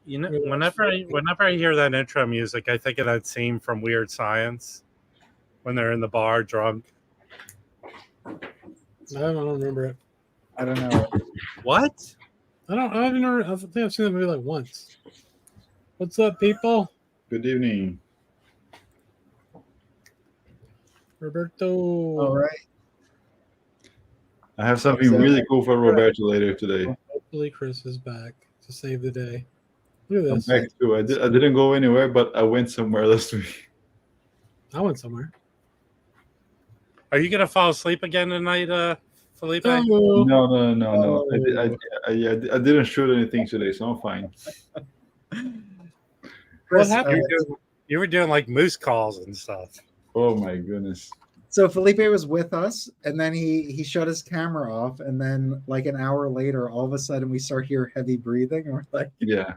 whenever I hear that intro music, I think of that scene from Weird Science when they're in the bar drunk. I don't remember it. I don't know. What? I think I've seen that movie like once. What's up, people? Good evening. Roberto. All right. I have something really cool for Roberto later today. Hopefully Criss is back to save the day. Look at this. I'm back too. I didn't go anywhere, but I went somewhere last week. I went somewhere. Are you gonna fall asleep again tonight, Felipe? No. I didn't shoot anything today, so I'm fine. What happened? You were doing like moose calls and stuff. Oh my goodness. So Felipe was with us, and then he shut his camera off, and then like an hour later, all of a sudden we start hearing heavy breathing, and we're like, Yeah.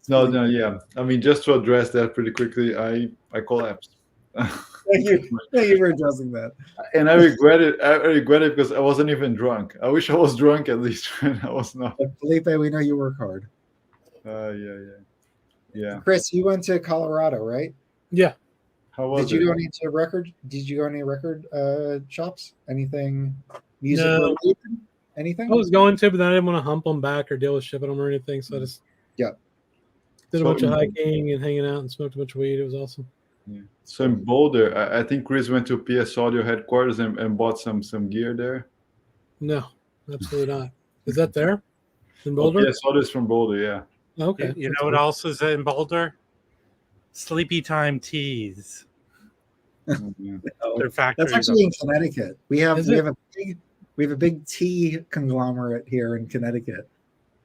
Yeah. I mean, just to address that pretty quickly, I collapsed. thank you for addressing that. And I regret it. I regret it because I wasn't even drunk. I wish I was drunk at least when I was not. But Felipe, we know you work hard. Yeah. Criss, you went to Colorado, right? Yeah. How was it? Did you go any record shops? Anything music No. related? Anything? I was going to, but then I didn't want to hump them back or deal with shipping them or anything. So I just did a bunch of hiking and hanging out and smoked a bunch of weed. It was awesome. Yeah. So in Boulder, I think Criss went to PS Audio headquarters and bought some gear there. No, absolutely not. Is that there in Boulder? PS Audio is from Boulder, yeah. Okay. You know what else is in Boulder? Sleepy Time Teas. Their factory. That's actually in Connecticut. We have a big tea conglomerate here in Connecticut.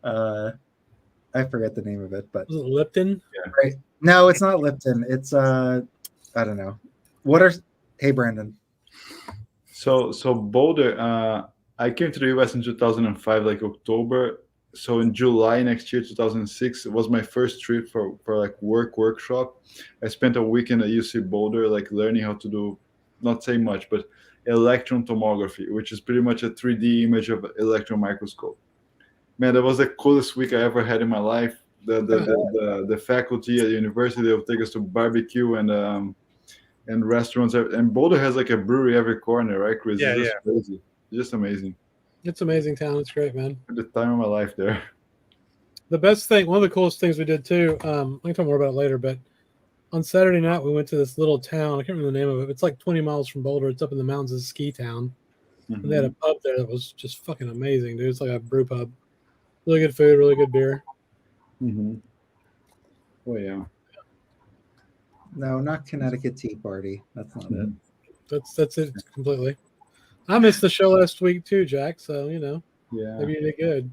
I forget the name of it, but Was it Lipton? Yeah. right. No, it's not Lipton. It's I don't know. Hey Brandon. So Boulder, I came to the US in 2005, like October. So in July next year, 2006, it was my first trip for like workshop. I spent a weekend at UC Boulder, like learning how to do, not say much, but electron tomography, which is pretty much a 3D image of an electron microscope. Man, that was the coolest week I ever had in my life. The faculty at the university, they would take us to barbecue and restaurants. And Boulder has like a brewery every corner, right, Criss? Yeah, it's just crazy. It's just amazing. It's an amazing town. It's great, man. The time of my life there. The best thing, one of the coolest things we did too, I can talk more about it later, but on Saturday night we went to this little town. I can't remember the name of it. It's like 20 miles from Boulder. It's up in the mountains. It's a ski town. Mm-hmm. And they had a pub there that was just fucking amazing, dude. It's like a brew pub. Really good food, really good beer. Mm-hmm. Oh yeah. No, not Connecticut Tea Party. That's not it. That's it completely. I missed the show last week too, Jack. So Yeah. maybe you did good.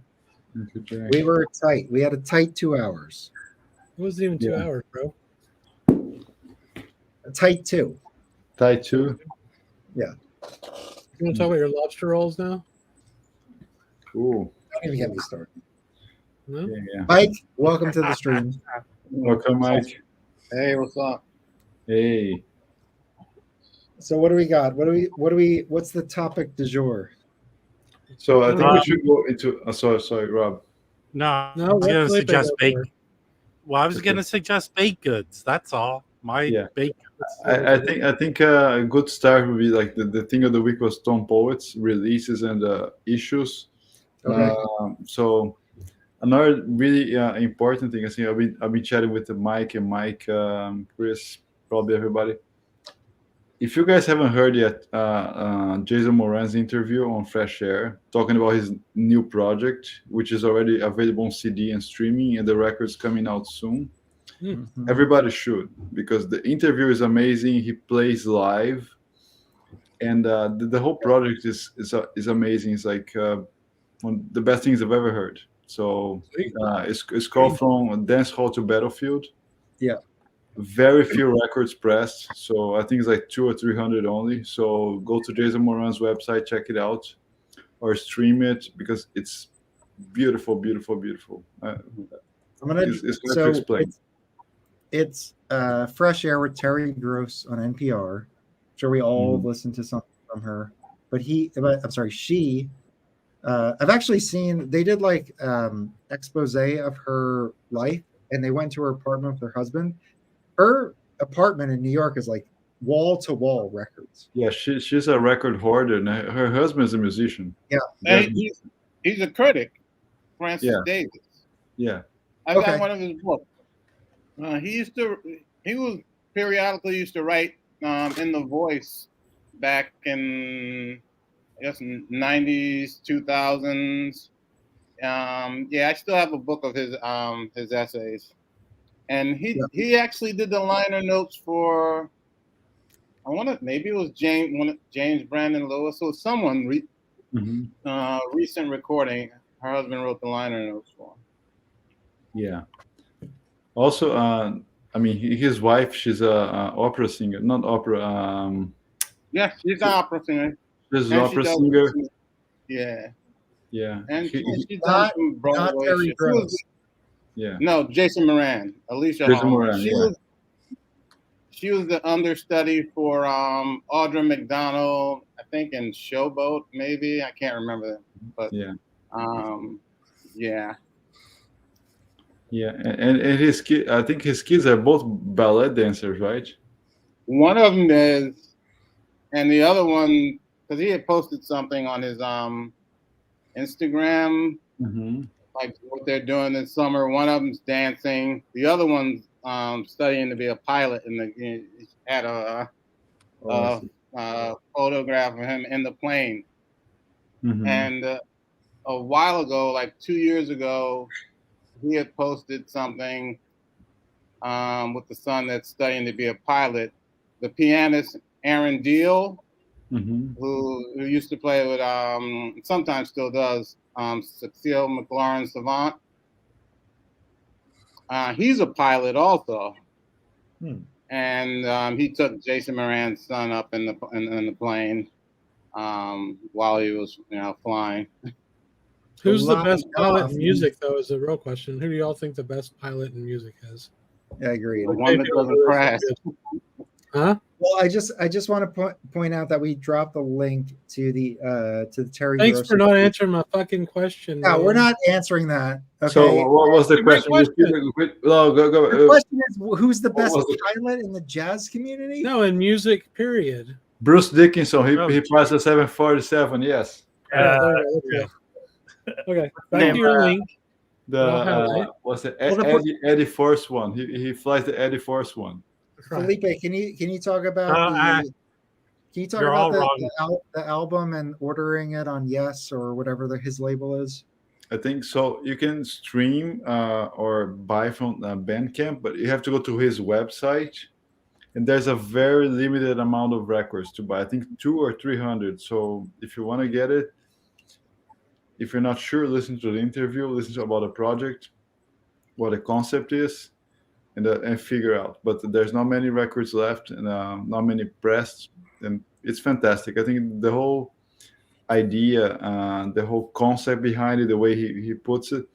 We were tight. We had a tight 2 hours. It wasn't even 2 hours, bro. A tight 2. Tight 2. Yeah. You want to talk about your lobster rolls now? Cool. Don't even get me started. No? Yeah. Mike, welcome to the stream. Welcome, Mike. Hey, what's up? Hey. So what do we got? What's the topic du jour? So I think we should go into. Sorry, Rob. No, I No, was going to Felipe suggest go baked. for? Well, I was going to suggest baked goods. That's all. Baked goods. I think a good start would be like the thing of the week was Tom Poet's releases and issues. Okay. So another really important thing, I think I've been chatting with Mike, Criss, probably everybody. If you guys haven't heard yet, Jason Moran's interview on Fresh Air, talking about his new project, which is already available on CD and streaming, and the record's coming out soon. Mm-hmm. Everybody should, because the interview is amazing. He plays live, and the whole project is amazing. It's like one of the best things I've ever heard. So it's called From Dance Hall to Battlefield. Yeah. Very few records pressed, so I think it's like 200 or 300 only. So go to Jason Moran's website, check it out, or stream it because it's beautiful, beautiful, beautiful. It's hard to explain. It's Fresh Air with Terry Gross on NPR. I'm sure we all listened to something from her, she I've actually seen they did like expose of her life, and they went to her apartment with her husband. Her apartment in New York is like wall to wall records. Yeah, she's a record hoarder, and her husband is a musician. Yeah, And he's a critic, Francis Yeah. Davis. Yeah. I got Okay. one of his books. He was periodically used to write in The Voice back in I guess 90s, 2000s. Yeah, I still have a book of his essays, and he actually did the liner notes for. I wonder, maybe it was James Brandon Lewis or someone recent recording. Her husband wrote the liner notes for him. Yeah. Also, I mean, his wife, she's a opera singer, not opera. Yeah, she's an opera singer. She's an And opera she does- singer. Yeah, Yeah. and He- she's done some not Broadway Terry shit. Gross. yeah. No, Jason Moran, Alicia Jason Hallman. Moran, She was the understudy for Audra McDonald, I think in Showboat, maybe. I can't remember, but Yeah. Yeah. Yeah. And his kid, I think his kids are both ballet dancers, right? One of them is, and the other one, because he had posted something on his Instagram, like what they're doing this summer. One of them's dancing. The other one's studying to be a pilot, and he had a photograph of him in the plane. And a while ago, like 2 years ago, he had posted something with the son that's studying to be a pilot. The pianist Aaron Deal, who used to play with, sometimes still does, Cecile McLaurin Savant. He's a pilot also. And he took Jason Moran's son up in the plane while he was, flying. Who's the best pilot in music, though, is the real question. Who do y'all think the best pilot in music is? Yeah, I agree. The one that doesn't crash. Huh? Well, I just want to point out that we dropped the link to the Terry. Thanks Gross for not answering my fucking question. Yeah, man. we're not answering that. Okay. So what was the question? No, go. The question is, who's the best pilot in the jazz community? No, in music, period. Bruce Dickinson. He passed the 747. Yes. Okay, back to your link. What's it? Eddie Force one. He flies the Eddie Force one. Felipe, can you talk about the album and ordering it on Yes or whatever his label is? I think so. You can stream or buy from Bandcamp, but you have to go to his website, and there's a very limited amount of records to buy. I think 200 or 300. So if you want to get it, if you're not sure, listen to the interview, listen to about the project, what the concept is, and figure out. But there's not many records left, and not many pressed, and it's fantastic. I think the whole idea, the whole concept behind it, the way he puts it,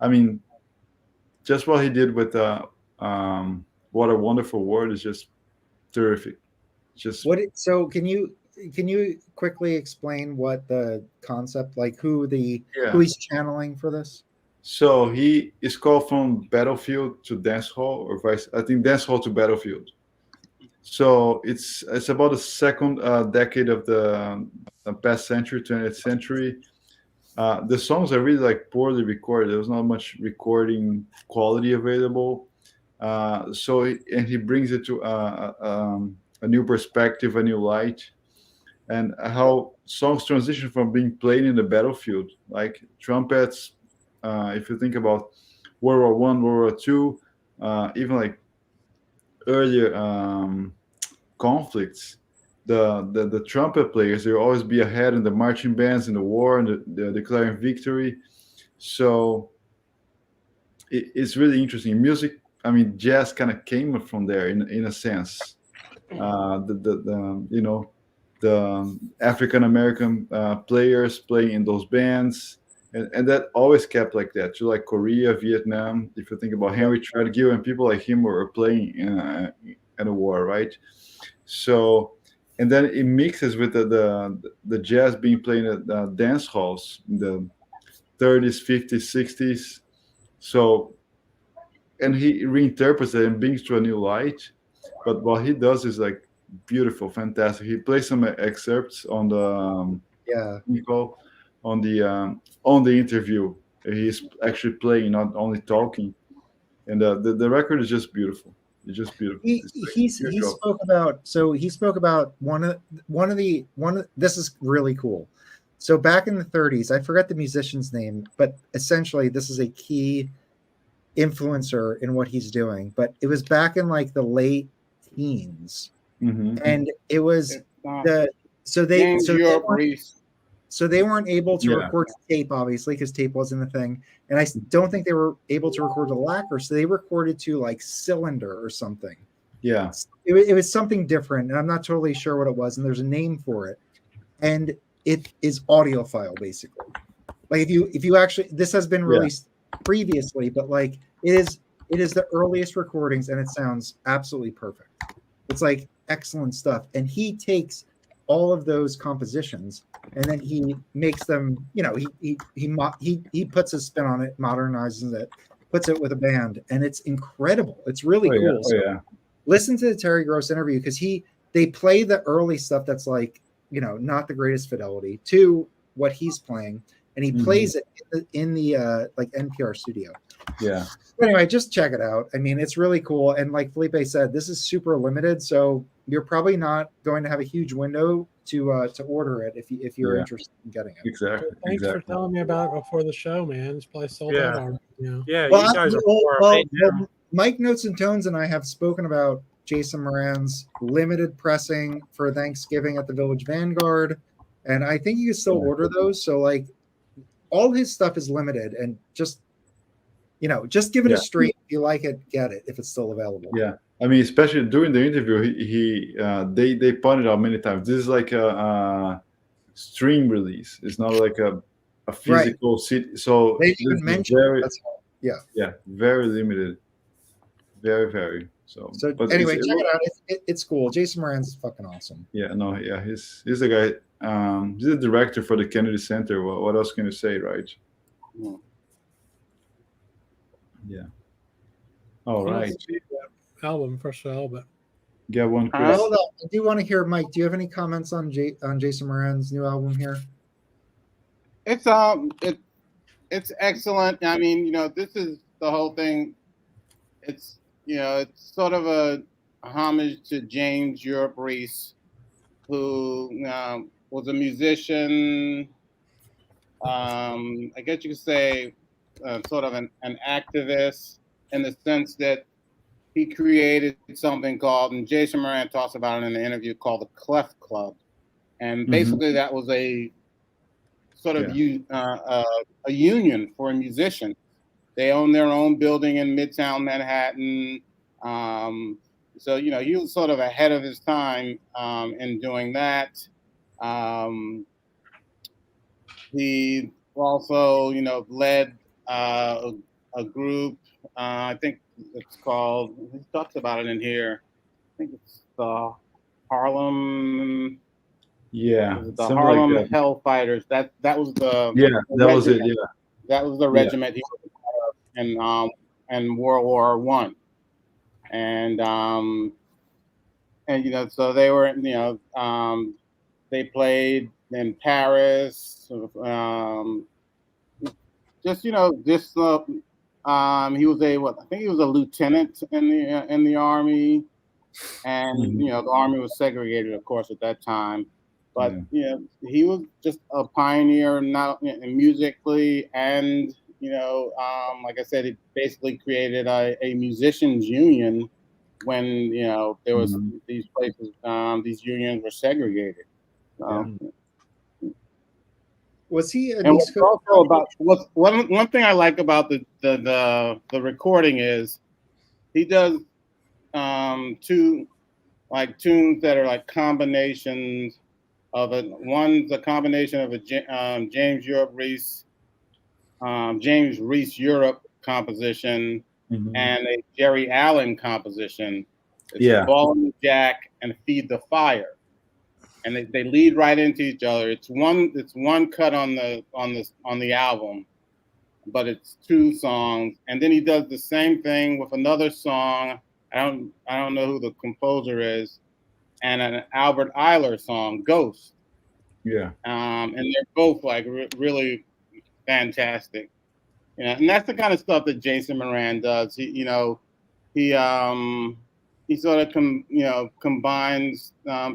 I mean, just what he did with What a Wonderful World is just terrific. So can you quickly explain what the concept, like who he's channeling for this? So he is called from battlefield to dance hall, or vice. I think dance hall to battlefield. So it's about the second decade of the past century, 20th century. The songs are really like poorly recorded. There was not much recording quality available. And he brings it to a new perspective, a new light, and how songs transition from being played in the battlefield, like trumpets. If you think about World War I, World War II, even like earlier conflicts, the trumpet players, they will always be ahead in the marching bands in the war and the declaring victory. So it's really interesting. Music, I mean, jazz kind of came from there in a sense. The African American players playing in those bands, and that always kept like that. To like Korea, Vietnam. If you think about Henry Treadgill and people like him were playing in a war, right? So and then it mixes with the jazz being played at dance halls in the 30s, 50s, 60s. So, and he reinterprets it and brings to a new light. But what he does is like beautiful, fantastic. He plays some excerpts on the Nico, on the interview. He's actually playing, not only talking, and the record is just beautiful. It's just beautiful. He spoke about one of this is really cool. So back in the 30s, I forget the musician's name, but essentially this is a key influencer in what he's doing. But it was back in like the late teens, and it was so they weren't able to record tape, obviously, because tape wasn't a thing. And I don't think they were able to record to lacquer, so they recorded to like cylinder or something. Yeah, it was something different, and I'm not totally sure what it was. And there's a name for it, and it is audiophile, basically. Like if you actually, this has been released previously, but like it is the earliest recordings, and it sounds absolutely perfect. It's like excellent stuff, and he takes all of those compositions and then he makes them, he puts a spin on it, modernizes it, puts it with a band, and it's incredible. It's really cool. Listen to the Terry Gross interview, because they play the early stuff that's like, not the greatest fidelity to what he's playing, and he plays it in the like NPR studio. Yeah. But anyway, just check it out. I mean, it's really cool. And like Felipe said, this is super limited, so you're probably not going to have a huge window to order it if you're interested in getting it. Exactly. Thanks for telling me about it before the show, man. It's probably sold out already. Yeah, you guys are Mike Notes and Tones and I have spoken about Jason Moran's limited pressing for Thanksgiving at the Village Vanguard, and I think you can still order those. So like, all his stuff is limited, and just give it a stream. If you like it, get it if it's still available. Yeah, I mean, especially during the interview, they pointed out many times, this is like a stream release. It's not like a physical CD. So they even mentioned very limited, very. So anyway, check it out. It's cool. Jason Moran's fucking awesome. Yeah, no, yeah, he's the guy. He's the director for the Kennedy Center. What else can you say, right? Yeah. All right. Album, first album. Get one, Chris. Hold on. I do want to hear, Mike. Do you have any comments on Jason Moran's new album here? It's excellent. I mean, this is the whole thing. It's it's sort of a homage to James Europe Reissue, who was a musician. I guess you could say sort of an activist, in the sense that he created something called, and Jason Moran talks about it in the interview, called the Clef Club. And basically that was a sort of a union for musicians. They own their own building in Midtown Manhattan. So, he was sort of ahead of his time in doing that. He also, led a group. I think it's called, he talks about it in here. I think it's the Harlem. Yeah. The Harlem like Hellfighters. That was the that was it. Yeah. That was the regiment he was part of in World War I. And so they were, they played in Paris. He was I think he was a lieutenant in the army, and the army was segregated, of course, at that time. But he was just a pioneer, not musically, and like I said, he basically created a musicians union when there was these places, these unions were segregated. Was he? And what's also about one thing I like about the recording is he does tunes that are like combinations of one's a combination of a James Reissue Europe composition and a Jerry Allen composition. It's Ball and the Jack and Feed the Fire. and they lead right into each other. It's one cut on the album, but it's 2 songs, and then he does the same thing with another song. I don't know who the composer is, and an Albert Eiler song, Ghost. Yeah. And they're both like really fantastic. And that's the kind of stuff that Jason Moran does. He sort of combines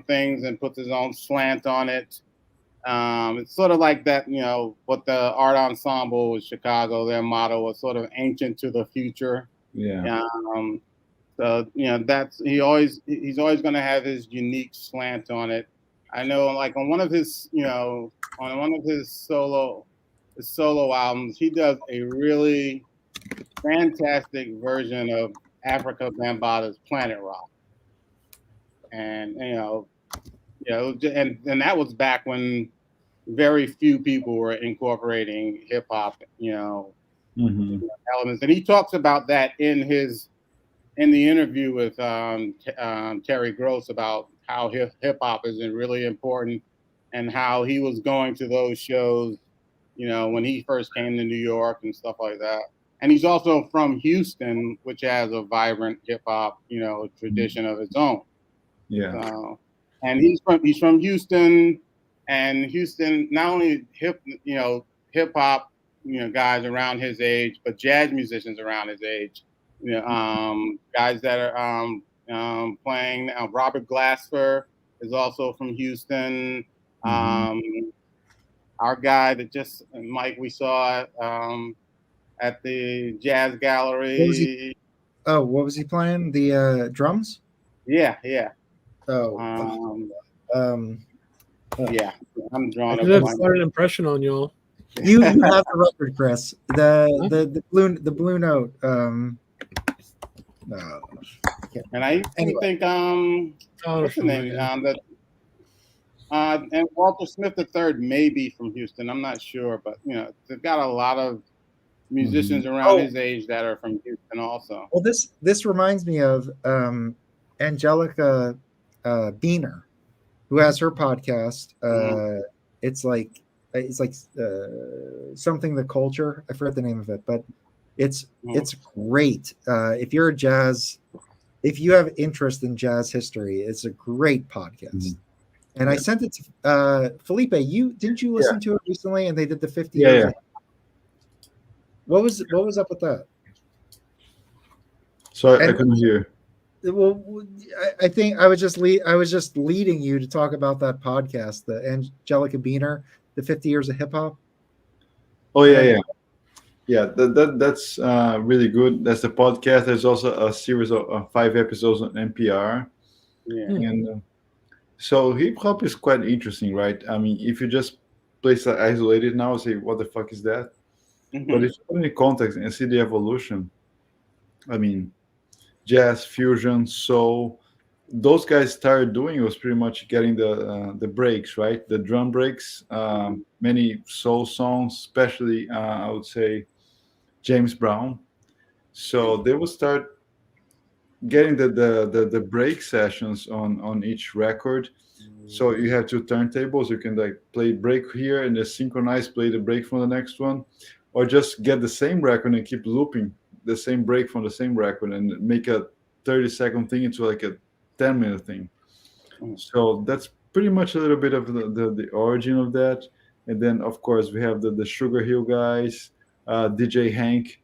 things and puts his own slant on it. It's sort of like that, what the art ensemble with Chicago, their motto was sort of ancient to the future. Yeah. So he's always going to have his unique slant on it. I know, like on one of his solo albums, he does a really fantastic version of Africa Bambaata's Planet Rock, and and that was back when very few people were incorporating hip hop, elements, and he talks about that in the interview with Terry Gross about how hip hop is really important, and how he was going to those shows, when he first came to New York and stuff like that. And he's also from Houston, which has a vibrant hip hop, tradition of its own. Yeah. And he's from Houston, and Houston not only hip hop, guys around his age, but jazz musicians around his age. Guys that are playing now. Robert Glasper is also from Houston. Our guy that Mike, we saw at the Jazz Gallery. What was he playing? The drums? Yeah. Oh. Yeah. I'm drawing I did have quite an impression on y'all. You have the record, Chris. The blue note. No. And I even think what's the name? And Walter Smith III may be from Houston. I'm not sure, but they've got a lot of musicians around his age that are from Houston also. Well, this reminds me of Angelica Biener, who has her podcast. It's like something the culture. I forget the name of it, but it's great. If you have interest in jazz history, it's a great podcast. And I sent it to Felipe. Didn't you listen to it recently? And they did the 50 years. What was up with that? Sorry, I couldn't hear. Well, I think I was just leading you to talk about that podcast, the Angelica Biener, the 50 years of hip hop. Oh yeah. That's really good. That's the podcast. There's also a series of 5 episodes on NPR. Yeah. And so hip hop is quite interesting, right? I mean, if you just place that isolated now, say, what the fuck is that? But if you put in context and see the evolution, I mean, jazz, fusion, soul, those guys started doing was pretty much getting the breaks, right? The drum breaks, many soul songs, especially I would say James Brown. So they will start getting the break sessions on each record. So you have 2 turntables. You can like play break here and then synchronize, play the break from the next one, or just get the same record and keep looping the same break from the same record and make a 30-second thing into like a 10-minute thing. So that's pretty much a little bit of the origin of that. And then of course we have the Sugar Hill guys, DJ Hank,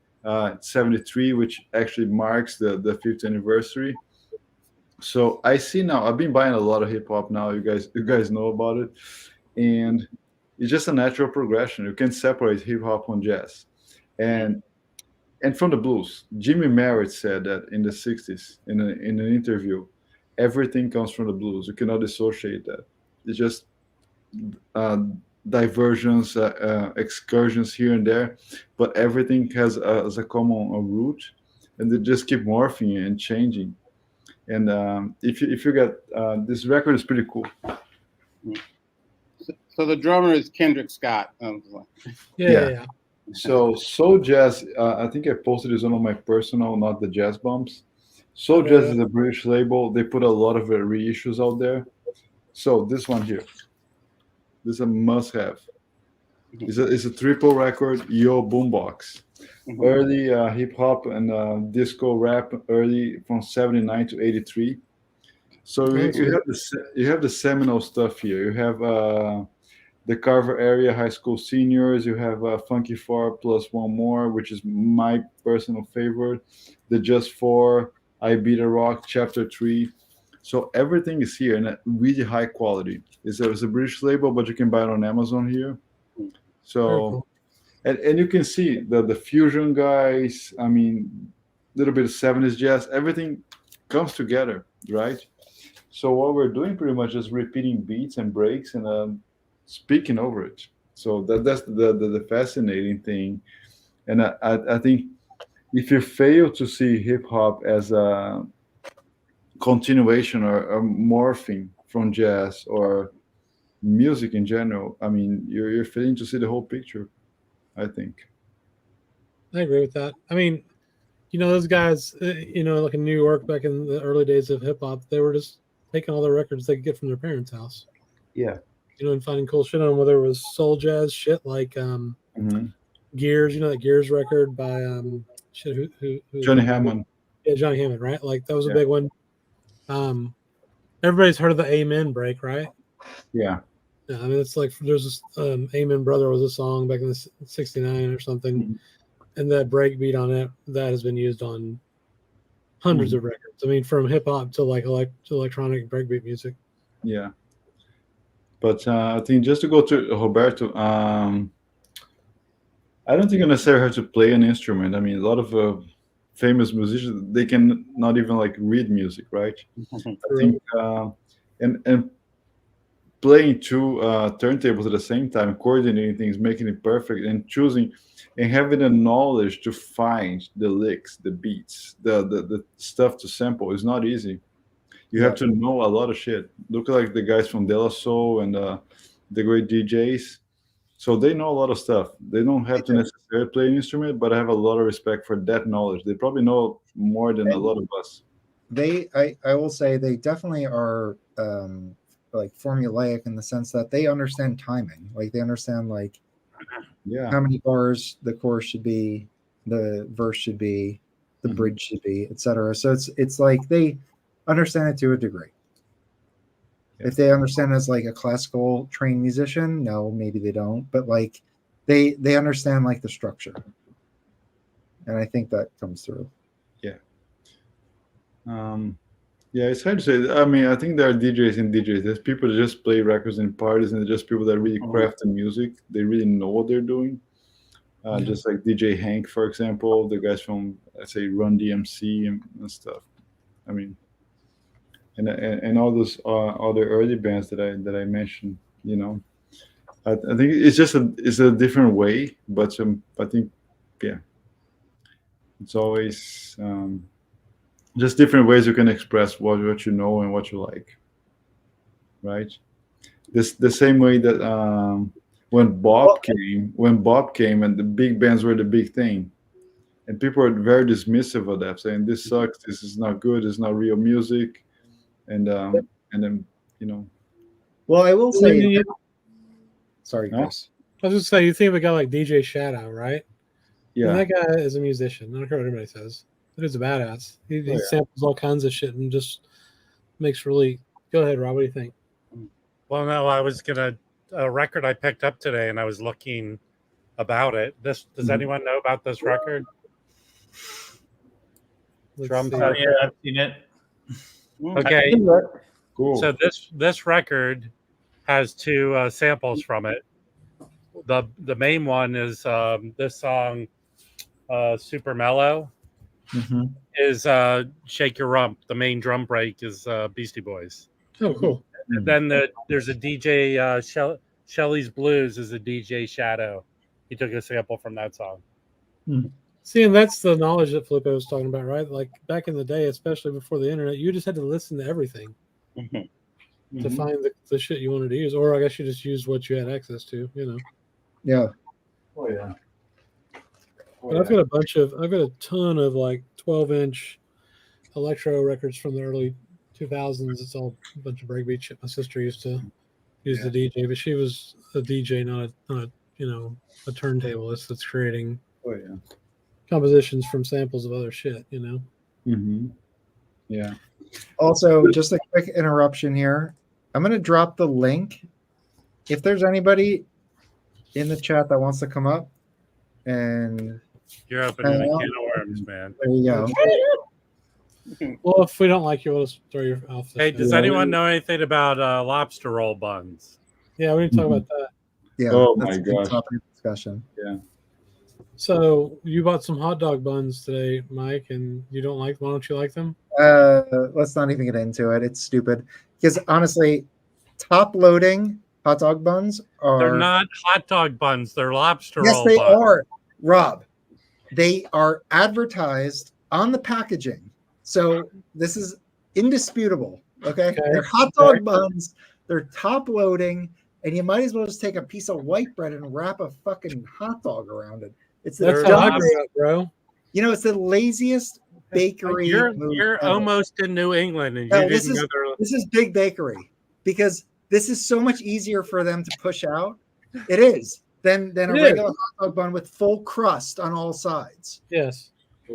73, which actually marks the 5th anniversary. So I see now, I've been buying a lot of hip hop now. You guys know about it, and it's just a natural progression. You can separate hip hop from jazz, and from the blues. Jimmy Merritt said that in the 60s in an interview, everything comes from the blues. You cannot dissociate that. It's just diversions, excursions here and there, but everything has a common root, and they just keep morphing and changing. And if you get this record is pretty cool. So the drummer is Kendrick Scott. Yeah. So Soul Jazz, I think I posted this on my personal, not the Jazz Bumps. Soul Jazz is a British label. They put a lot of reissues out there. So this one here, this is a must-have. It's a triple record, Yo Boombox. Early hip hop and disco rap, early from 79 to 83. So you have the seminal stuff here. You have the Carver area high school seniors. You have Funky 4 plus one more, which is my personal favorite. The Just 4, I Beat a Rock, Chapter 3. So everything is here and at really high quality. It's a British label, but you can buy it on Amazon here. So, and you can see the fusion guys. I mean, a little bit of 70s jazz. Everything comes together, right? So what we're doing pretty much is repeating beats and breaks and speaking over it. So that's the fascinating thing. And I think if you fail to see hip hop as a continuation or a morphing from jazz or music in general, I mean, you're failing to see the whole picture, I think. I agree with that. I mean, those guys, like in New York back in the early days of hip hop, they were just taking all the records they could get from their parents' house. Yeah. And finding cool shit on them, whether it was soul jazz shit like Gears, that Gears record by who Johnny Hammond. Yeah, Johnny Hammond, right? Like that was a big one. Everybody's heard of the Amen break, right? Yeah. Yeah, I mean, it's like there's this Amen Brother was a song back in the 69 or something, and that break beat on it, that has been used on hundreds of records. I mean, from hip hop to like to electronic breakbeat music. Yeah. But I think just to go to Roberto, I don't think I necessarily have to play an instrument. I mean, a lot of famous musicians, they can not even like read music, right? I think and playing two turntables at the same time, coordinating things, making it perfect, and choosing and having the knowledge to find the licks, the beats, the stuff to sample is not easy. You have to know a lot of shit. Look like the guys from De La Soul and the great DJs. So they know a lot of stuff. They don't have to necessarily play an instrument, but I have a lot of respect for that knowledge. They probably know more than a lot of us. I will say they definitely are like formulaic in the sense that they understand timing. Like they understand like how many bars the chorus should be, the verse should be, the bridge should be, etc. So it's like they understand it to a degree. If they understand as like a classical trained musician, no, maybe they don't. But like they understand like the structure, and I think that comes through. Yeah, it's hard to say. I mean, I think there are DJs and DJs. There's people that just play records in parties, and there's just people that really craft the music. They really know what they're doing. Just like DJ Hank, for example, the guys from, let's say, Run DMC and stuff. I mean, and all those other early bands that I mentioned. I think it's just a different way, but I think it's always. Just different ways you can express what you know and what you like, right? The same way that when Bob came and the big bands were the big thing, and people were very dismissive of that, saying this sucks, this is not good, it's not real music, and then Well, I will say, sorry, Chris. I was just saying, you think of a guy like DJ Shadow, right? Yeah, and that guy is a musician. I don't care what anybody says. He's a badass. He samples all kinds of shit and just makes really. Go ahead, Rob. What do you think? Well, no, I was a record I picked up today, and I was looking about it. Does anyone know about this record? Drum. Oh yeah, I've seen it. Okay, cool. So this record has two samples from it. The main one is this song, Super Mellow. Is Shake Your Rump. The main drum break is Beastie Boys. Oh, cool. And then there's a DJ, Shelley's Blues is a DJ Shadow. He took a sample from that song. See, and that's the knowledge that Felipe was talking about, right? Like back in the day, especially before the internet, you just had to listen to everything to find the shit you wanted to use. Or I guess you just used what you had access to, Yeah. Oh, yeah. But I've got a ton of like 12-inch electro records from the early 2000s. It's all a bunch of breakbeat shit. My sister used to use the DJ, but she was a DJ, not a a turntablist that's creating compositions from samples of other shit. Yeah. Also, just a quick interruption here. I'm going to drop the link. If there's anybody in the chat that wants to come up, and you're opening a can of worms, man. There you go. Well, if we don't like you, we'll just throw you off. Hey, does anyone know anything about lobster roll buns? Yeah, we need to talk about that. Yeah. Oh that's my a good gosh. topic of discussion. Yeah. So you bought some hot dog buns today, Mike, and you don't like? Why don't you like them? Let's not even get into it. It's stupid. Because honestly, top loading hot dog buns are. They're not hot dog buns. They're lobster Yes, roll they buns. are, Rob. They are advertised on the packaging. So this is indisputable. Okay. They're hot dog buns. They're top loading. And you might as well just take a piece of white bread and wrap a fucking hot dog around it. That's how I grew up, bro. It's the laziest bakery. You're almost in New England, and No, you this didn't is, go there. this is big bakery because this is so much easier for them to push out. It is than a regular hot dog bun with full crust on all sides. Yes.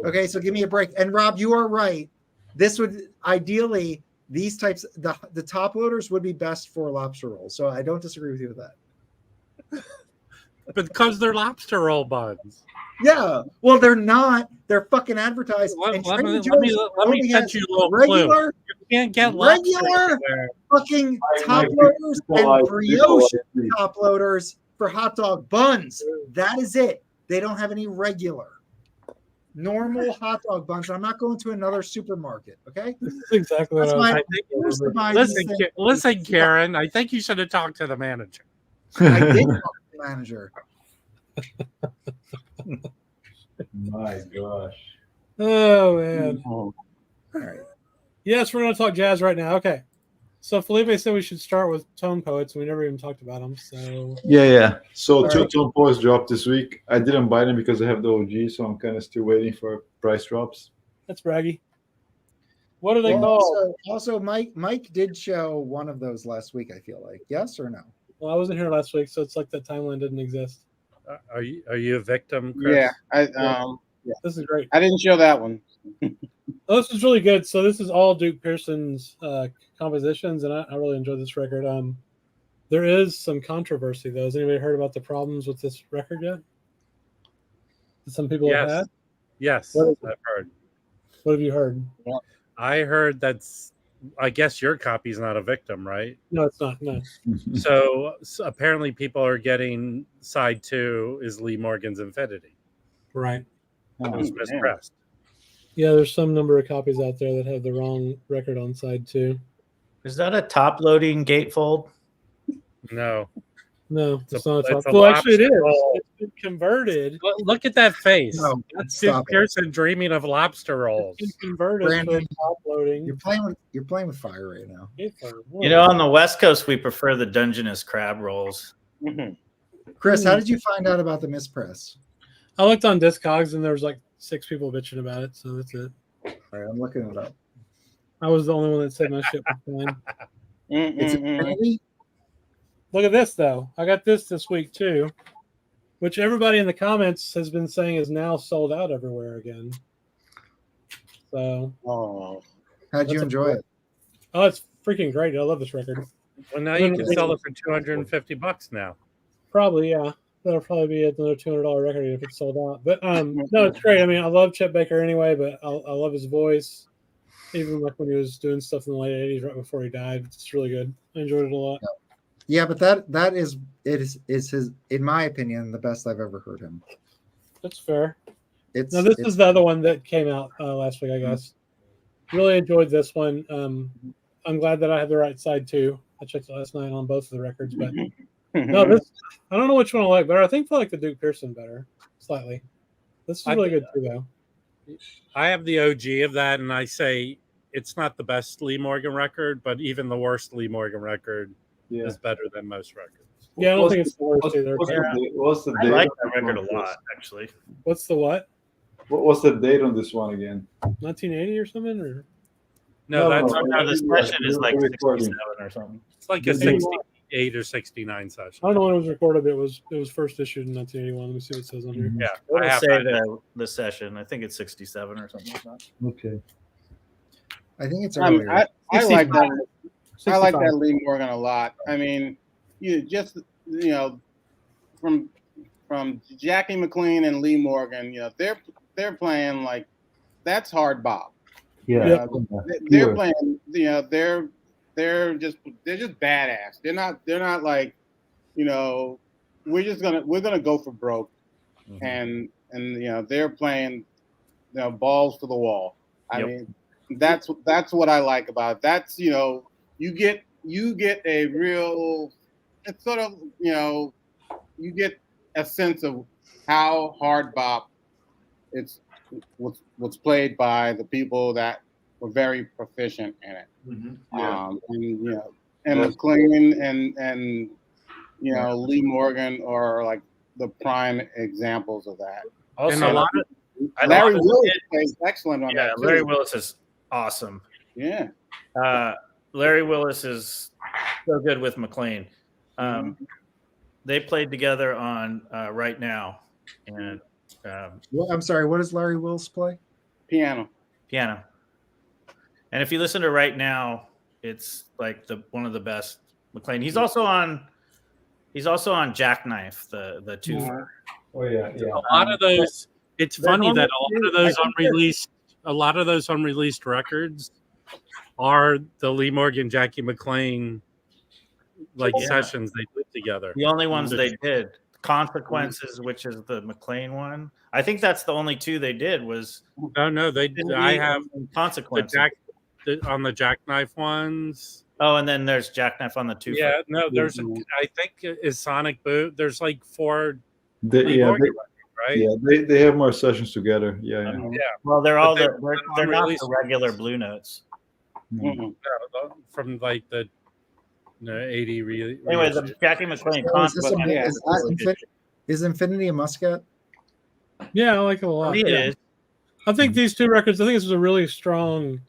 Okay, so give me a break. And Rob, you are right. This would ideally these types the top loaders would be best for lobster rolls. So I don't disagree with you with that. Because they're lobster roll buns. Yeah, well, they're not. They're fucking advertised. Let and me only send has you a little regular, clue. You can't get lobster regular there. fucking top loaders and brioche top loaders for hot dog buns. That is it. They don't have any regular. Normal hot dog buns. I'm not going to another supermarket. Okay, this is exactly what I was thinking. Listen, Karen. I think you should have talked to the manager. I did talk to the manager. My gosh. Oh man. All right. Yes, we're going to talk jazz right now. Okay. So Felipe said we should start with tone poets, and we never even talked about them. So Yeah. So two right. tone poets dropped this week. I didn't buy them because I have the OG, so I'm kind of still waiting for price drops. that's braggy. What are they called? Also, Mike did show one of those last week. I feel like yes or no. Well, I wasn't here last week, so it's like that timeline didn't exist. Are you a victim, Chris? Yeah, This is great. I didn't show that one. Oh, this is really good. So this is all Duke Pearson's compositions, and I really enjoyed this record. There is some controversy, though. Has anybody heard about the problems with this record yet? That some people have had? Yes, What I've heard. What have you heard? I heard that's. I guess your copy's not a victim, right? No, it's not. No. So apparently people are getting side 2 is Lee Morgan's Infinity. Right. It was mispressed. Yeah, there's some number of copies out there that have the wrong record on side 2. Is that a top-loading gatefold? No. No, it's not a top. it's a Well, actually, it lobster is. roll. It's been converted. Look at that face. No, That's Duke stop it. Pearson dreaming of lobster rolls. It's been converted Brandon, to top loading. You're playing with fire right now. You know, on the West Coast, we prefer the Dungeness crab rolls. Chris, how did you find out about the mispress? I looked on Discogs and there was like 6 people bitching about it, so that's it. All right, I'm looking it up. I was the only one that said my shit was fine. It's Infinity. Look at this though. I got this week too, which everybody in the comments has been saying is now sold out everywhere again. So, How'd you enjoy it? Oh, it's freaking great! I love this record. Well, now you can sell it for $250 now. Probably, yeah. That'll probably be another $200 record if it's sold out. But no, it's great. I mean, I love Chet Baker anyway, but I love his voice. Even like when he was doing stuff in the late '80s, right before he died, it's really good. I enjoyed it a lot. Yeah, but that is his, in my opinion, the best I've ever heard him. That's fair. This is the other one that came out last week, I guess. Really enjoyed this one. I'm glad that I had the right side too. I checked it last night on both of the records, but no, this I don't know which one I like better. I think I like the Duke Pearson better, slightly. This is really good too, though. I have the OG of that, and I say it's not the best Lee Morgan record, but even the worst Lee Morgan record is better than most records. Yeah, I don't think it's the worst either. I like that record a lot, actually. What's the what? What's the date on this one again? 1980 or something? Or No, that's the session is like 67 or something. it's like a 68 or 69 session. I don't know when it was recorded. It was first issued in 1981. Let me see what it says on here. Yeah, I I have say that. the session. I think it's 67 or something like that. Okay. I think it's I mean, earlier. I like that. I like 65. that Lee Morgan a lot. I mean, from Jackie McLean and Lee Morgan, they're playing like that's hard bop. Yeah. They're playing. They're just badass. They're not like, we're gonna go for broke, and they're playing, balls to the wall. I mean, that's what I like about it. That's you get a real. It's sort of you get a sense of how hard bop was played by the people that were very proficient in it. And McLean and Lee Morgan are like the prime examples of that. Also, And a lot of Larry Willis plays excellent on that too. Larry Willis is awesome. Yeah. Larry Willis is so good with McLean. They played together on Right Now, and I'm sorry. What does Larry Wills play? Piano. And if you listen to Right Now, it's like one of the best McLean. He's also on Jackknife, the two. Oh yeah. A lot of those. It's funny that a lot of those unreleased records are the Lee Morgan, Jackie McLean sessions they put together. The only ones they did. Consequences, which is the McLean one. I think that's the only two they did was. No, they did. I have Consequences on the Jackknife ones. Oh, and then there's Jackknife on the two. Yeah, no, there's. I think is Sonic Boot. There's like 4. Right? Yeah, they have more sessions together. Yeah. Well, they're all they're not the regular Blue Notes. From like the 80 Anyway, the Jackie McLean. Is Infinity a Muscat? Yeah, I like it a lot. It is. I think these two records. I think this was a really strong,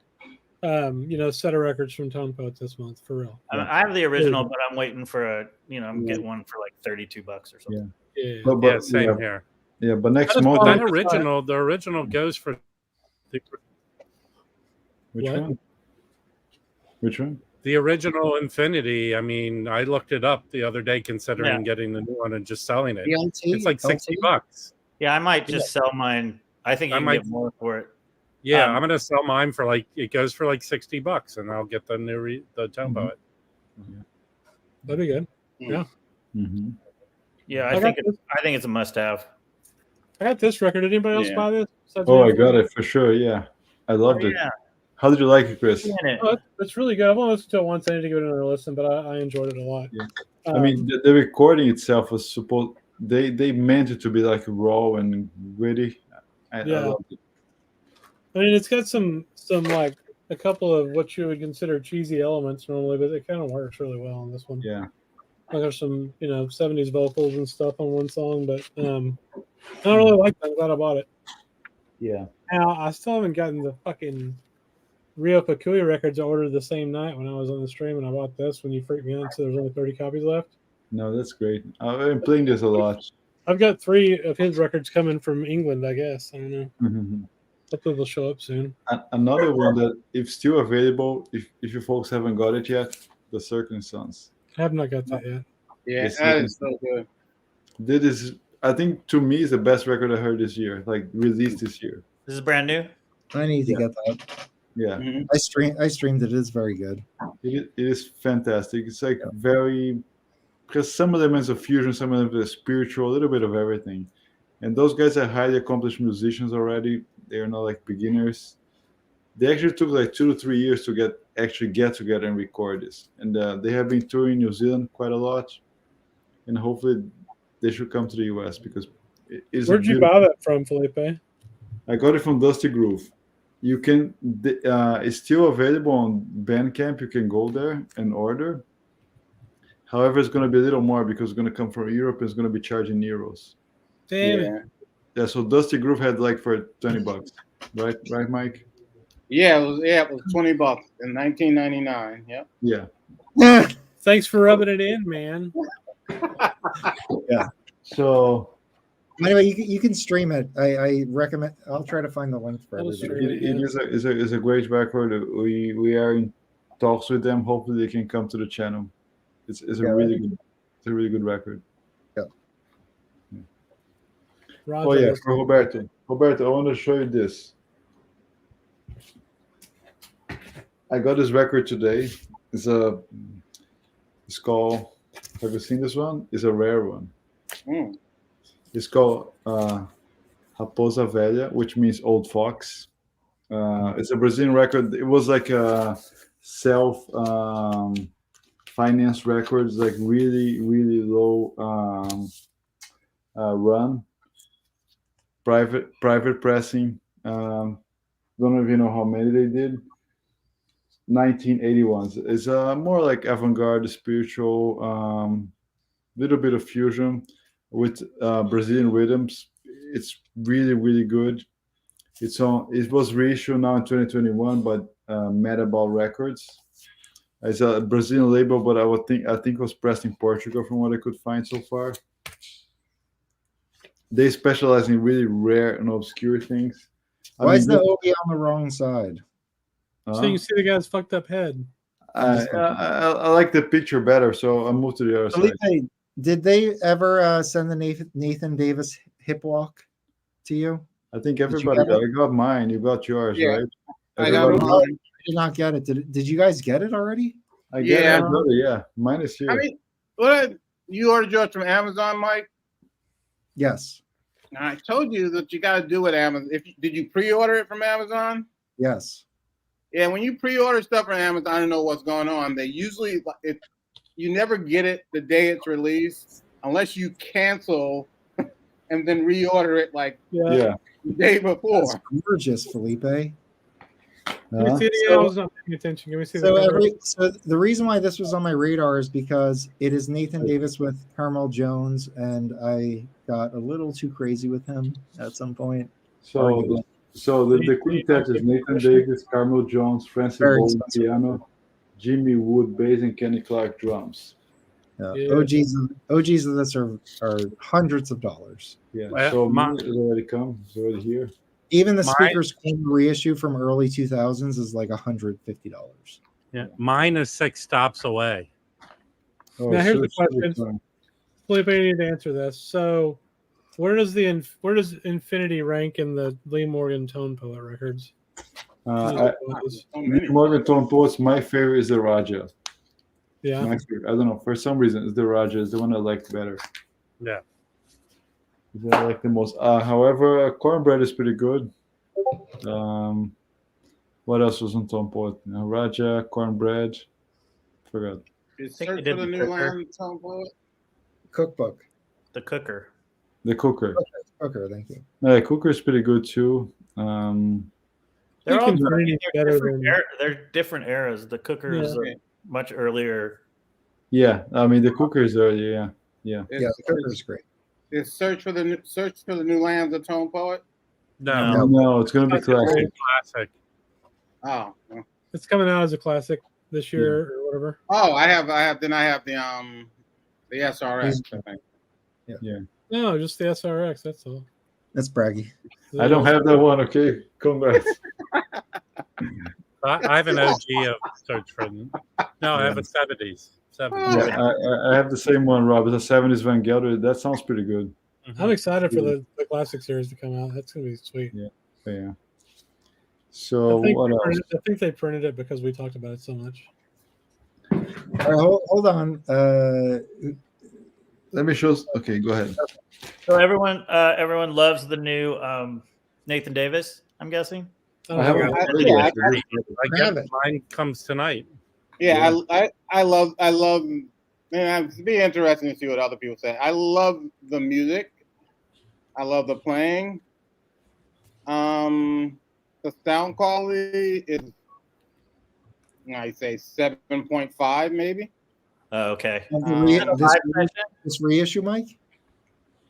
set of records from Tone Poets this month for real. I have the original, but I'm waiting for I'm getting one for like $32 or something. Yeah. Same here. Yeah, but next month the original goes for which one? Which one? The original Infinity. I mean, I looked it up the other day, considering getting the new one and just selling it. It's like $60. Yeah, I might just sell mine. I think you can get more for it. Yeah, I'm gonna sell mine for it goes for like $60, and I'll get the new the Tone Poet. That'd be good. Yeah. Mm-hmm. Yeah, I think it's a must-have. I got this record. Did anybody else buy this? I got it for sure. Yeah, I loved it. How did you like it, Criss? It's really good. I've only listened to it once. I need to give it another listen, but I enjoyed it a lot. Yeah. I mean, the recording itself was supposed. They meant it to be like raw and gritty. I loved it. I mean, it's got some like a couple of what you would consider cheesy elements normally, but it kind of works really well on this one. Yeah. Like there's some 70s vocals and stuff on one song, but I don't really like that. I'm glad I bought it. Yeah. Now I still haven't gotten the fucking Rio Peculiar records I ordered the same night when I was on the stream, and I bought this when you freaked me out. So there's only 30 copies left. No, that's great. I've been playing this a lot. I've got 3 of his records coming from England, I guess. I don't know. Mm-hmm. Hopefully they'll show up soon. Another one that, if still available, if you folks haven't got it yet, the Circling Sons. I have not got that yet. Yeah, that is so good. That is, I think, to me, is the best record I heard this year, like released this year. This is brand new. I need to get that. Yeah, I streamed it. It is very good. It is fantastic. It's like very, because some elements of fusion, some of them are spiritual, a little bit of everything. And those guys are highly accomplished musicians already. They are not like beginners. They actually took like 2 to 3 years to get together and record this. And they have been touring New Zealand quite a lot. And hopefully they should come to the US because it is. Where'd you buy that from, Felipe? I got it from Dusty Groove. You can. It's still available on Bandcamp. You can go there and order. However, it's going to be a little more because it's going to come from Europe. And it's going to be charging euros. Damn it. Yeah. So Dusty Groove had like for $20, right, Mike? Yeah, it was $20 in 1999. Yep. Yeah. Thanks for rubbing it in, man. Yeah. So anyway, you can stream it. I recommend. I'll try to find the link for everybody. it is a great record. We are in talks with them. Hopefully, they can come to the channel. It's a really good record. Yeah. Roger, Oh yeah, for Roberto, I want to show you this. I got this record today. It's called. Have you seen this one? It's a rare one. Mm. It's called Raposa Velha, which means old fox. It's a Brazilian record. It was like a self finance record. It's like really low run. Private pressing. Don't even know how many they did. 1981. It's more like avant-garde, spiritual, little bit of fusion with Brazilian rhythms. It's really good. It was reissued now in 2021 by Metaball Records. It's a Brazilian label, but I think it was pressed in Portugal from what I could find so far. They specialize in really rare and obscure things. Why is the OB on the wrong side? So you can see the guy's fucked up head. I like the picture better, so I moved to the other Felipe, side. did they ever send the Nathan Davis hip walk to you? I think everybody got. I got mine. You got yours, Yeah, right? I got I mine. did not get it. Did you guys get it already? I get Yeah. it. I got it, yeah. Mine is here. I mean, what you ordered yours from Amazon, Mike? Yes. Now, I told you that you got to do it Amazon. Did you pre-order it from Amazon? Yes. Yeah, when you pre-order stuff from Amazon, I don't know what's going on. They usually, you never get it the day it's released unless you cancel and then reorder it like Yeah. the day before. That's gorgeous, Felipe. Let me see it again. I was not paying attention. Give me see So the reason why this was on my radar is because it is Nathan Davis with Carmel Jones, and I got a little too crazy with him at some point. So the quintet is Nathan Davis, Carmel Jones, Francis Bowie piano, Jimmy Wood bass, and Kenny Clark drums. Yeah. OGs of this are hundreds of dollars. Yeah. Well, So mine is already come. It's already here. Even the Speakers Queen reissue from early 2000s is like $150. Yeah, mine is 6 stops away. Oh, Now here's the so question. Felipe, you need to answer this. So, where does Infinity rank in the Lee Morgan Tone Poet records? Morgan Tone Poets, my favorite is the Raja. Yeah. My favorite. I don't know. For some reason, it's the Raja is the one I like better. Yeah. I like the most. However, Cornbread is pretty good. What else was on Tone Poet? Raja, Cornbread. Forgot. Is Search for the New Land Tone Poet? Cookbook. The Cooker. The Cooker. Cooker, thank you. Cooker is pretty good too. They're all they're different eras. The Cooker is much earlier. Yeah, I mean the Cooker is earlier. Yeah. The Cooker is great. Is Search for the New Lands a Tone Poet? No, it's gonna be classic. Classic. Oh. It's coming out as a classic this year or whatever. Oh, I have the SRX. I think. Yeah. No, just the SRX. That's all. That's braggy. I don't have that one. Okay, congrats. I have an OG of Search for. No, I have a 70s. Yeah, I have the same one, Rob. It's a 70s Van Gelder. That sounds pretty good. I'm excited for the classic series to come out. That's gonna be sweet. Yeah. So what else? I think they printed it because we talked about it so much. All right, hold on. Let me show. Okay, go ahead. So everyone loves the new Nathan Davis. I'm guessing. I guess mine comes tonight. Yeah. I love. Man, it'd be interesting to see what other people say. I love the music. I love the playing. The sound quality is, I say 7.5 maybe. Oh, okay. This reissue, Mike?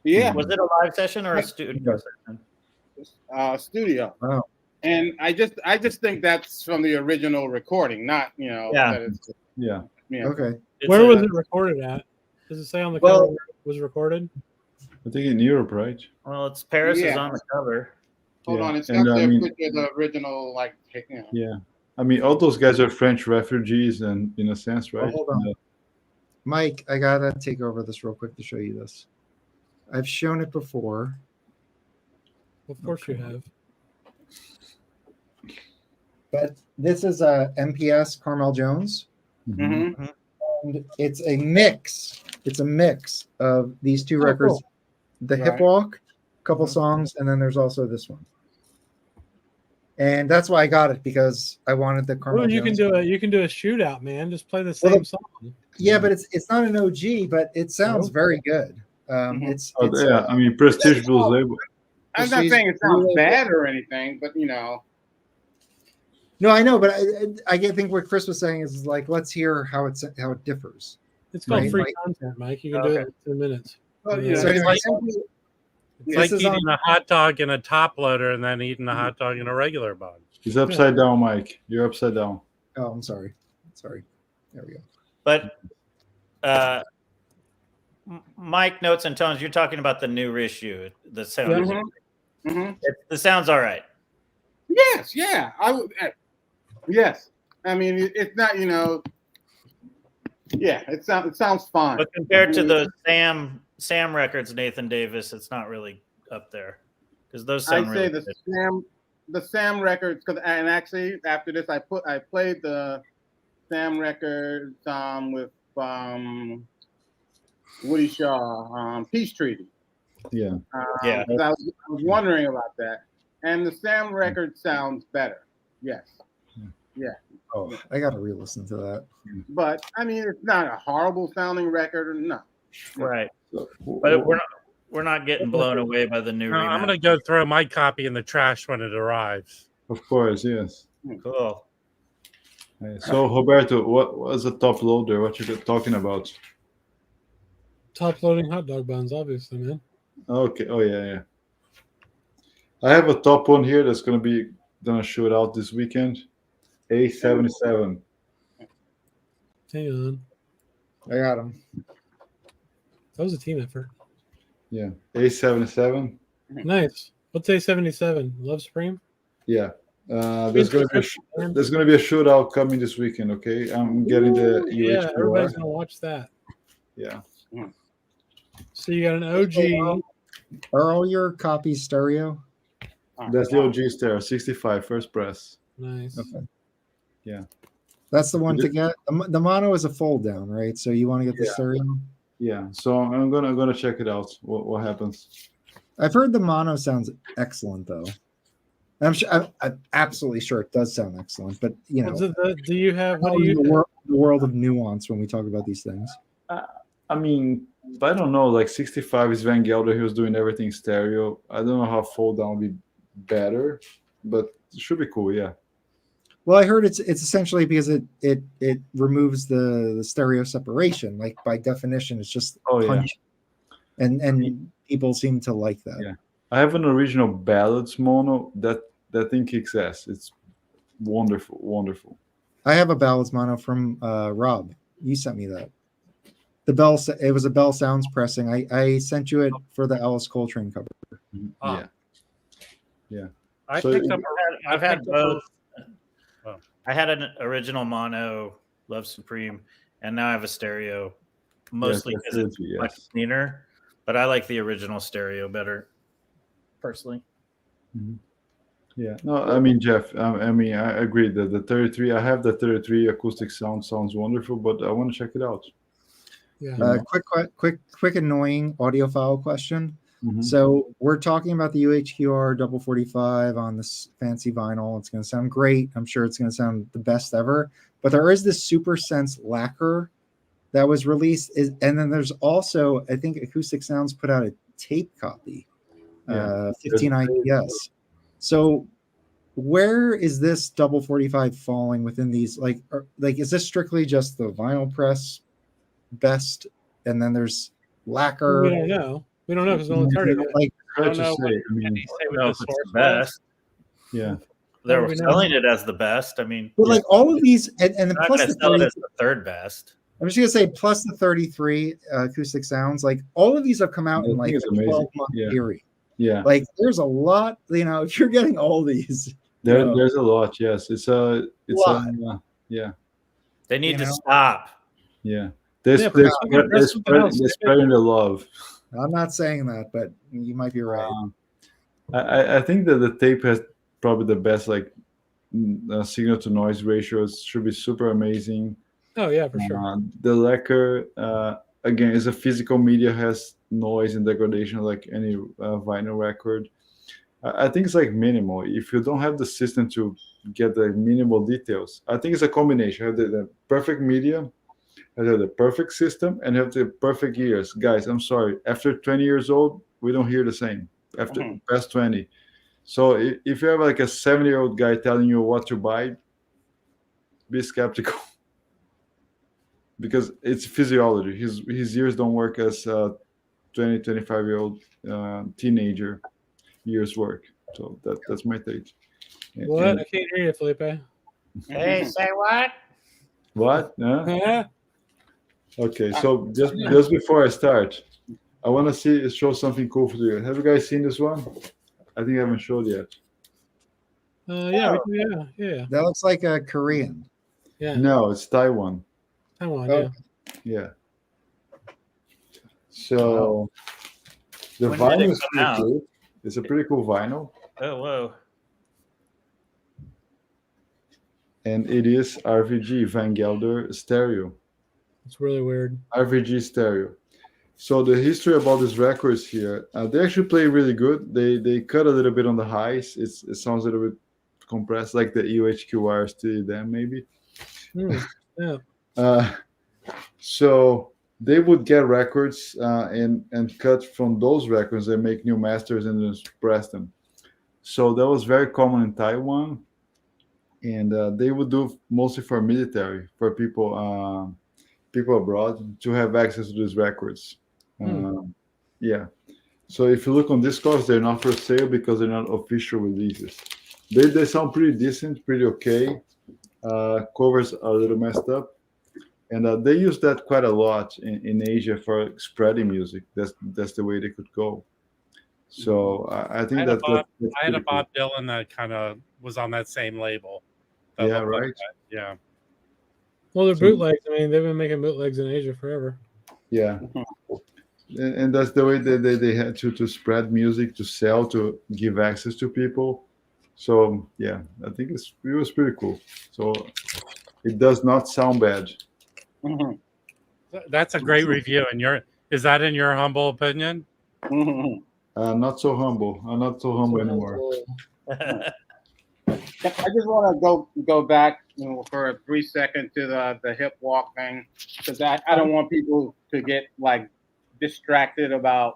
Yeah. Was it a live session or a studio session? Studio. Wow. And I just think that's from the original recording, not that it's, Okay. Where was it recorded at? Does it say on the cover where it was recorded? I think in Europe, right? Well, it's Paris is on the cover. Hold on, it's got the picture of the original, like. Yeah, I mean, all those guys are French refugees, and in a sense, right? Hold on. Mike, I gotta take over this real quick to show you this. I've shown it before. Of course you have. But this is a MPS Carmel Jones. Mm-hmm. And it's a mix. It's a mix of these two records. Cool. The Hip Walk, a couple songs, and then there's also this one. And that's why I got it, because I wanted the Carmel You Jones. you can do a shootout, man. Just play the same song. Yeah, but it's not an OG, but it sounds very good. It's I mean, Prestige Blues label. I'm not saying it sounds bad or anything, but No, I know, but I think what Criss was saying is like, let's hear how it differs. It's called free content, Mike. You can do it in 2 minutes. Well, So anyway, it's like eating a hot dog in a top loader and then eating a hot dog in a regular bun. He's upside down, Mike. You're upside down. Oh, I'm sorry. There we go. But Mike, Notes and Tones, you're talking about the new Reissue. The sound. The sound's all right. Yes, yeah. Yes. I mean, it's not, yeah, it sounds fine. But compared to the Sam records, Nathan Davis, it's not really up there, because those sound really good. The Sam records, and actually after this I played the Sam records with Woody Shaw, Peace Treaty. Yeah. I was wondering about that, and the Sam record sounds better. Yes. Yeah. Oh, I gotta re-listen to that. But I mean, it's not a horrible sounding record, no. Right. But we're not getting blown away by the new. No, I'm gonna go throw my copy in the trash when it arrives. Of course, yes. Cool. So Roberto, what was the top loader? What you talking about? Top loading hot dog buns, obviously, man. Okay. Oh yeah. I have a top one here that's gonna shoot out this weekend. A77. Hang on. I got him. That was a team effort. Yeah. A77. Nice. What's A77? Love Supreme? Yeah. There's gonna be a shootout coming this weekend. Okay, I'm getting the yeah. Everybody's gonna watch that. Yeah. So you got an OG. Are all your copies stereo? That's the OG stereo, 65 first press. Nice. Okay. Yeah. That's the one to get. The mono is a fold down, right? So you want to get the stereo? Yeah. So I'm gonna check it out. What happens? I've heard the mono sounds excellent, though. I'm absolutely sure it does sound excellent, but do you have the world of nuance when we talk about these things? I mean, I don't know. Like 65 is Van Gelder. He was doing everything stereo. I don't know how fold down would be better, but it should be cool. Yeah. Well, I heard it's essentially because it removes the stereo separation. Like by definition, it's just punch, and people seem to like that. Yeah. I have an original ballads mono that thing kicks ass. It's wonderful, wonderful. I have a ballads mono from Rob. You sent me that. It was a Bell Sounds pressing. I sent you it for the Alice Coltrane cover. Yeah. I've had both. I had an original mono, Love Supreme, and now I have a stereo, mostly because it's much cleaner. But I like the original stereo better, personally. Mm-hmm. Yeah. No, I mean, Jeff, I agree that the 33, I have the 33 acoustic sounds wonderful, but I want to check it out. Yeah. Quick annoying audiophile question. Mm-hmm. So we're talking about the UHQR double 45 on this fancy vinyl. It's going to sound great. I'm sure it's going to sound the best ever. But there is this Super Sense lacquer that was released, and then there's also, I think, Acoustic Sounds put out a tape copy, 15 IPS. So where is this double 45 falling within these? Like, is this strictly just the vinyl press best, and then there's lacquer? We don't know. We don't know because no one's heard it. Like, I don't know what any say what the source was. Yeah. they're selling it as the best. I mean, but like all of these, and not plus going to the sell it 30, as the third best. I'm just gonna say plus the 33 acoustic sounds. Like all of these have come out in like a 12-month period. Yeah, like there's a lot. If you're getting all these, there's a lot. Yes, it's a lot. Yeah. They need to stop. Yeah, they're spreading the love. I'm not saying that, but you might be right. I think that the tape has probably the best signal to noise ratios. Should be super amazing. Oh yeah, for sure. The lacquer again is a physical media, has noise and degradation like any vinyl record. I think it's like minimal. If you don't have the system to get the minimal details, I think it's a combination. Have the perfect media, have the perfect system, and have the perfect ears. Guys, I'm sorry. After 20 years old, we don't hear the same. After past 20. So if you have like a 70-year-old guy telling you what to buy, be skeptical. Because it's physiology. His ears don't work as 20, 25-year-old teenager years work. So that's my take. What? I can't hear you, Felipe. Hey, say what? What? Okay, so just before I start, I want to show something cool for you. Have you guys seen this one? I think I haven't showed yet. Yeah. That looks like a Korean. Yeah. No, it's Taiwan. Taiwan, yeah. So the vinyl is pretty cool. It's a pretty cool vinyl. Oh, whoa. And it is RVG, Van Gelder stereo. It's really weird. RVG stereo. So the history about these records here, they actually play really good. They cut a little bit on the highs. It sounds a little bit compressed, like the UHQR still them maybe. Yeah. So they would get records and cut from those records and make new masters and just press them. So that was very common in Taiwan, and they would do mostly for military, for people abroad to have access to these records. Yeah. So if you look on Discogs, they're not for sale because they're not official releases. They sound pretty decent, pretty okay. Covers are a little messed up, and they use that quite a lot in Asia for spreading music. That's the way they could go. So I think I had a Bob Dylan that kind of was on that same label. Yeah, right. Like yeah. Well, they're bootlegs. I mean, they've been making bootlegs in Asia forever. Yeah. And that's the way they had to spread music, to sell, to give access to people. So yeah, I think it was pretty cool. So it does not sound bad. That's a great review. And is that in your humble opinion? Not so humble. I'm not so humble anymore. I just want to go back for a brief second to the hip walk thing, because I don't want people to get like distracted about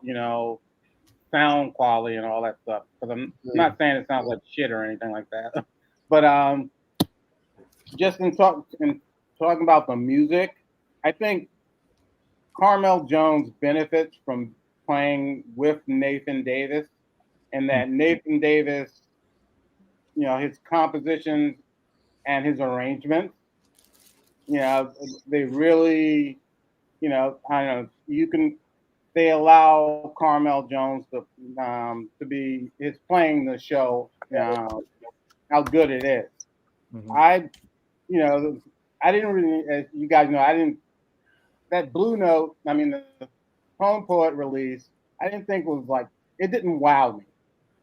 sound quality and all that stuff, because I'm not saying it sounds like shit or anything like that, but just in talking about the music, I think Carmel Jones benefits from playing with Nathan Davis, and that Nathan Davis, his compositions and his arrangements, they really, I don't know, they allow Carmel Jones to be playing the show, how good it is. Mm-hmm. I didn't really, as you guys know, that Blue Note, the Home Poet release, I didn't think it didn't wow me.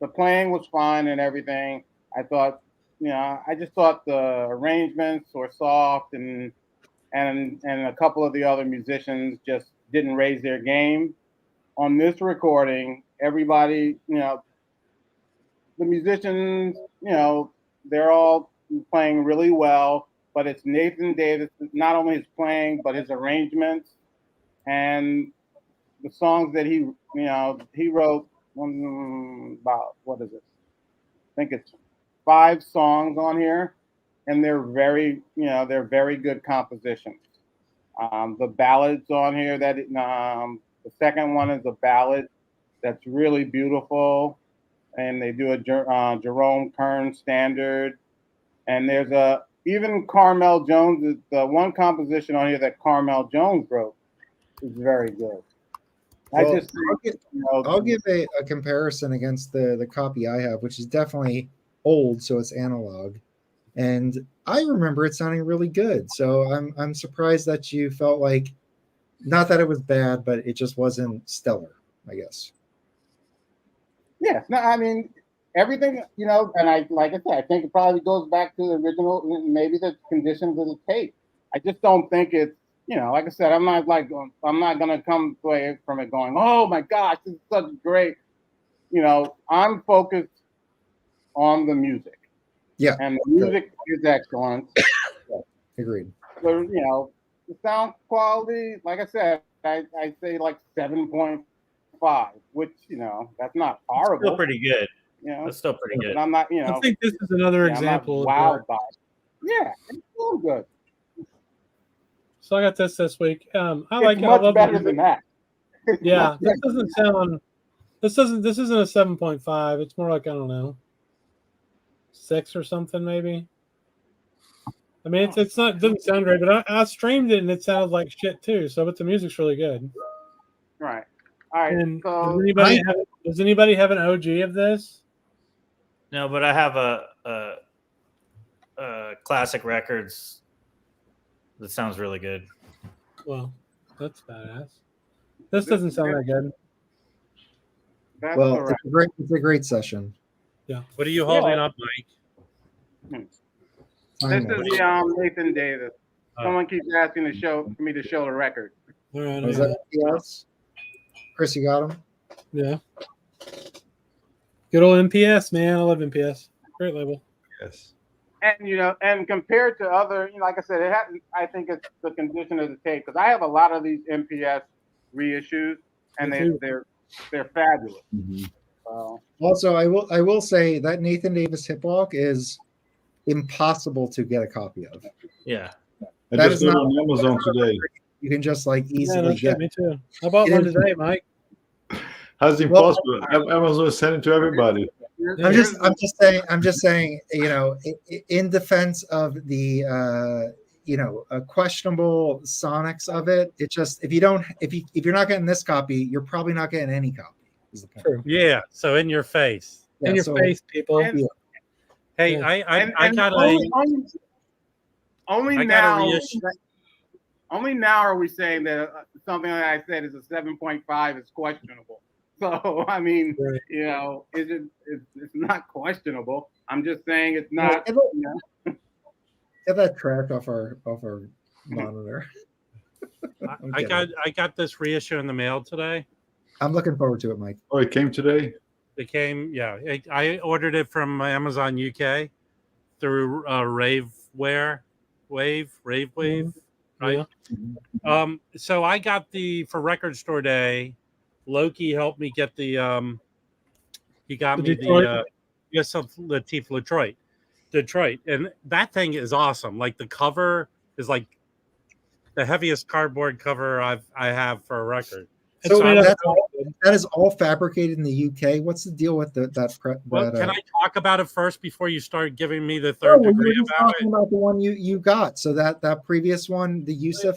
The playing was fine and everything. I thought, I just thought the arrangements were soft, and a couple of the other musicians just didn't raise their game. On this recording, everybody, the musicians, they're all playing really well, but it's Nathan Davis, not only his playing, but his arrangements and the songs that he wrote about, what is it? I think it's 5 songs on here, and they're very good compositions. The ballads on here the second one is a ballad that's really beautiful. and they do a Jerome Kern standard, and there's even Carmel Jones. The one composition on here that Carmel Jones wrote is very good. Well, I'll give a comparison against the copy I have, which is definitely old, so it's analog, and I remember it sounding really good. So I'm surprised that you felt like, not that it was bad, but it just wasn't stellar, I guess. Yeah, no, I mean everything, and like I said, I think it probably goes back to the original, maybe the conditions of the tape. I just don't think it's, like I said, I'm not gonna come away from it going, oh my gosh, this is such great. I'm focused on the music. Yeah, and the music is excellent. Agreed. So the sound quality, like I said, I say like 7.5, which that's not horrible. Still pretty good. That's still pretty good. But I'm not, I think this is another example. Wow, yeah, it's still good. So I got this week. I like it. Much better than that. Yeah, this doesn't sound. This isn't a 7.5. It's more like, I don't know, 6 or something maybe. I mean, it's not, it doesn't sound great, but I streamed it and it sounded like shit too. So, but the music's really good. Right. All right. And so does anybody have an OG of this? No, but I have a classic records that sounds really good. Well, that's badass. This doesn't sound that good. That's well, correct. it's a great session. Yeah. What are you holding up, Mike? This is the Nathan Davis. Someone keeps asking for me to show the record. All right. Was that MPS? Criss, you got him? Yeah. Good old MPS, man. I love MPS. Great label. Yes. And and compared to other, like I said, I think it's the condition of the tape, because I have a lot of these MPS reissues, and they're fabulous. Mm-hmm. Also, I will say that Nathan Davis hip walk is impossible to get a copy of. Yeah. I just got on Amazon today. You can just easily get. Me too. I bought one today, Mike. How's it possible? Amazon is sending to everybody. I'm just saying, in defense of the questionable sonics of it, it just, if you're not getting this copy, you're probably not getting any copy. Is the point. True. Yeah. So in your face. Yeah, in your face, people. Hey, yeah. I got only now are we saying that something that I said is a 7.5 is questionable. So I mean, right. It's not questionable. I'm just saying it's not. Get that track off our monitor. I got this reissue in the mail today. I'm looking forward to it, Mike. Oh, it came today? It came, yeah. I ordered it from Amazon UK through Ware, right? Yeah. So I got for Record Store Day. Loki helped me get he got me the Latif Detroit, and that thing is awesome. Like the cover is like the heaviest cardboard cover I have for a record. So that is all fabricated in the UK. What's the deal with that? Well, can I talk about it first before you start giving me the third degree about it? About the one you got. So that previous one, the Yusuf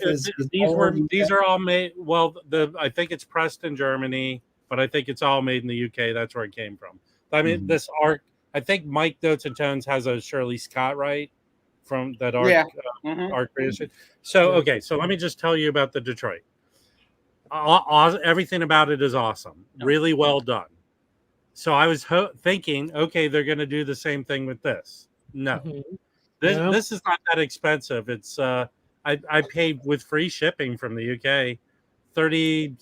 these are all made. Well, I think it's pressed in Germany, but I think it's all made in the UK. That's where it came from. I mean, this art. I think Mike Notes and Tones has a Shirley Scott, right? From that art, art creation. So okay, so let me just tell you about the Detroit. Everything about it is awesome, really well done. So I was thinking, okay, they're going to do the same thing with this. No, this is not that expensive. It's I paid with free shipping from the UK, $37.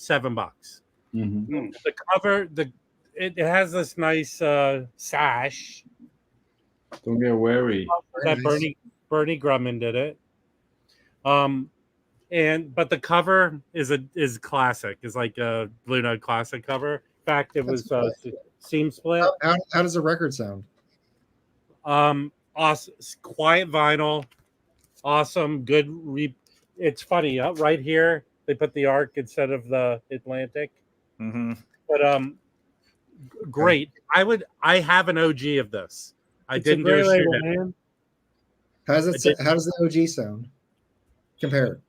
Mm-hmm. The cover, it has this nice sash. Don't get wary. That Bernie Grumman did it. But the cover is classic. It's like a Blue Note classic cover. In fact, it was seam split. How does the record sound? Awesome, quiet vinyl, awesome, good. It's funny, right here they put the Arc instead of the Atlantic. Mm-hmm. But great. I have an OG of this. I didn't do a shoot it. Man. How does the OG sound? Compare.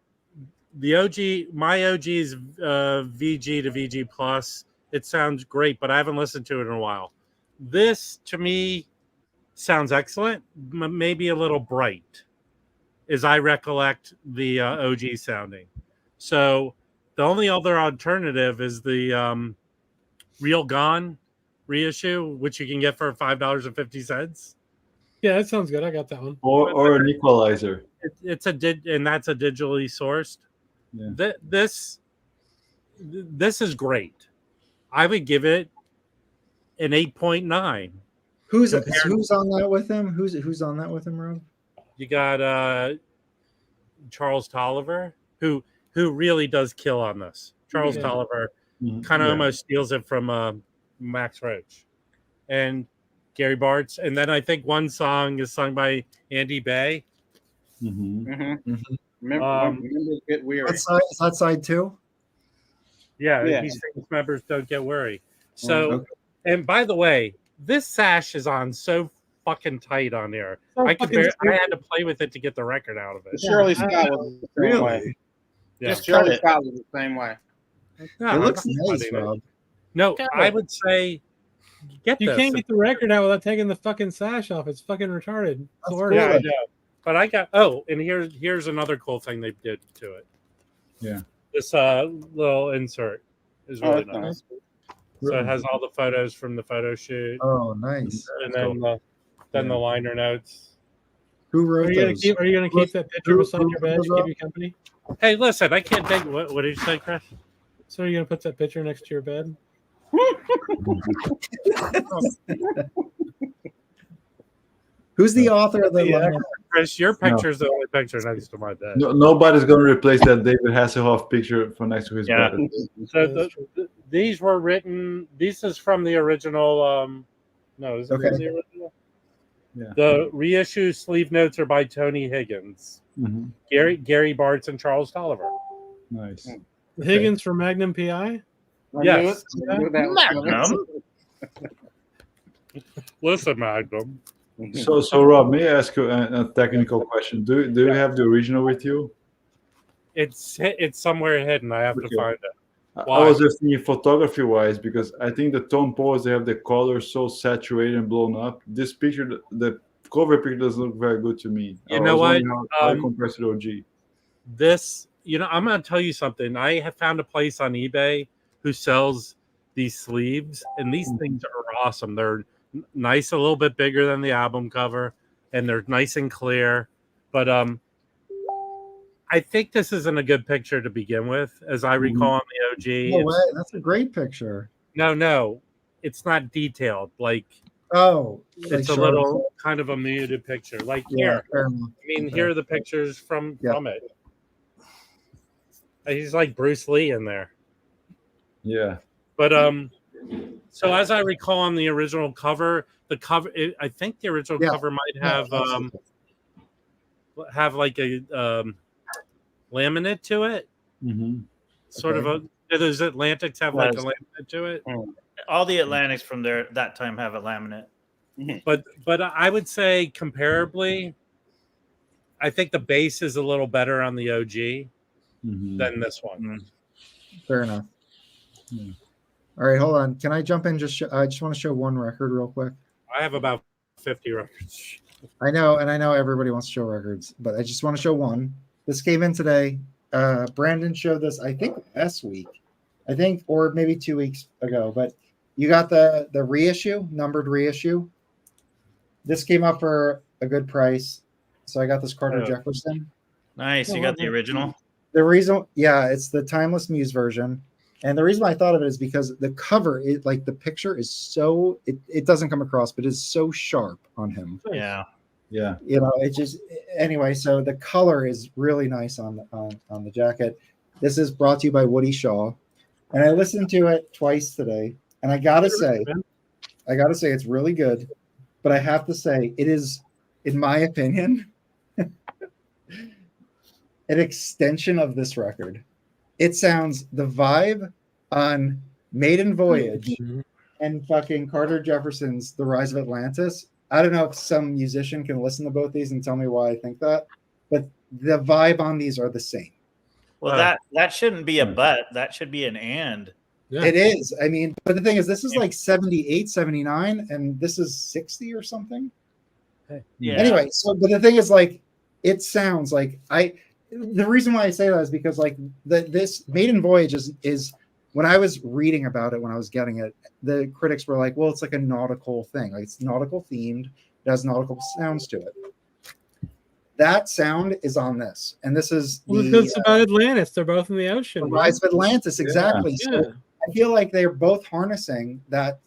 The OG, my OG is VG to VG plus. It sounds great, but I haven't listened to it in a while. This to me sounds excellent, maybe a little bright, as I recollect the OG sounding. So the only other alternative is the Real Gone reissue, which you can get for $5.50. Yeah, that sounds good. I got that one. Or an equalizer. It's and that's a digitally sourced. Yeah. This is great. I would give it an 8.9. Who's on that with him? Who's on that with him, Rob? You got Charles Tolliver, who really does kill on this. Charles Tolliver kind of almost steals it from Max Roach and Gary Bartz, and then I think one song is sung by Andy Bay. Remember Get Weary. Is that side 2? Yeah. These famous members don't get worried. So, and by the way, this sash is on so fucking tight on there. I had to play with it to get the record out of it. Shirley Scott was the same way. Yeah. Shirley Scott was the same way. No, it looks nice, Rob. No, I would say you can't get the record out without taking the fucking sash off. It's fucking retarded. Yeah, I know. But I got and here's another cool thing they did to it. Yeah. This little insert is really nice. So it has all the photos from the photo shoot. Oh, nice. And then the liner notes. Who wrote those? Are you gonna keep that picture beside your bed to keep you company? Hey, listen, I can't think. What did you say, Chris? So are you gonna put that picture next to your bed? Who's the author of the Chris, your picture is the only picture next to my bed. Nobody's going to replace that David Hasselhoff picture for next to his bed. So these were written. This is from the original. No, is it from the original? Yeah. The reissue sleeve notes are by Tony Higgins, Gary Bartz, and Charles Tolliver. Nice. Higgins from Magnum PI. Yes. Magnum. Listen, Magnum. So Rob, may I ask you a technical question? Do you have the original with you? It's somewhere hidden. I have to find it. Why? I was just thinking photography wise, because I think the tone pose, they have the color so saturated and blown up. This picture, the cover picture doesn't look very good to me. You know what? How it compares to the OG. This, I'm going to tell you something. I have found a place on eBay who sells these sleeves, and these things are awesome. They're nice, a little bit bigger than the album cover, and they're nice and clear. But I think this isn't a good picture to begin with, as I recall on the OG. No way. That's a great picture. No, it's not detailed. It's a little kind of a muted picture. Here, here are the pictures from it. He's like Bruce Lee in there. Yeah. But so as I recall on the original cover, I think the original cover might have like a laminate to it. Sort of those Atlantics have like a laminate to it. All the Atlantics from that time have a laminate. But I would say comparably, I think the base is a little better on the OG than this one. Fair enough. All right, hold on. Can I jump in? I just want to show one record real quick. I have about 50 records. I know everybody wants to show records, but I just want to show one. This came in today. Brandon showed this, I think, last week. Or maybe 2 weeks ago. But you got the reissue, numbered reissue. This came up for a good price. So I got this Carter Jefferson. Nice. You got the original? The reason, it's the Timeless Muse version. And the reason I thought of it is because the cover, the picture is so, it doesn't come across, but it's so sharp on him. Yeah. Yeah. It just, anyway, so the color is really nice on the jacket. This is brought to you by Woody Shaw. And I listened to it twice today. And I got to say, it's really good. But I have to say, it is, in my opinion, an extension of this record. It sounds, the vibe on Maiden Voyage and fucking Carter Jefferson's The Rise of Atlantis. I don't know if some musician can listen to both these and tell me why I think that, but the vibe on these are the same. Well, that shouldn't be a but. That should be an and. Yeah. It is. I mean, but the thing is, this is like 78, 79, and this is 60 or something. Yeah. Anyway, so but the thing is, like, it sounds like the reason why I say that is because like this Maiden Voyage is when I was reading about it, when I was getting it, the critics were like, well, it's like a nautical thing. Like it's nautical themed. It has nautical sounds to it. That sound is on this. And this is because it's about Atlantis. They're both in the ocean. The Rise of Atlantis, exactly. Yeah. So I feel like they're both harnessing that,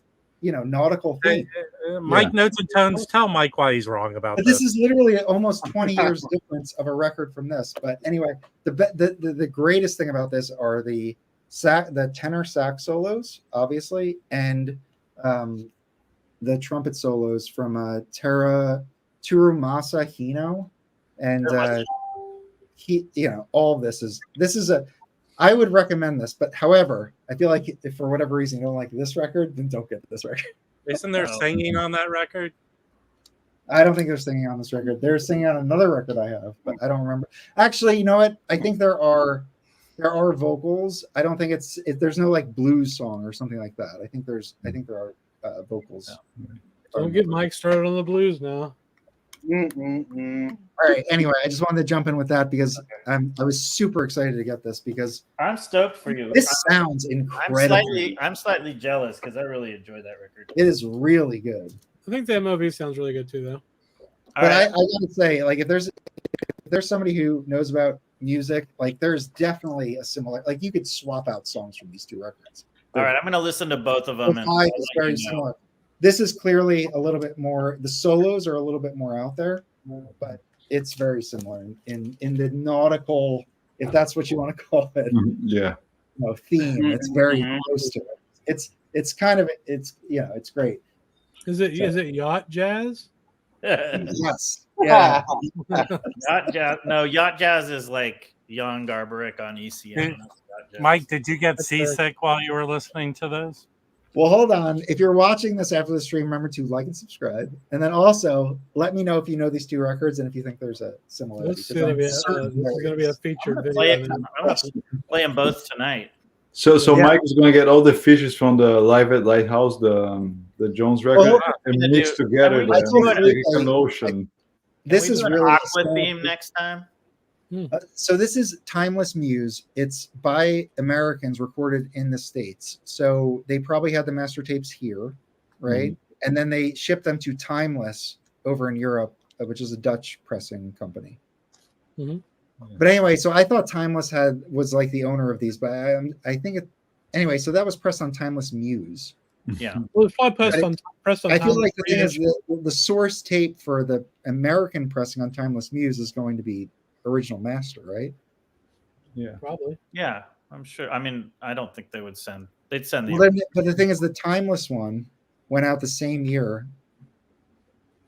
nautical thing. Mike Notes and Tones tell Mike why he's wrong about But this is literally almost 20 years difference of a record from this. But anyway, the greatest thing about this are the tenor sax solos, obviously, and the trumpet solos from Turumasa Hino, and all of this is I would recommend this, but however, I feel like if for whatever reason you don't like this record, then don't get this record. Isn't there singing on that record? I don't think they're singing on this record. They're singing on another record I have, but I don't remember. Actually, you know what? I think there are vocals. I don't think there's no like blues song or something like that. I think there are vocals. Don't get Mike started on the blues now. All right. Anyway, I just wanted to jump in with that because I was super excited to get this because I'm stoked for you. This sounds incredible. I'm slightly jealous because I really enjoyed that record. It is really good. I think the MOV sounds really good too, though. But I gotta say, like, if there's somebody who knows about music, like, there's definitely a similar. Like, you could swap out songs from these two records. All right, I'm gonna listen to both of them. The vibe is very similar. This is clearly a little bit more. The solos are a little bit more out there, but it's very similar in the nautical, if that's what you want to call it. Yeah. Theme. It's very close to it. It's great. Is it yacht jazz? Yes. Yeah. Yacht jazz. No, yacht jazz is like Jan Garbarek on ECM. Mike, did you get seasick while you were listening to this? Well, hold on. If you're watching this after the stream, remember to like and subscribe. And then also let me know if you know these two records and if you think there's a similarity. This is going to be a featured video. I'm going to play them both tonight. So Mike is going to get all the features from the Live at Lighthouse, the Jones record, and mix together an ocean. This is really Aqua theme next time. So this is Timeless Muse. It's by Americans recorded in the States. So they probably had the master tapes here, right? And then they shipped them to Timeless over in Europe, which is a Dutch pressing company. But anyway, so I thought Timeless was like the owner of these, but I think anyway. So that was pressed on Timeless Muse. Yeah. Well, it's probably pressed on. I feel like the thing is the source tape for the American pressing on Timeless Muse is going to be original master, right? Yeah, probably. Yeah, I'm sure. I mean, I don't think they'd send the. Well, but the thing is, the Timeless one went out the same year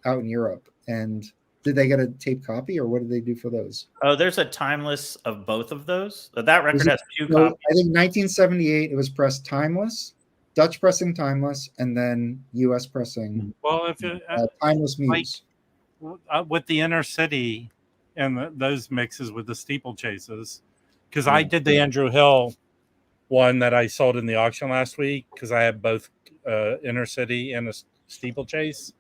out in Europe, and did they get a tape copy, or what did they do for those? Oh, there's a Timeless of both of those. That record has two copies. I think 1978 it was pressed Timeless, Dutch pressing Timeless, and then U.S. pressing. Well, if Timeless Muse with the Inner City and those mixes with the steeplechases, because I did the Andrew Hill one that I sold in the auction last week because I had both Inner City and a steeplechase.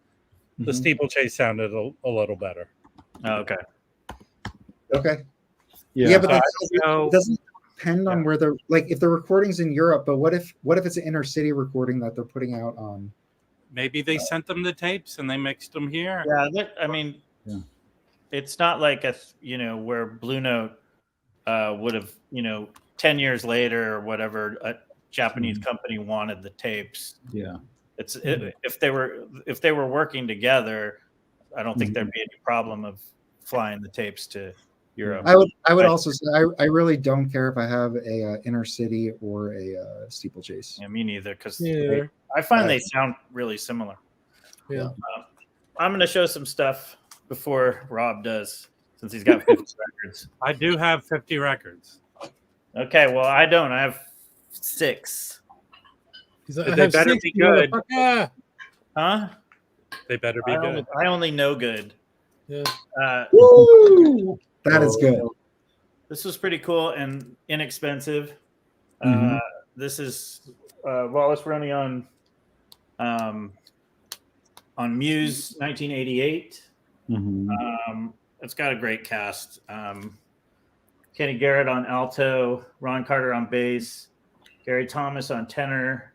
The steeplechase sounded a little better. Oh, okay. Yeah, but it doesn't depend on where they're like if the recording's in Europe. But what if it's an inner city recording that they're putting out on? Maybe they sent them the tapes and they mixed them here. Yeah, I mean, it's not like where Blue Note would have 10 years later or whatever a Japanese company wanted the tapes. Yeah. If they were working together, I don't think there'd be any problem of flying the tapes to Europe. I would also say I really don't care if I have a inner city or a steeplechase. Yeah, me neither, because I find they sound really similar. Yeah. I'm going to show some stuff before Rob does, since he's got 50 records. I do have 50 records. Okay, well, I don't. I have 6. He's like, They better be good. Huh? They better be good. I only know good. Yeah. Woo! That is good. This was pretty cool and inexpensive. Mhm. This is Wallace Roney on Muse 1988. It's got a great cast. Kenny Garrett on alto, Ron Carter on bass, Gary Thomas on tenor,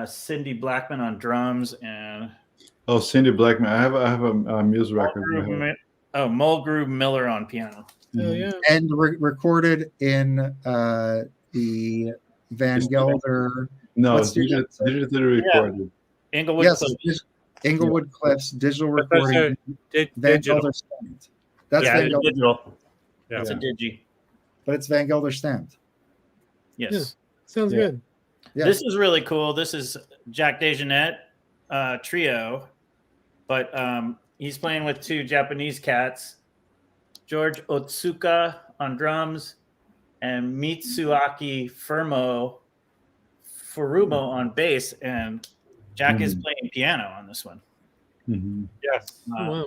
Cindy Blackman on drums, and Cindy Blackman. I have a Muse record. Mulgrew Miller on piano. Yeah. And recorded in the Van Gelder. No, digitally recorded. Inglewood Cliffs. Inglewood Cliffs digital recording. Van Digital. Gelder stamped. That's Yeah, Van Gelder. digital. Yeah. It's a digi. But it's Van Gelder stamped. Yes. Sounds good. Yeah. This is really cool. This is Jack DeJohnette trio, but he's playing with two Japanese cats, George Otsuka on drums and Mitsuaki Furumo on bass, and Jack is playing piano on this one. Yes. Wow.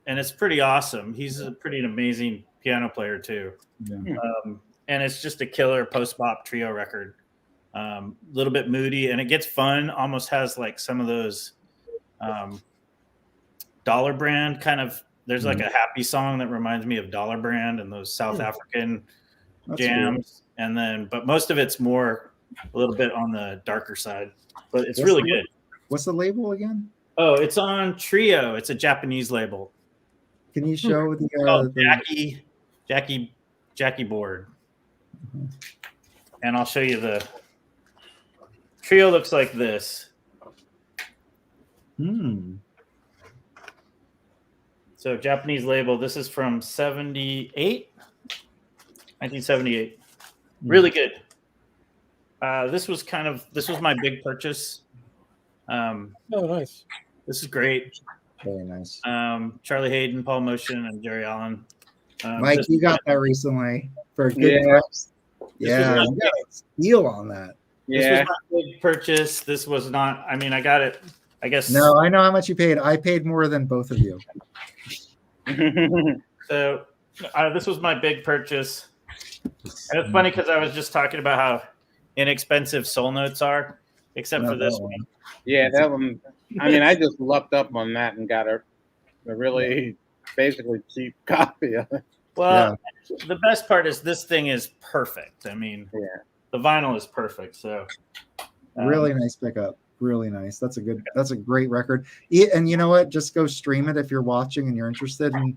And it's pretty awesome. He's a pretty amazing piano player too. Yeah. And it's just a killer post-bop trio record. A little bit moody, and it gets fun. Almost has like some of those Dollar Brand kind of. There's like a happy song that reminds me of Dollar Brand and those South African jams. Cool. And then, but most of it's more a little bit on the darker side. But it's really good. What's the label again? Oh, it's on Trio. It's a Japanese label. Can you show the Jackie board? And I'll show you the Trio. Looks like this. So Japanese label. This is from 1978. Really good. This was my big purchase. Oh, nice. This is great. Very nice. Charlie Hayden, Paul Motion, and Jerry Allen. Mike, you got that recently for a good price. Yeah, you got a deal on that. This was my big purchase. This was not. I mean, I got it. I guess. No, I know how much you paid. I paid more than both of you. So this was my big purchase. And it's funny because I was just talking about how inexpensive Soul Notes are, except for this one. Yeah, that one. I mean, I just lucked up on that and got a really basically cheap copy of it. Well, the best part is this thing is perfect. I mean, the vinyl is perfect. So really nice pickup. Really nice. That's a great record. And you know what? Just go stream it if you're watching and you're interested. And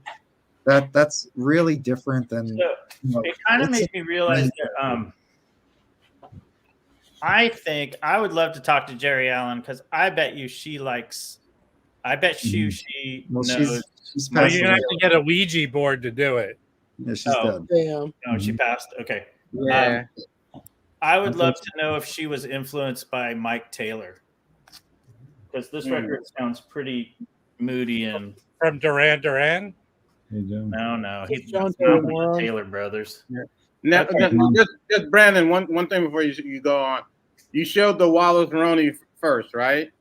that's really different than. So, it kind of made me realize that. I think I would love to talk to Jerry Allen because I bet you she knows. She's you're gonna have to get a Ouija board to do it. Yeah, she's dead. Damn. No, she passed. Okay. Yeah. I would love to know if she was influenced by Mike Taylor, because this record sounds pretty moody and from Duran Duran. No, he's not the Taylor brothers. Yeah. Now, just Brandon, one thing before you go on. You showed the Wallace Roney first, right?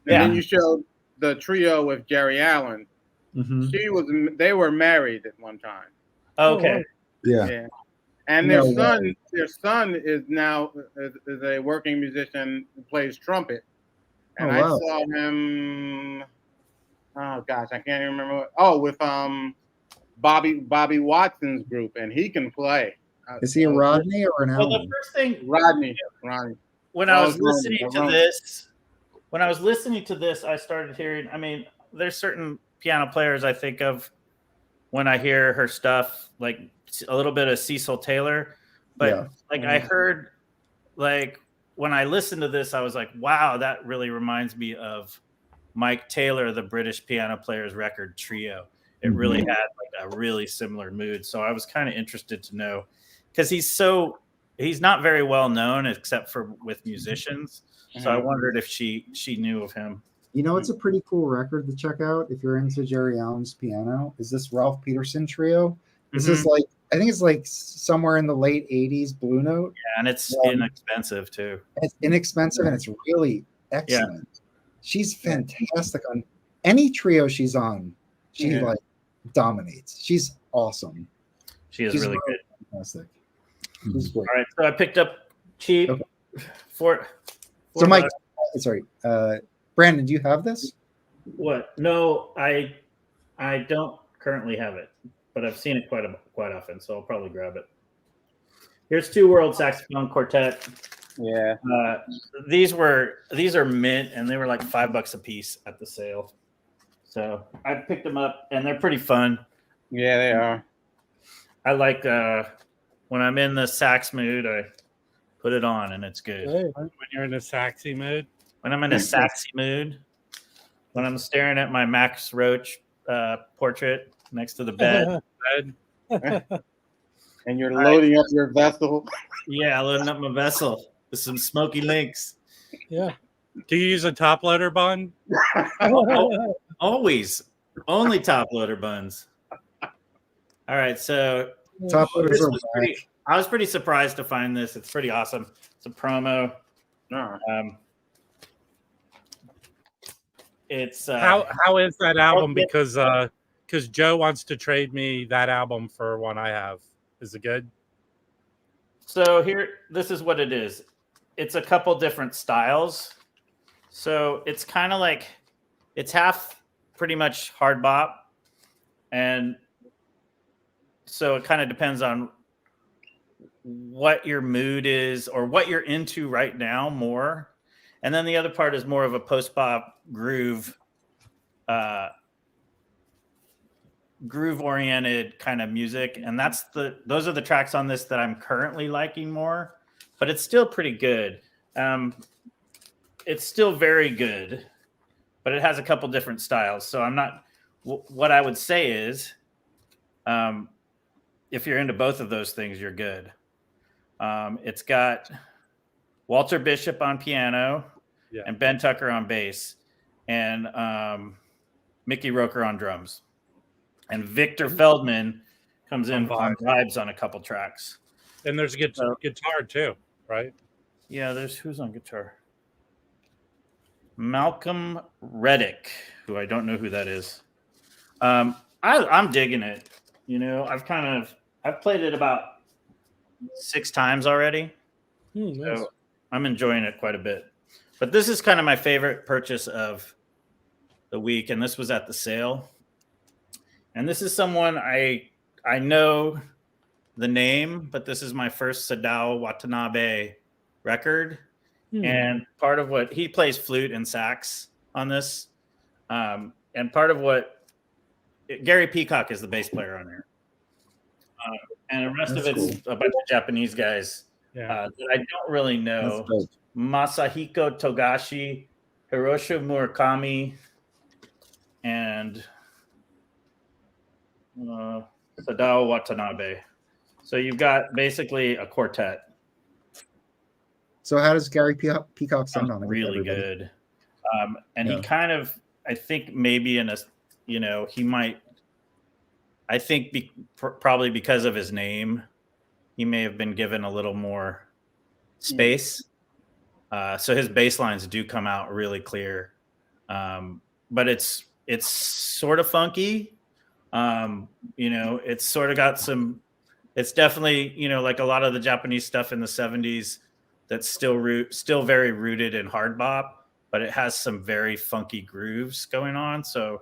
And then you showed the trio with Jerry Allen. They were married at one time. Okay. Yeah. And their son is now is a working musician who plays trumpet. And I saw him. Oh gosh, I can't even remember. With Bobby Watson's group, and he can play. Is he a Rodney or an Allen? Well, the first thing, Rodney. When I was listening to this, I started hearing. I mean, there's certain piano players I think of when I hear her stuff, like a little bit of Cecil Taylor, but I heard, like when I listened to this, I was like, wow, that really reminds me of Mike Taylor, the British piano player's record Trio. It really had like a really similar mood. So I was kind of interested to know, because he's not very well known except for with musicians. So I wondered if she knew of him. You know, it's a pretty cool record to check out if you're into Jerry Allen's piano. Is this Ralph Peterson Trio? This is like I think it's like somewhere in the late 80s Blue Note. Yeah, and it's inexpensive too. It's inexpensive and it's really excellent. She's fantastic on any trio she's on. She like dominates. She's awesome. She's really good. Fantastic. She's great. All right, so I picked up cheap for so Mike, sorry, Brandon, do you have this? What? No, I don't currently have it, but I've seen it quite often, so I'll probably grab it. Here's Two World Saxophone Quartet. Yeah. These are mint, and they were like $5 a piece at the sale. So I picked them up, and they're pretty fun. Yeah, they are. I like when I'm in the sax mood, I put it on, and it's good. Hey. When you're in a saxy mood. When I'm in a saxy mood, when I'm staring at my Max Roach portrait next to the bed. And you're loading up your vessel. Yeah, loading up my vessel with some smoky links. Yeah. Do you use a top loader bun? Always. Only top loader buns. All right, so Top loaders are I was pretty surprised to find this. It's pretty awesome. It's a promo. It's how is that album? Because Joe wants to trade me that album for one I have. Is it good? So this is what it is. It's a couple different styles. So it's kind of like it's half pretty much hard bop, and so it kind of depends on what your mood is or what you're into right now more. And then the other part is more of a post-bop groove oriented kind of music. And those are the tracks on this that I'm currently liking more, but it's still pretty good. It's still very good, but it has a couple different styles. So what I would say is, if you're into both of those things, you're good. It's got Walter Bishop on piano and Ben Tucker on bass and Mickey Roker on drums. And Victor Feldman comes in on vibes on a couple tracks. And there's a guitar too, right? Yeah, who's on guitar? Malcolm Reddick, who I don't know who that is. I'm digging it. You know, I've played it about 6 times already. Nice. So I'm enjoying it quite a bit. But this is kind of my favorite purchase of the week, and this was at the sale. And this is someone I know the name, but this is my first Sadao Watanabe record. And part of what he plays flute and sax on this. And part of what Gary Peacock is the bass player on there. And the rest of it's a bunch of Japanese guys that I don't really know. Masahiko Togashi, Hiroshi Murakami, and Sadao Watanabe. So you've got basically a quartet. So how does Gary Peacock sound on it? Really good. And he kind of, I think maybe he might, I think probably because of his name, he may have been given a little more space. So his bass lines do come out really clear. But it's sort of funky. It's sort of got it's definitely, like a lot of the Japanese stuff in the 70s that's still very rooted in hard bop, but it has some very funky grooves going on. So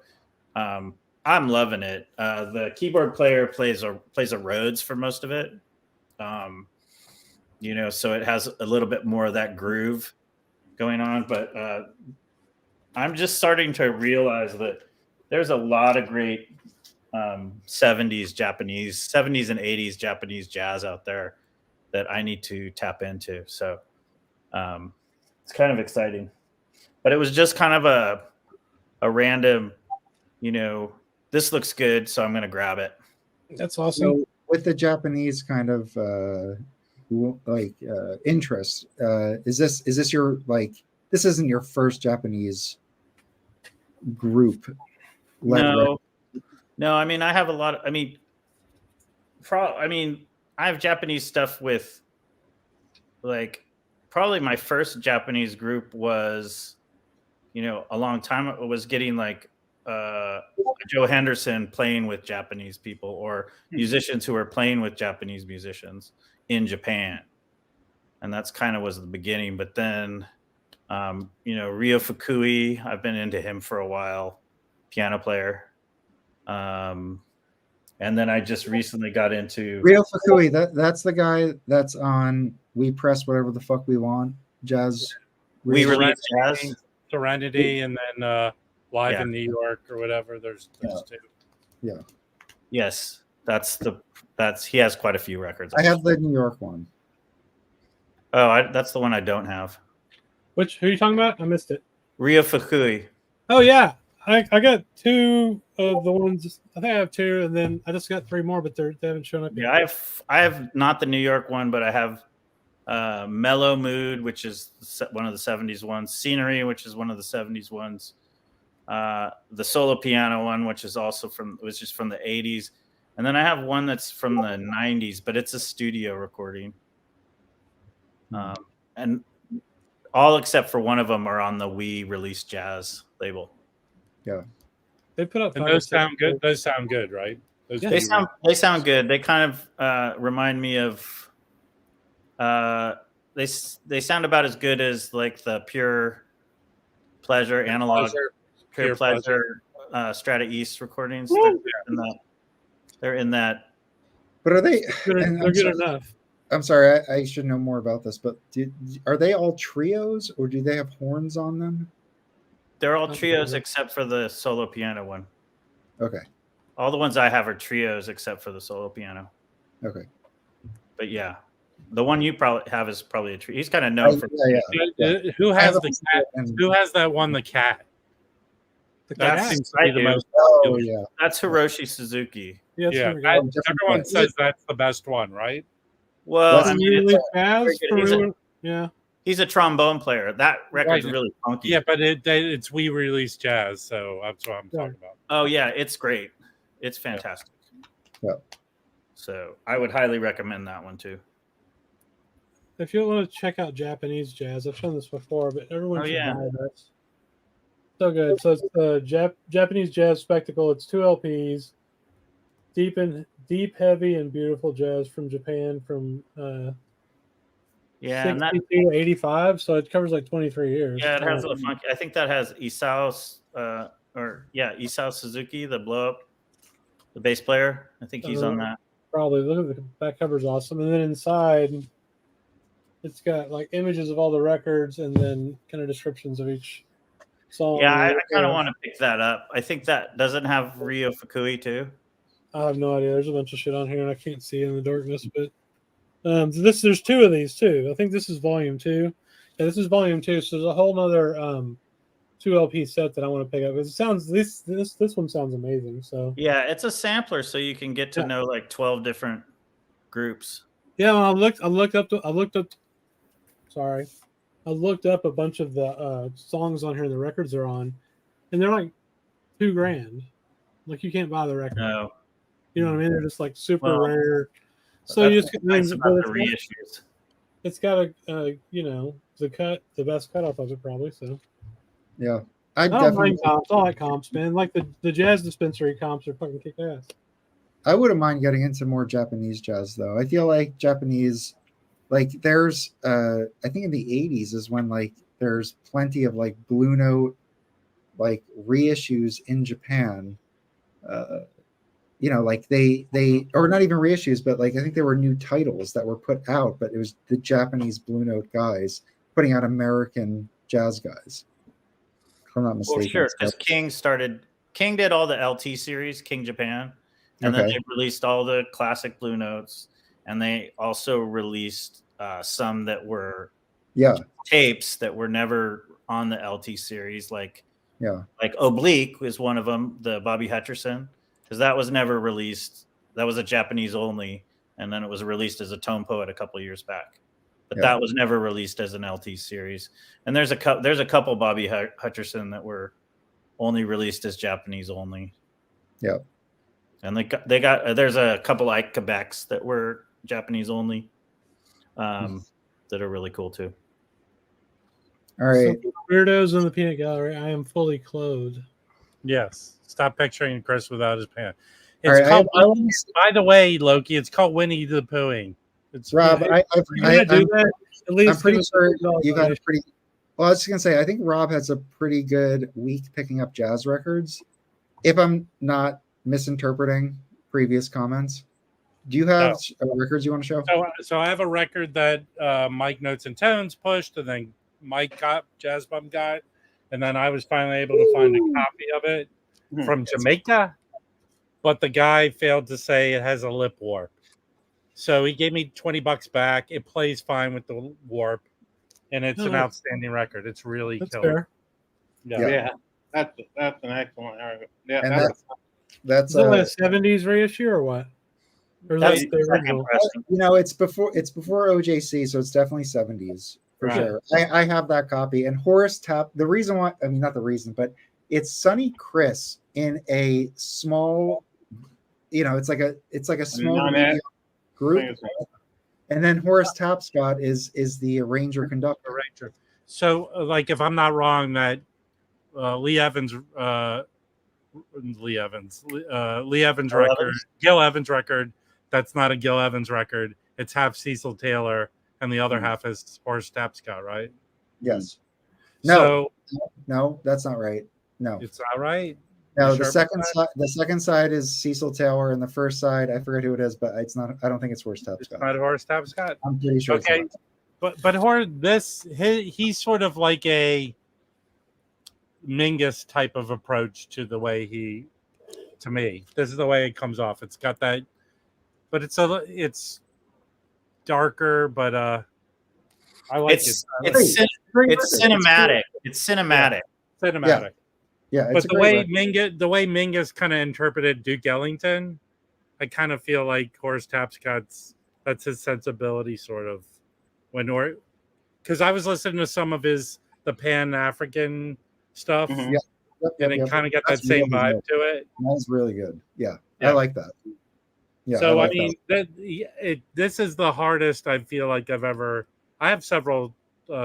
I'm loving it. The keyboard player plays a Rhodes for most of it. So it has a little bit more of that groove going on, but I'm just starting to realize that there's a lot of great 70s and 80s Japanese jazz out there that I need to tap into. So it's kind of exciting. But it was just kind of a random, this looks good, so I'm going to grab it. That's awesome. So with the Japanese kind of interest, is this your this isn't your first Japanese group? No. I mean, I have a lot. I mean, I have Japanese stuff with, like, probably my first Japanese group was, a long time. It was getting like Joe Henderson playing with Japanese people, or musicians who are playing with Japanese musicians in Japan, and that's kind of was the beginning. But then, Ryo Fukui, I've been into him for a while, piano player. And then I just recently got into Ryo Fukui. That's the guy that's on We Press Whatever the Fuck We Want jazz. We Release Jazz, Serenity, and then Live in New York or whatever. There's two. Yeah. Yes, he has quite a few records. I have the New York one. Oh, that's the one I don't have. Who are you talking about? I missed it. Ryo Fukui. Oh yeah, I got two of the ones. I think I have two, and then I just got three more, but they haven't shown up yet. Yeah, I have not the New York one, but I have Mellow Mood, which is one of the 70s ones. Scenery, which is one of the 70s ones. The solo piano one, which is from the 80s, and then I have one that's from the 90s, but it's a studio recording. And all except for one of them are on the We Release Jazz label. Yeah, they put up. And those sound good. Those sound good, right? They sound good. They kind of remind me of. They sound about as good as like the Pure Pleasure analog, Pure Pleasure Strata East recordings. They're in that. But are they? They're good enough. I'm sorry, I should know more about this, but are they all trios, or do they have horns on them? They're all trios except for the solo piano one. Okay. All the ones I have are trios except for the solo piano. Okay. But yeah, the one you probably have is probably a trio. He's kind of known for. Yeah. Who has the cat? Who has that one? The cat. That seems to be the most. Oh yeah. That's Hiroshi Suzuki. Yeah. Everyone says that's the best one, right? Well, I mean, he's a trombone player. That record's really funky. Yeah, but it's We Release Jazz, so that's what I'm talking about. Oh yeah, it's great. It's fantastic. Yeah. So I would highly recommend that one too. If you want to check out Japanese jazz, I've shown this before, but everyone should buy this. So good. So it's Japanese Jazz Spectacle. It's 2 LPs. Deep, heavy, and beautiful jazz from Japan from 62 to 85. So it covers like 23 years. Yeah, it has a funky. I think that has Isao Suzuki, the blow up, the bass player. I think he's on that. Probably. Look at the back cover's awesome, and then inside, it's got like images of all the records and then kind of descriptions of each song. Yeah, I kind of want to pick that up. I think that doesn't have Ryo Fukui too. I have no idea. There's a bunch of shit on here, and I can't see it in the darkness. But there's 2 of these too. I think this is volume 2. Yeah, this is volume 2. So there's a whole nother 2 LP set that I want to pick up. It sounds this one sounds amazing. So yeah, it's a sampler, so you can get to know like 12 different groups. Yeah, I looked up a bunch of the songs on here the records are on, and they're like $2,000. Like you can't buy the record. No. You know what I mean? They're just like super rare. So you just get the reissues. It's got the best cut off of it probably. So yeah, I don't mind comps. I like comps, man. Like the jazz dispensary comps are fucking kick ass. I wouldn't mind getting into more Japanese jazz though. I feel like Japanese, like there's I think in the 80s is when like there's plenty of like Blue Note like reissues in Japan. Like they or not even reissues, but like I think there were new titles that were put out, but it was the Japanese Blue Note guys putting out American jazz guys. If I'm not mistaken. Well, sure, because King did all the LT series, King Japan, and then they released all the classic Blue Notes, and they also released some that were tapes that were never on the LT series, like Oblique was one of them, the Bobby Hutcherson, because that was never released. That was a Japanese only, and then it was released as a tone poet a couple of years back. But that was never released as an LT series. And there's a couple Bobby Hutcherson that were only released as Japanese only. Yeah. And they got there's a couple like Quebecs that were Japanese only, that are really cool too. All right. So, weirdos in the peanut gallery. I am fully clothed. Yes. Stop picturing Criss without his pants. All It's right, called. By the way, Loki, it's called Winnie the Poohing. It's Rob, I'm pretty sure you've had a pretty. Well, I was just gonna say, I think Rob has a pretty good week picking up jazz records. If I'm not misinterpreting previous comments, do you have records you want to show? So I have a record that Mike Notes and Tones pushed, and then Mike got Jazz Bum got, and then I was finally able to find a copy of it from Jamaica, but the guy failed to say it has a lip warp. So he gave me $20 back. It plays fine with the warp, and it's an outstanding record. It's really killer. Yeah. That's an excellent record. Yeah, and that's is it like a 70s reissue or what? Or That's like the original? you know, it's before OJC, so it's definitely 70s for sure. I have that copy. And Horace the reason why, I mean, not the reason, but it's Sonny Criss in a small, it's like a small group. And then Horace Tapscott is the arranger conductor. So, like, if I'm not wrong, that Lee Evans record, Gil Evans record, that's not a Gil Evans record. It's half Cecil Taylor, and the other half is Horace Tapscott, right? Yes. No, that's not right. No, it's not right. No, the second side is Cecil Taylor, and the first side, I forget who it is, but it's not. I don't think it's Horace Tapscott. It's not Horace Tapscott. I'm pretty sure. Okay, it's not. but Horace, he's sort of like a Mingus type of approach to the way to me. This is the way it comes off. It's got that, but it's darker, but I like it. It's cinematic. It's cinematic. Yeah. Cinematic. Yeah, but the way Mingus kind of interpreted Duke Ellington, I kind of feel like Horace Tapscott's that's his sensibility, sort of. Because I was listening to some of the Pan-African stuff, and it kind of got that same vibe to it. That's really good. Yeah, I like that. Yeah. So I mean, this is the hardest I feel like I've ever. I have several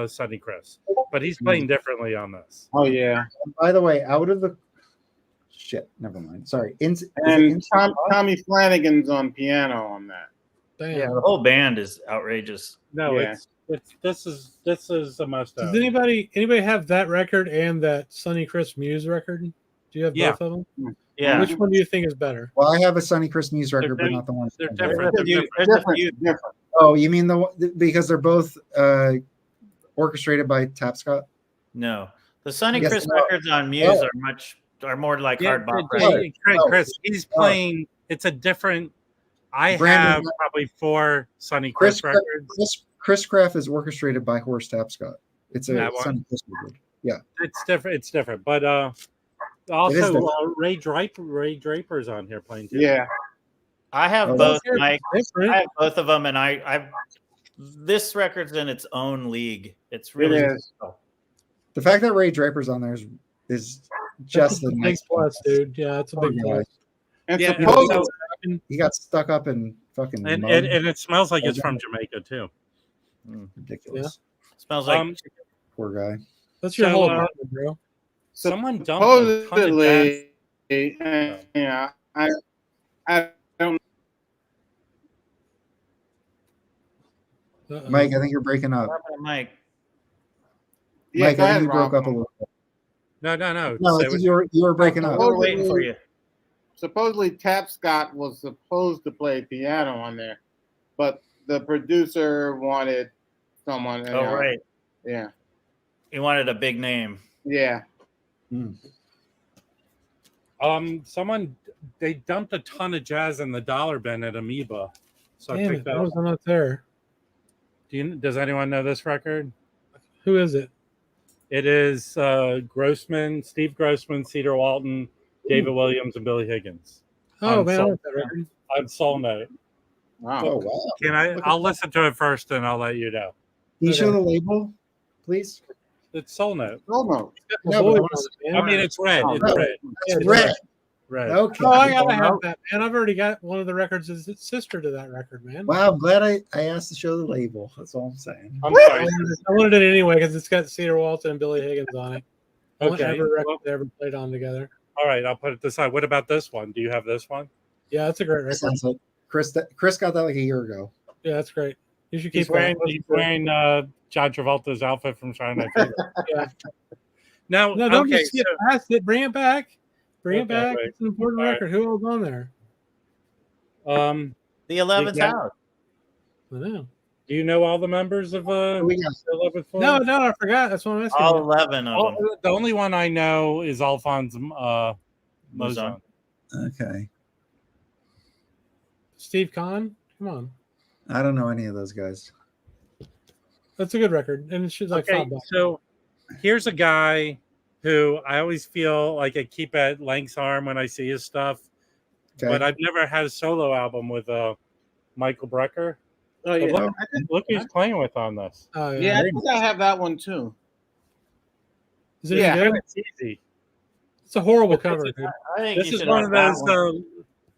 Sonny Criss, but he's playing differently on this. Oh yeah. And by the way, out of the shit, never mind. Sorry. Tommy Flanagan's on piano on that. Damn. Yeah, the whole band is outrageous. No, this is a must have. Does anybody have that record and that Sonny Criss Muse record? Do you have both of them? Yeah. Which one do you think is better? Well, I have a Sonny Criss Muse record, but not the one. They're different. Different. Oh, you mean because they're both orchestrated by Tapscott? No, the Sonny Criss records on Muse are more like hard bop. Criss, he's playing. It's a different. I have probably 4 Sonny Criss records. Criss Craft is orchestrated by Horace Tapscott. It's a Sonny Criss record. Yeah, it's different. But also Ray Draper's on here playing too. Yeah, I have both, Mike. I have both of them, and I this record's in its own league. It's really cool. The fact that Ray Draper's on there is just the nice plus, dude. Yeah, it's a big plus. And he got stuck up in fucking and it smells like it's from Jamaica too. Ridiculous. Yeah. Smells like poor guy. That's your whole apartment, bro. Someone dumped supposedly, yeah, I don't. Mike, I think you're breaking up. Mike. Yeah, Mike, I think you broke up a little bit. No. No, you were breaking up. We're waiting for you. Supposedly, Tapscott was supposed to play piano on there, but the producer wanted someone. Oh, right. Yeah. He wanted a big name. Yeah. They dumped a ton of jazz in the dollar bin at Amoeba. So Damn it, I was not there. Does anyone know this record? Who is it? It is Steve Grossman, Cedar Walton, David Williams, and Billy Higgins. Oh man, I like that record. On Soul Note. Wow. Oh wow. I'll listen to it first and I'll let you know. Can you show the label, please? It's Soul Note. Soul Note. No, I mean, it's red. It's red. It's red. Right. Okay. Oh, I gotta have that, man. I've already got one of the records as its sister to that record, man. Wow, I'm glad I asked to show the label. That's all I'm saying. I'm sorry. I wanted it anyway because it's got Cedar Walton and Billy Higgins on it. I want Okay. every record they ever played on together. All right, I'll put it this side. What about this one? Do you have this one? Yeah, that's a great That record. sounds like Chris got that like a year ago. Yeah, that's great. You should keep He's wearing John Travolta's outfit from Saturday Night Fever. Yeah. Now, No, don't okay, just skip past it. Bring it back. Bring it Okay, back. wait. It's an important All right. record. Who else on there? The 11th Yeah. house. I know. Do you know all the members of We got 11th Floor? No, I forgot. That's what I'm asking. All you. 11 of them. The only one I know is Alphonse Mozon. okay. Steve Kahn. Come on. I don't know any of those guys. That's a good record. And it's just like Okay, $5. so here's a guy who I always feel like I keep at length's arm when I see his stuff, Okay. but I've never had a solo album with Michael Brecker. Oh yeah, But look who's playing with on this. Oh, yeah. I think I have that one too. Is it Yeah. any good? It's easy. It's a horrible cover, dude. I think This you is should one have of those. that one.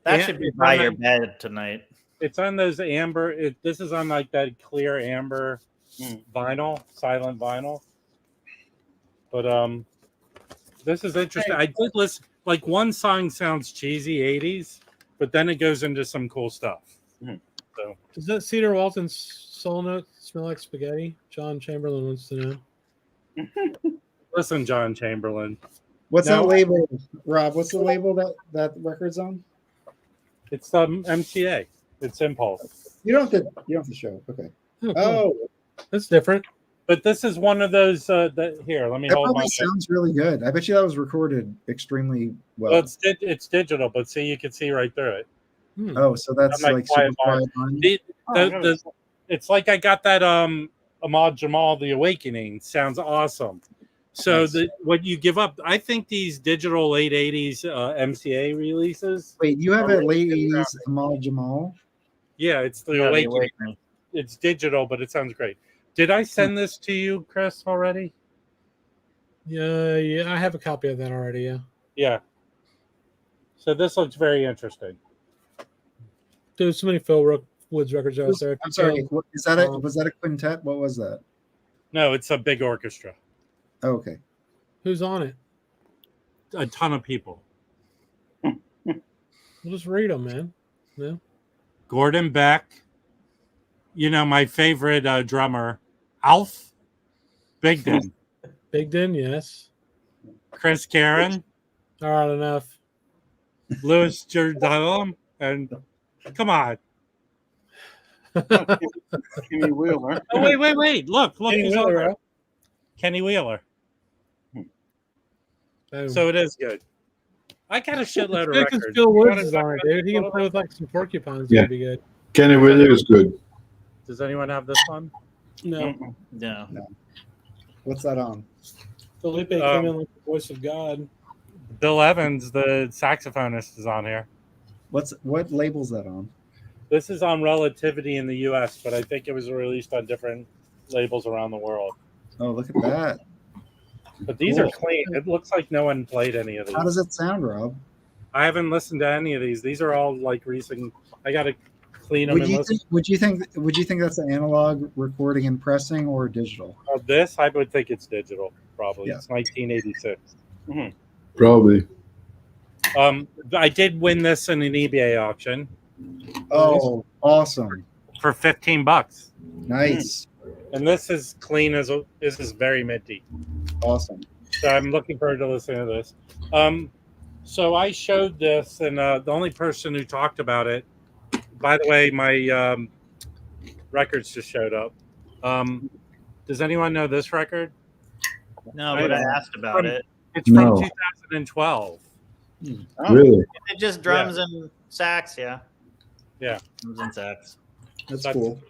That Yeah, should be it's by on your that- bed tonight. It's on those amber. This is on like that clear amber vinyl, silent vinyl. But this is interesting. I did listen. Like one song sounds cheesy, 80s, but then it goes into some cool stuff. So Does that Cedar Walton's soul note smell like spaghetti? John Chamberlain wants to know. listen, John Chamberlain. What's No. that label, Rob? What's the label that record's on? It's MTA. It's Impulse. You don't have to show. Okay. Oh, cool. Oh, That's different. But this is one of those that here. Let me that hold my. probably sounds really good. I bet you that was recorded extremely well. Well, it's digital, but see, you can see right through it. Oh, so that's I'm like quiet super quiet on. It's like I got that Ahmad Jamal, The Awakening. Sounds awesome. So Nice. what you give up, I think these digital late 80s MCA releases. Wait, you have a really late good 80s Amal Jamal? Yeah, it's The Yeah, The Awakening. Awakening. It's digital, but it sounds great. Did I send this to you, Chris, already? Yeah, I have a copy of that already. Yeah. Yeah. So this looks very interesting. There's so many Phil Woods records out there. I'm sorry. Was that a quintet? What was that? No, it's a big orchestra. Oh, okay. Who's on it? A ton of people. We'll just read them, man. Yeah. Gordon Beck. You know, my favorite drummer, Alf Bigden. Bigden, yes. Chris Karen. All right, enough. Louis Jordan. And come on. Kenny Wheeler. Oh, wait. Look. Kenny He's on Wheeler, there. huh? Kenny Wheeler. Boom. So it is good. I got a shitload of It's good 'cause records. Phil You Woods wanna is talk on it, about dude. He this can a play little with like some porcupines. Yeah. It'd be good. Kenny Wheeler is good. Does anyone have this one? No. No. What's that on? Felipe came in like the voice of God. Bill Evans, the saxophonist, is on here. What label's that on? This is on Relativity in the U.S., but I think it was released on different labels around the world. Oh, look at that. But these are clean. It looks like no one played any of these. How does it sound, Rob? I haven't listened to any of these. These are all like recent. I got to clean them Would and you listen. think that's an analog recording and pressing or digital? Of this, I would think it's digital. Probably. Yeah. It's 1986. Probably. I did win this in an eBay auction Oh, awesome. for $15. Nice. And this is clean as this is very minty. Awesome. So I'm looking forward to listening to this. So I showed this, and the only person who talked about it, by the way, my records just showed up. Does anyone know this record? No, but I asked about it. It's from No. 2012. Really? It just drums and sax, yeah. Yeah. Drums and sax. That's That's- cool.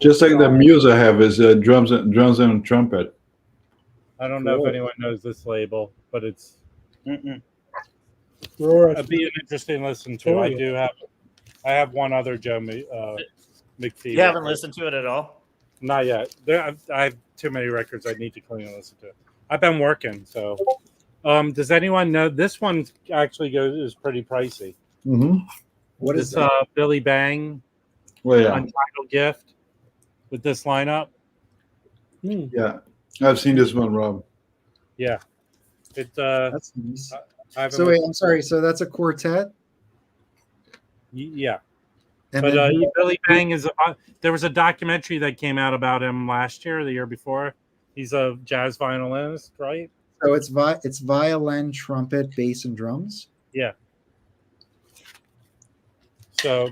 Just like the muse I have is drums and trumpet. I don't know Cool. if anyone knows this label, but it's Aurora. it'd be an interesting listen to. Oh, I yeah. do have. I have one other Joe McPhee. You haven't record. listened to it at all? Not yet. I have too many records I need to clean and listen to. I've been working, so Does anyone know this one actually is pretty pricey? What is this Billy Bang Untitled Gift with this lineup? Yeah, I've seen this one, Rob. Yeah, it. That's nice. So wait, I'm sorry. So that's a quartet. Yeah. And but then Billy Bang is there was a documentary that came out about him last year, the year before. He's a jazz violinist, right? So it's violin, trumpet, bass, and drums. Yeah. So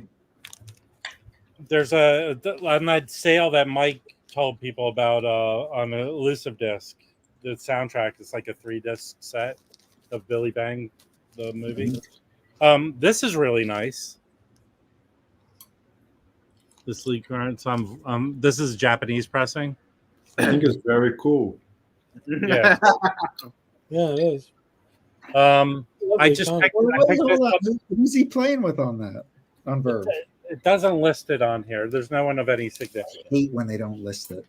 there's on that sale that Mike told people about on an Elusive disc. The soundtrack is like a 3-disc set of Billy Bang, the movie. This is really nice. This Lee Current. This is Japanese pressing. I think it's very cool. Yeah. Yeah, it is. I just picked this up. Who's he playing with on that? On Verve. It doesn't list it on here. There's no one of any significance. I hate when they don't list it.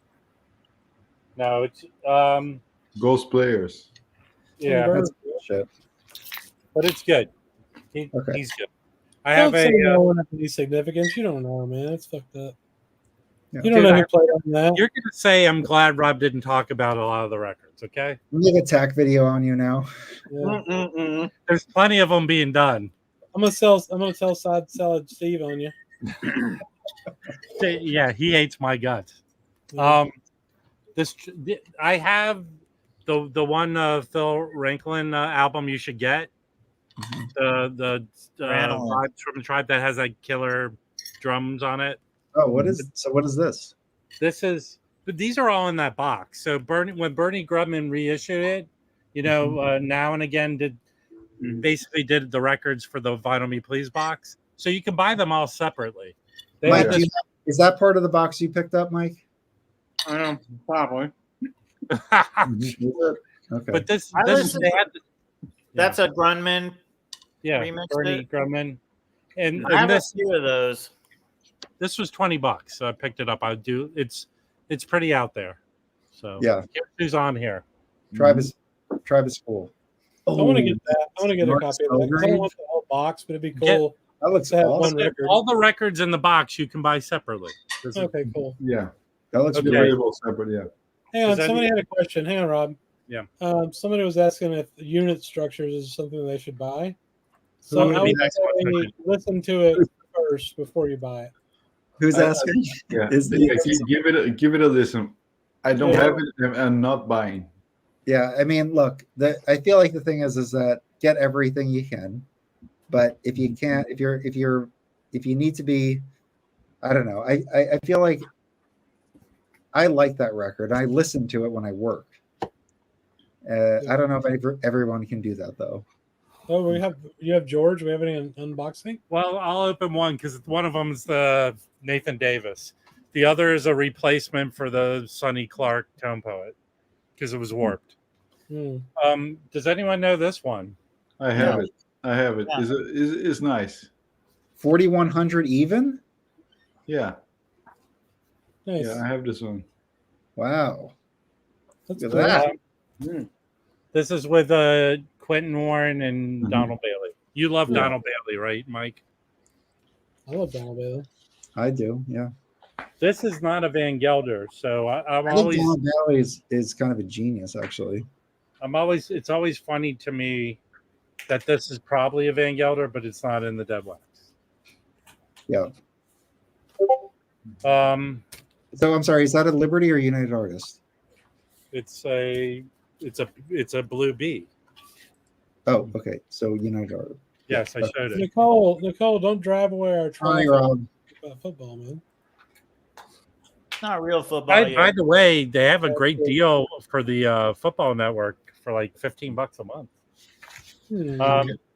No, it's Ghost Players. Yeah, that's bullshit. But it's good. He's good. I have no one of any significance. You don't know, man. It's fucked up. Yeah. You don't know who played on that. You're gonna say I'm glad Rob didn't talk about a lot of the records, okay? We make a tack video on you now. Yeah. There's plenty of them being done. I'm gonna tell Salad Steve on you. Yeah, he hates my guts. I have the one Phil Ranklin album you should get. The Vibes from the Tribe that has like killer drums on it. Oh, what is this? These are all in that box. So when Bernie Grubman reissued it, now and again basically did the records for the Vinyl Me Please box. So you can buy them all separately. Mike, is that part of the box you picked up, Mike? Probably. Okay. But that's a Grunman. Yeah, remixed Bernie it. Grubman. And I have this, a few of those. This was $20, so I picked it up. It's pretty out there. So yeah, here's who's on here. Tribe is cool. I want to get that. I want to get a copy of that. I don't want the whole box, but it'd be cool. That looks to have awesome. one record. All the records in the box you can buy separately. Okay, cool. Yeah, that looks available separate. Yeah. Hang on, somebody had a question. Hang on, Rob. Yeah. Somebody was asking if unit structures is something they should buy. So I would say listen to it first before you buy it. Who's asking? Yeah. Give it a listen. I don't have it. I'm not buying. Yeah, I mean, look, I feel like the thing is that get everything you can, but if you can't, if you need to be, I don't know. I feel like I like that record. I listen to it when I work. I don't know if everyone can do that though. Oh, you have George. We have any unboxing? Well, I'll open one because one of them is the Nathan Davis. The other is a replacement for the Sonny Clark Tone Poet because it was warped. Does anyone know this one? I have it. Yeah. It's nice. 4100 even? Yeah. Nice. Yeah, I have this one. Wow. That's Look cool. at that. This is with Quentin Warren and Donald Bailey. You love Donald Bailey, right, Mike? I love Donald Bailey. I do, yeah. This is not a Van Gelder, so I think Donald Bailey is kind of a genius, actually. It's always funny to me that this is probably a Van Gelder, but it's not in the dead wax. Yeah. So I'm sorry, is that a Liberty or United Artist? It's a Blue Bee. Oh, okay. So United Artist. Yes, I showed it. Nicole, don't drive away our football, man. It's not real football. By the way, they have a great deal for the Football Network for like $15 a month.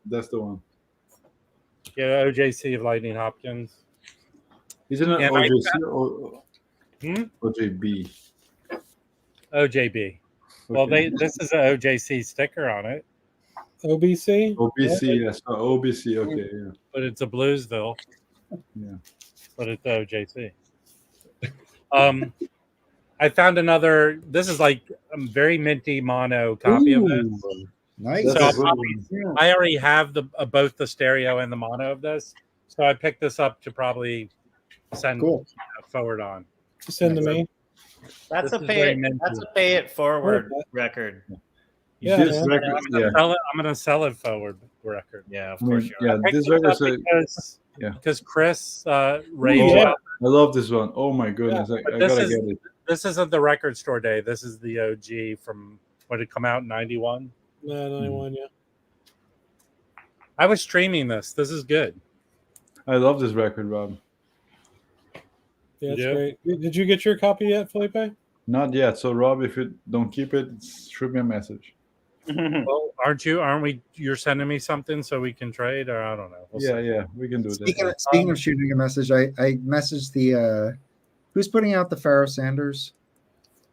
That's the one. Yeah, OJC of Lightning Hopkins. Isn't it OJC or OJB? OJB. Well, this is an OJC sticker on it. OBC? OBC, yes. OBC, okay, yeah. But it's a Bluesville. Yeah. But it's OJC. I found another. This is like a very minty mono copy of this. Nice. So That's I already have the both the stereo and the mono of this, so I picked this up to probably send forward on. Send to me. That's a This is pay very it. minty. That's a pay it forward record. Yeah, This man. record, I'm gonna sell it forward record. Yeah, of I course mean, you are. yeah, this record. Because Criss Oh, raved I about love this one. Oh my goodness, I this gotta is- get it. this isn't the record store day. This is the OG from when it come out in 91. No, 91, yeah. I was streaming this. This is good. I love this record, Rob. Yeah, it's Yeah. great. Did you get your copy yet, Felipe? Not yet. So, Rob, if you don't keep it, shoot me a message. Well, aren't we? You're sending me something so we can trade, or I don't know. We'll see. Yeah, we can do that. Speaking of shooting a message, I messaged the who's putting out the Pharaoh Sanders.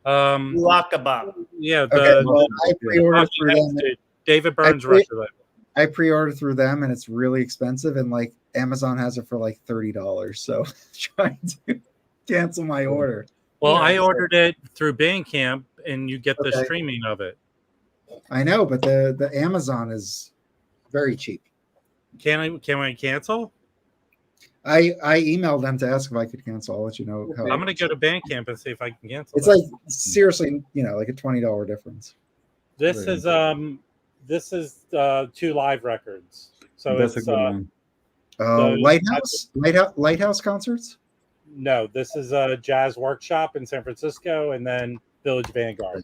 Walkabout. Yeah, Okay, well, I pre-ordered through them. David Burns record label. I pre-ordered through them, and it's really expensive. And like Amazon has it for like $30. So trying to cancel my order. Well, Yeah, I ordered it through Bandcamp, and you get the Okay. streaming of it. I know, but the Amazon is very cheap. Can I cancel? I emailed them to ask if I could cancel. I'll let you know. How I'm gonna go to Bandcamp and see if I can cancel. It's that. like seriously, like a $20 difference. This is 2 live records. So That's it's a good one. Lighthouse concerts. no, this is a jazz workshop in San Francisco, and then Village Vanguard.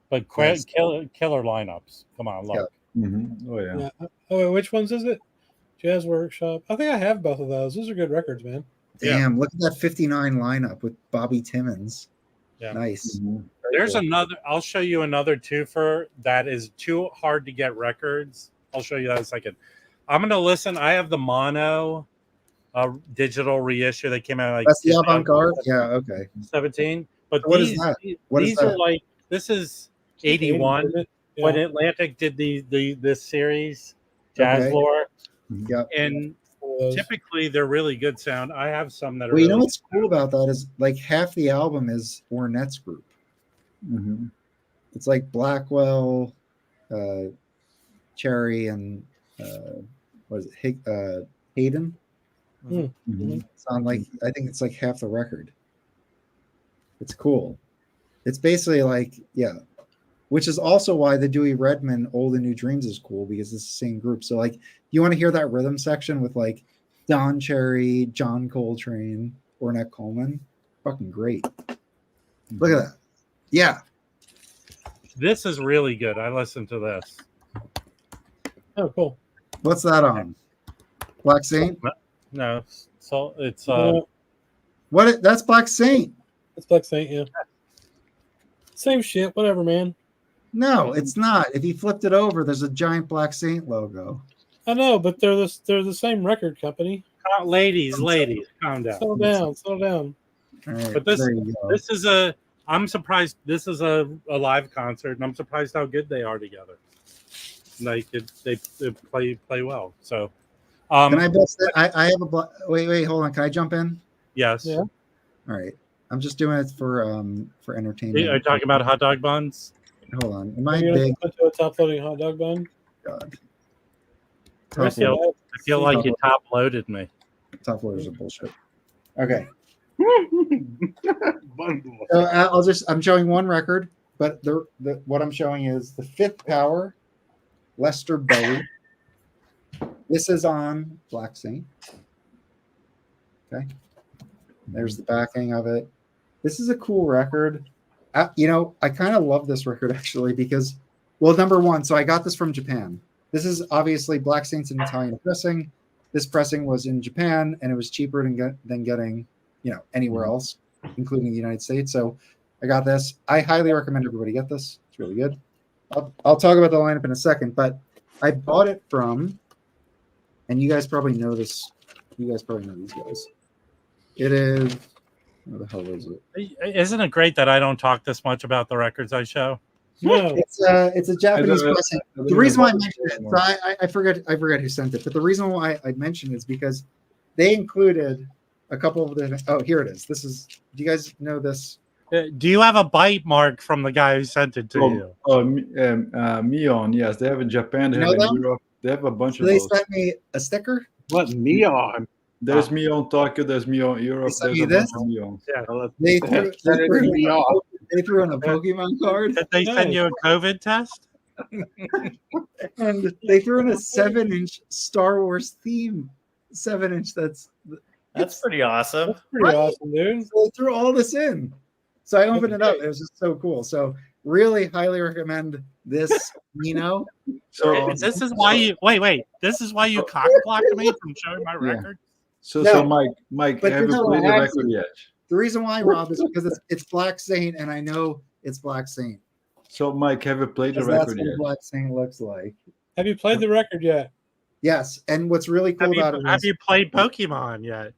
But Nice. killer lineups. Come on, look. Oh yeah. Oh, wait, which ones is it? Jazz Workshop. I think I have both of those. Those are good records, man. Damn, look at that 59 lineup with Bobby Timmons. Yeah. Nice. Very There's cool. another. I'll show you another twofer that is too hard to get records. I'll show you that in a second. I'm gonna listen. I have the mono digital reissue that came out like That's the avant-garde. Yeah, okay. 17. But What is these, that? What is these are that? like this is 81 Yeah. when Atlantic did this series, Jazz Okay. Lore, Yep. and One of those. typically they're really good sound. I have some that are. Well, you know really what's cool about that is like half the album is Ornette's group. It's like Blackwell, Cherry, and what is it? Hayden. Sound like I think it's like half the record. It's cool. It's basically like which is also why the Dewey Redman Old and New Dreams is cool because it's the same group. So like you want to hear that rhythm section with like Don Cherry, John Coltrane, Ornette Coleman, fucking great. Look at that. Yeah. This is really good. I listened to this. Oh, cool. What's that on? Black Saint? No, so it's That's Black Saint. It's Black Saint, yeah. Same shit, whatever, man. No, it's not. If you flipped it over, there's a giant Black Saint logo. I know, but they're the same record company. ladies, calm down. Settle down. All right, But this there you go. this is I'm surprised this is a live concert, and I'm surprised how good they are together. Like they play well. So Can I bust it? I have a wait, hold on. Can I jump in? yes. Yeah. All right. I'm just doing it for entertainment. Are you talking about hot dog buns? Hold on. Am I You're big? gonna put a top loading hot dog bun. God. I Top, feel like you top loaded me. top loaders are bullshit. Okay. So I'm showing one record, but what I'm showing is the Fifth Power, Lester Bowie. This is on Black Saint. Okay. There's the backing of it. This is a cool record. I kind of love this record actually because, well, number one, so I got this from Japan. This is obviously Black Saint's an Italian pressing. This pressing was in Japan, and it was cheaper than getting, anywhere else, including the United States. So I got this. I highly recommend everybody get this. It's really good. I'll talk about the lineup in a second, but I bought it from, and you guys probably know this. You guys probably know these guys. It is. What the hell is it? Isn't it great that I don't talk this much about the records I show? No. It's a Japanese pressing. The reason why I mentioned it, so I forget who sent it, but the reason why I mentioned it is because they included a couple of the. Oh, here it is. This is. Do you guys know this? Do you have a bite mark from the guy who sent it to you? Mion, yes, they have in Japan, they You have know in them? Europe, they have a bunch So of they those. sent me a sticker. What Mion? There's Mion Tokyo, there's Mion Europe, sent there's you a bunch this? of Mions. Yeah. They threw in a Pokemon card. Did they send you a COVID test? And they threw in a 7-inch Star Wars theme. 7-inch. That's pretty awesome. That's pretty awesome, dude. So they threw all this in. So I opened it up. It was just so cool. So really highly recommend this. So This is why you wait. This is why you cock blocked me from showing my record. So Mike, but have you played the record yet? The reason why, Rob, is because it's Black Saint, and I know it's Black Saint. So Mike, have you played the That's record what yet? Black Saint looks like. Have you played the record yet? Yes, and what's really cool about it Have is you played Pokemon yet?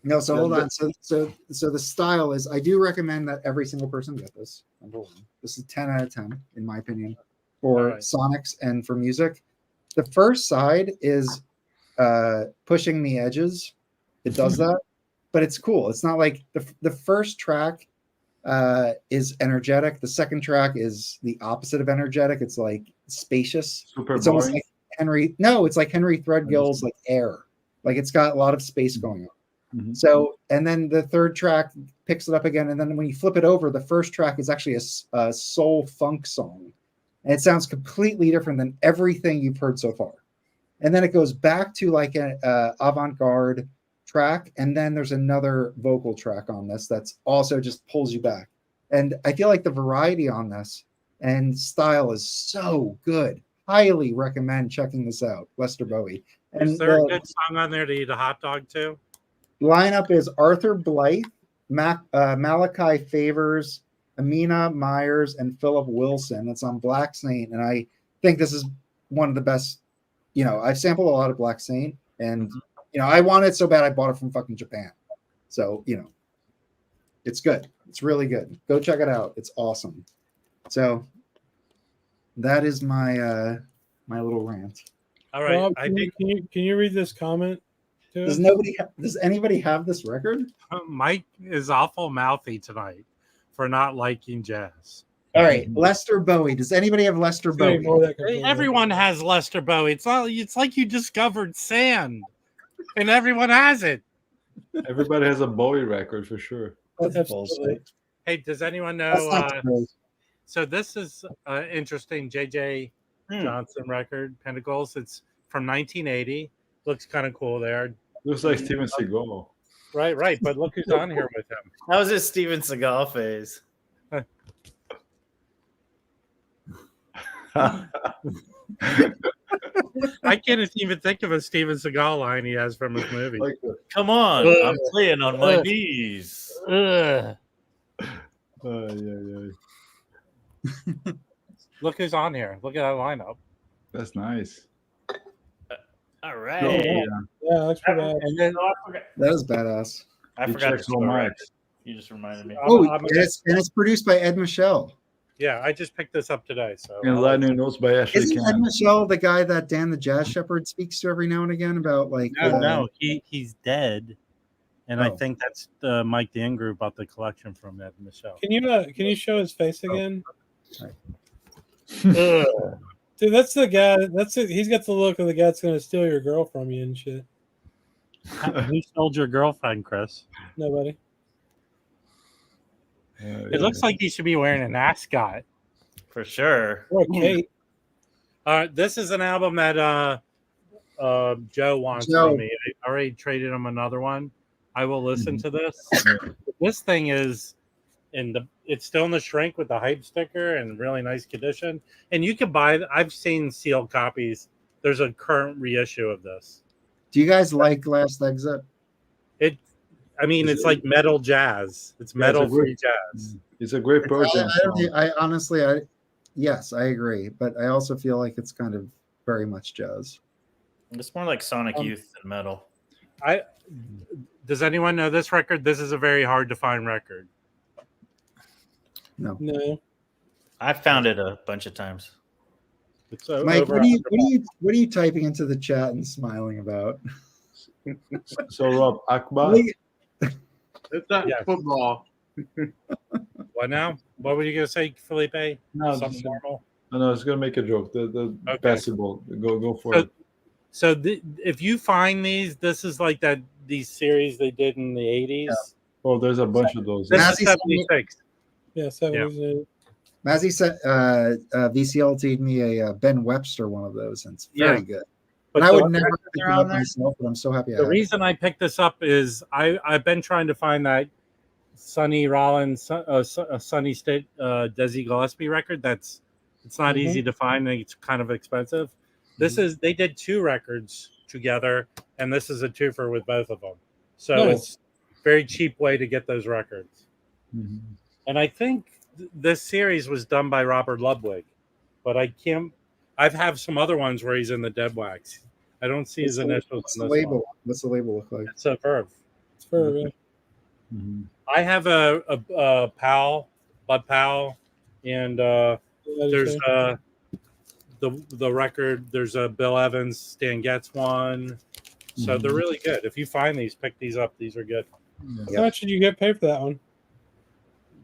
no. So hold on. So the style is. I do recommend that every single person get this. Number one, this is 10 out of 10 in my opinion for Sonics and for music. The first side is pushing the edges. It does that, but it's cool. It's not like the first track is energetic. The second track is the opposite of energetic. It's like spacious. It's almost like Henry. No, it's like Henry Threadgill's like Air. Like it's got a lot of space going on. Mm-hmm. So, and then the third track picks it up again. And then when you flip it over, the first track is actually a soul funk song. And it sounds completely different than everything you've heard so far. And then it goes back to like an avant-garde track. And then there's another vocal track on this that's also just pulls you back. And I feel like the variety on this and style is so good. Highly recommend checking this out, Lester Bowie. And is there a good song on there to eat a hot dog to? Lineup is Arthur Blythe, Malachi Favors, Amina Myers, and Philip Wilson. It's on Black Saint, and I think this is one of the best. I've sampled a lot of Black Saint, and I want it so bad I bought it from fucking Japan. So it's good. It's really good. Go check it out. It's awesome. So that is my my little rant. All right. Rob, can you read this comment? Does anybody have this record? Mike is awful mouthy tonight for not liking jazz. All right, Lester Bowie. Does anybody have Lester Bowie? Everyone has Lester Bowie. It's like you discovered sand, and everyone has it. Everybody has a Bowie record for sure. That's bullshit. Hey, does anyone know? So this is interesting. J.J. Johnson record, Pentacles. It's from 1980. Looks kind of cool there. Looks like Steven Seagal. Right. But look who's on here with him. That was his Steven Seagal phase. I can't even think of a Steven Seagal line he has from his movie. Come on, I'm playing on my knees. Look who's on here. Look at that lineup. That's nice. All right. Yeah, that's pretty bad. And then, that is badass. I forgot to Rex. You just reminded me. It's produced by Ed Michel. Yeah, I just picked this up today. So and Lightning Notes by Ashley Isn't Camm. Ed Michel the guy that Dan the Jazz Shepherd speaks to every now and again about like? No, he's dead, and I think that's Mike the Ingroup about the collection from Ed Michel. Can you show his face again? Right. Dude, that's the guy. That's it. He's got the look of the guy that's going to steal your girl from you and shit. Who stole your girlfriend, Chris? Nobody. It looks like he should be wearing an ascot. For sure. Or a cape. This is an album that Joe wants from me. I already traded him another one. I will listen to this. This thing is it's still in the shrink with the hype sticker and really nice condition. And you can buy. I've seen sealed copies. There's a current reissue of this. Do you guys like Last Exit? It's like metal jazz. It's metal free jazz. It's a great project. I honestly, yes, I agree, but I also feel like it's kind of very much jazz. It's more like Sonic Youth than metal. Does anyone know this record? This is a very hard to find record. No. I found it a bunch of times. Mike, what are you typing into the chat and smiling about? So Rob, Akbar. It's not football. What now? What were you gonna say, Felipe? No, Something normal? No, I was gonna make a joke. The Okay. basketball. Go for it. So if you find this is like these series they did in the 80s. Oh, there's a bunch of those. This Mazzy is 76. Yeah, 70s. Mazzy sent VCLT'd me a Ben Webster one of those, and it's very good. But I would never pick it up myself, but I'm so happy. The reason I picked this up is I've been trying to find that Sonny Rollins, Sonny State, Desi Gillespie record. It's not easy to find. And it's kind of expensive. They did 2 records together, and this is a twofer with both of them. So it's a very cheap way to get those records. Mm-hmm. And I think this series was done by Robert Ludwig, but I can't. I've have some other ones where he's in the Dead Wax. I don't see his initials. What's the label? What's the label look like? It's a Verve. It's Verve. Yeah. Mm-hmm. I have a pal, Bud Powell, and there's the record. There's a Bill Evans, Stan Getz one. So they're really good. If you find these, pick these up. These are good. How much did you get paid for that one?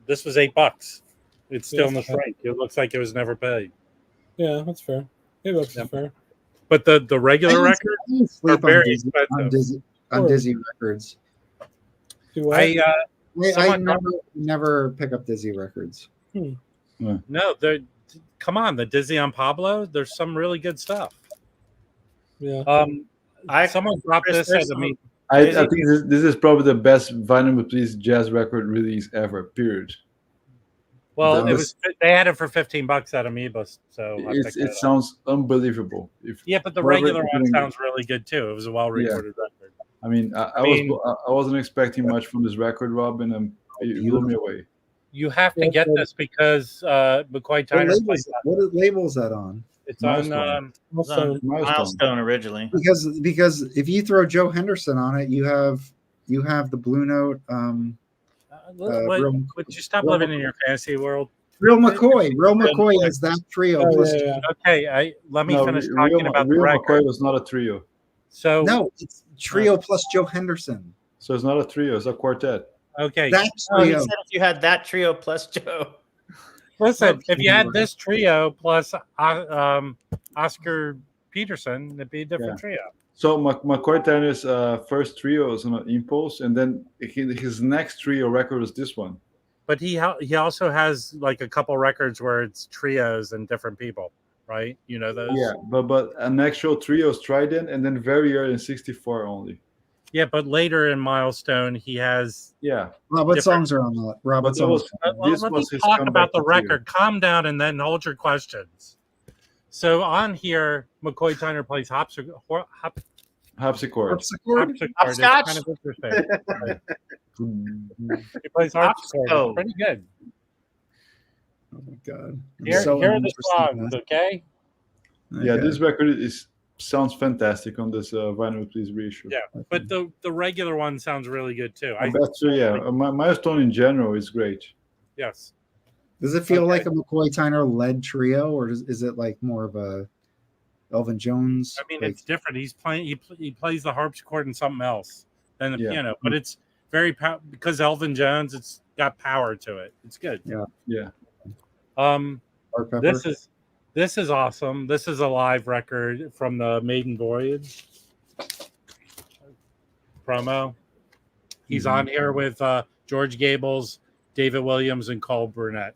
This was $8. It's still in the shrink. It looks like it was never paid. Yeah, that's fair. $8 is fair. But the regular records are very expensive. On Dizzy records. I never pick up Dizzy records. No, come on, the Dizzy on Pablo. There's some really good stuff. Yeah. Someone dropped this at me. I think this is probably the best Vinyl with Please jazz record release ever. Period. Well, they had it for $15 at Amoeba, so it sounds unbelievable. But the regular one sounds really good too. It was a well-recorded record. I mean, I wasn't expecting much from this record, Rob, and it blew me away. You have to get this because McCoy Tyner. What label is that on? It's on Milestone originally. Because if you throw Joe Henderson on it, you have the Blue Note. Would you stop living in your fantasy world? Real McCoy has that trio. Okay, let me finish talking about the record. McCoy was not a trio. So no, it's trio plus Joe Henderson. So it's not a trio; it's a quartet. Okay, that trio. He said if you had that trio plus Joe. Listen, if you had this trio plus Oscar Peterson, it'd be a different trio. So McCoy Tyner's first trio was on Impulse, and then his next trio record was this one. But he also has like a couple records where it's trios and different people, right? You know those? Yeah, but an actual trio is Trident, and then very early in '64 only. Yeah, but later in Milestone, he has. Yeah. Rob, what songs are on that? Rob, what songs? Let me talk about the record. Calm down and then hold your questions. So on here, McCoy Tyner plays harpsichord. Harpsichord? It's kind of interesting. He plays harpsichord. It's pretty good. Oh my god! Here are the songs, okay? Yeah, this record sounds fantastic on this Vinyl with Please reissue. Yeah, but the regular one sounds really good too. Milestone in general is great. Yes. Does it feel like a McCoy Tyner led trio, or is it like more of a Elvin Jones? I mean, it's different. He's playing. He plays the harpsichord and something else than the piano, but it's very because Elvin Jones. It's got power to it. It's good. Yeah. This is awesome. This is a live record from the Maiden Voyage promo. He's on here with George Gables, David Williams, and Cole Burnett.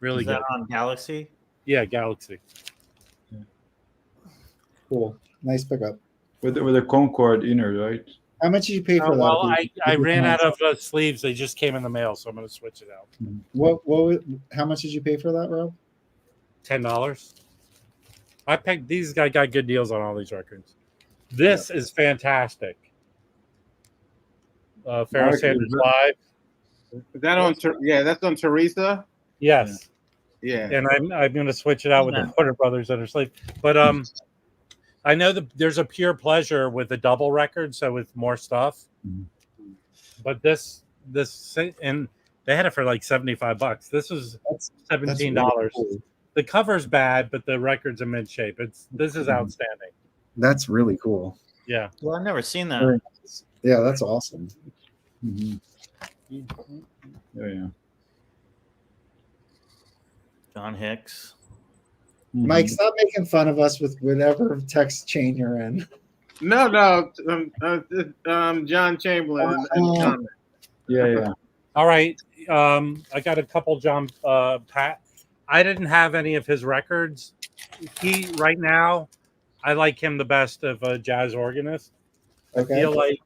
Really good. Is that on Galaxy? Yeah, Galaxy. Yeah. Cool. Nice pickup. With a Concord inner, right? How much did you pay for that? Well, I ran out of sleeves. They just came in the mail, so I'm going to switch it out. How much did you pay for that, Rob? $10. I picked these guys. Got good deals on all these records. This is fantastic. Pharoah Sanders Live. Is that on? That's on Teresa. Yes. Yeah. And I'm going to switch it out with the Porter Brothers Under Sleeve. But I know that there's a Pure Pleasure with a double record, so with more stuff. Mm-hmm. But this and they had it for like $75. This was $17. Really cool. The cover's bad, but the record's in mid shape. This is outstanding. That's really cool. Yeah. Well, I've never seen that. Yeah, that's awesome. Mm-hmm. Yeah. John Hicks. Mike, stop making fun of us with whatever text chain you're in. No, John Chamberlain. Yeah. All right. I got a couple John Pat. I didn't have any of his records. He right now, I like him the best of a jazz organist. Okay. I feel like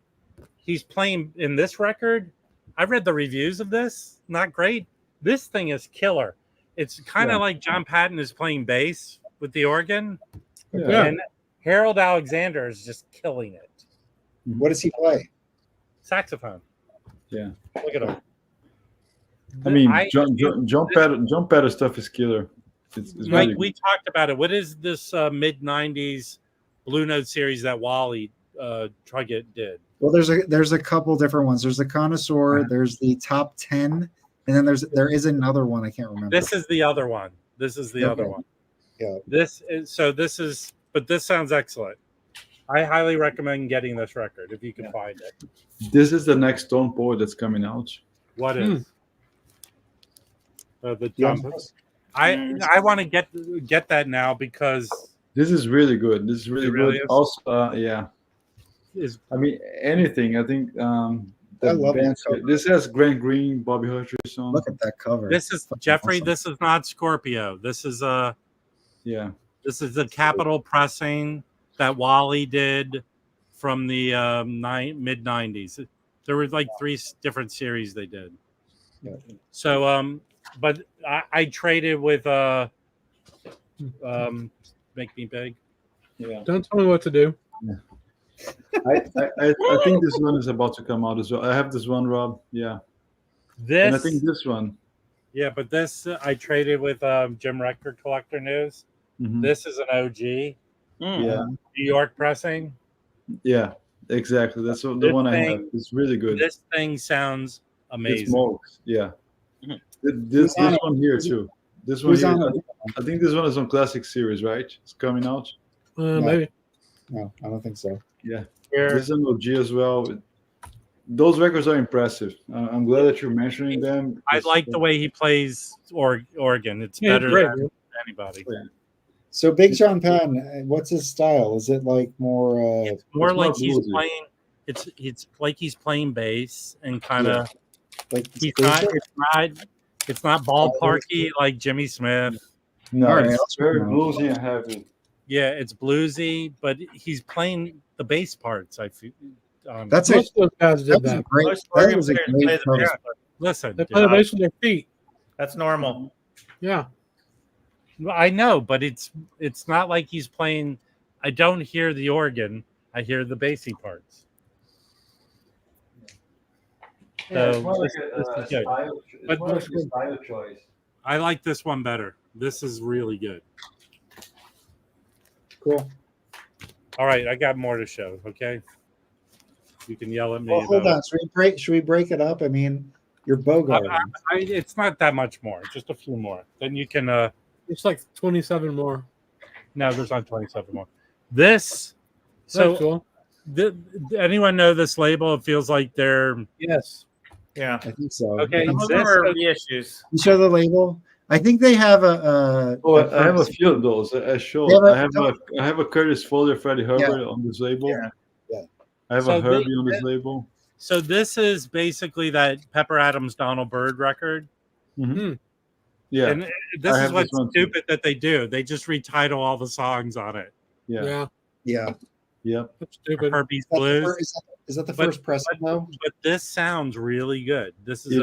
he's playing in this record. I read the reviews of this. Not great. This thing is killer. It's kind of like John Patton is playing bass with the organ. Yeah. And Harold Alexander is just killing it. What does he play? Saxophone. Yeah. Look at him. I mean, John Patton stuff is killer. It's like really we talked about it. What is this mid '90s Blue Note series that Wally Truggett did? Well, there's a couple different ones. There's the Connoisseur. There's the Top 10, and then there is another one I can't remember. This is the other one. Other one. Yeah. This sounds excellent. I highly recommend getting this record if you can find it. This is the next Stone Poet that's coming out. What is? The jump. I want to get that now because this is really good. This is really good. Also, I mean anything. I think I love this has Grant Green, Bobby Hutcherson. Look at that cover. This is Jeffrey. Awesome. This is not Scorpio. This is This is the Capitol pressing that Wally did from the mid '90s. There were like 3 different series they did. Yeah. So but I traded with Make Me Big. Yeah. Don't tell me what to do. Yeah. I think this one is about to come out as well. I have this one, Rob. Yeah. And I think this one. Yeah, but this I traded with Jim Record Collector News. Mm-hmm. This is an OG. Yeah. New York pressing. Yeah, exactly. That's the one I have. It's really good. This thing sounds amazing. It smokes. Yeah. This one here too. This one here, I think this one is on Classic Series, right? It's coming out. Maybe. No, I don't think so. Yeah. This is an OG as well. Those records are impressive. I'm glad that you're mentioning them. I like the way he plays organ. It's better than anybody. Yeah. So Big John Patton, what's his style? Is it like more? It's more like he's playing. It's like he's playing bass and kind of like he's not. It's not ballparky like Jimmy Smith. No, it's very bluesy and heavy. Yeah, it's bluesy, but he's playing the bass parts. I feel. That's most of those guys did that. That was a great cover. Listen, they play the bass with their feet. That's normal. Yeah. I know, but it's not like he's playing. I don't hear the organ. I hear the bassy parts. Yeah, so it's more like a style choice. I like this one better. This is really good. Cool. All right, I got more to show. Okay, you can yell at me. Well, hold on. Should we break it up? I mean, you're Bogart. It's not that much more. Just a few more. Then you can. It's like 27 more. No, there's not 27 more. This. So, cool. Anyone know this label? It feels like they're. Yes. Yeah, I think so. Okay, those are reissues. You show the label. I think they have I have a few of those. I have a Curtis Foley, Freddie Hubbard on this label. Yeah. I have a Herbie on this label. So this is basically that Pepper Adams Donald Byrd record. Mm-hmm. Yeah. And this is what's stupid that they do. They just retitle all the songs on it. Yeah. That's stupid. Herbie's Blues. Is that the first pressing though? But this sounds really good. This is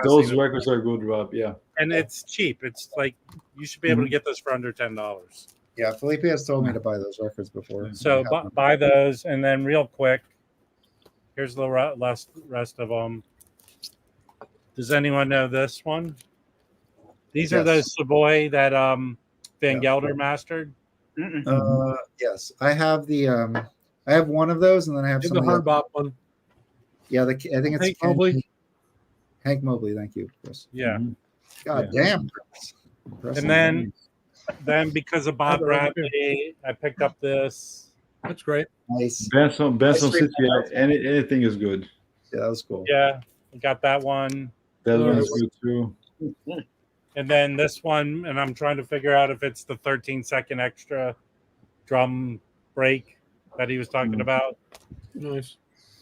those records are good, Rob. Yeah. And it's cheap. It's like you should be able to get this for under $10. Yeah, Felipe has told me to buy those records before. So buy those, and then real quick, here's the rest of them. Does anyone know this one? These are those Savoy that Van Gelder mastered. Yes, I have the I have one of those, and then I have the hard bop one. Yeah, I think it's Hank Mobley. Hank Mobley, thank you, Chris. Yeah. God damn. And then because of Bob Bradley, I picked up this. That's great. Nice. Benson City, anything is good. Yeah, that was cool. Yeah, I got that one. That one is good too. And then this one, and I'm trying to figure out if it's the 13-second extra drum break that he was talking about. Nice.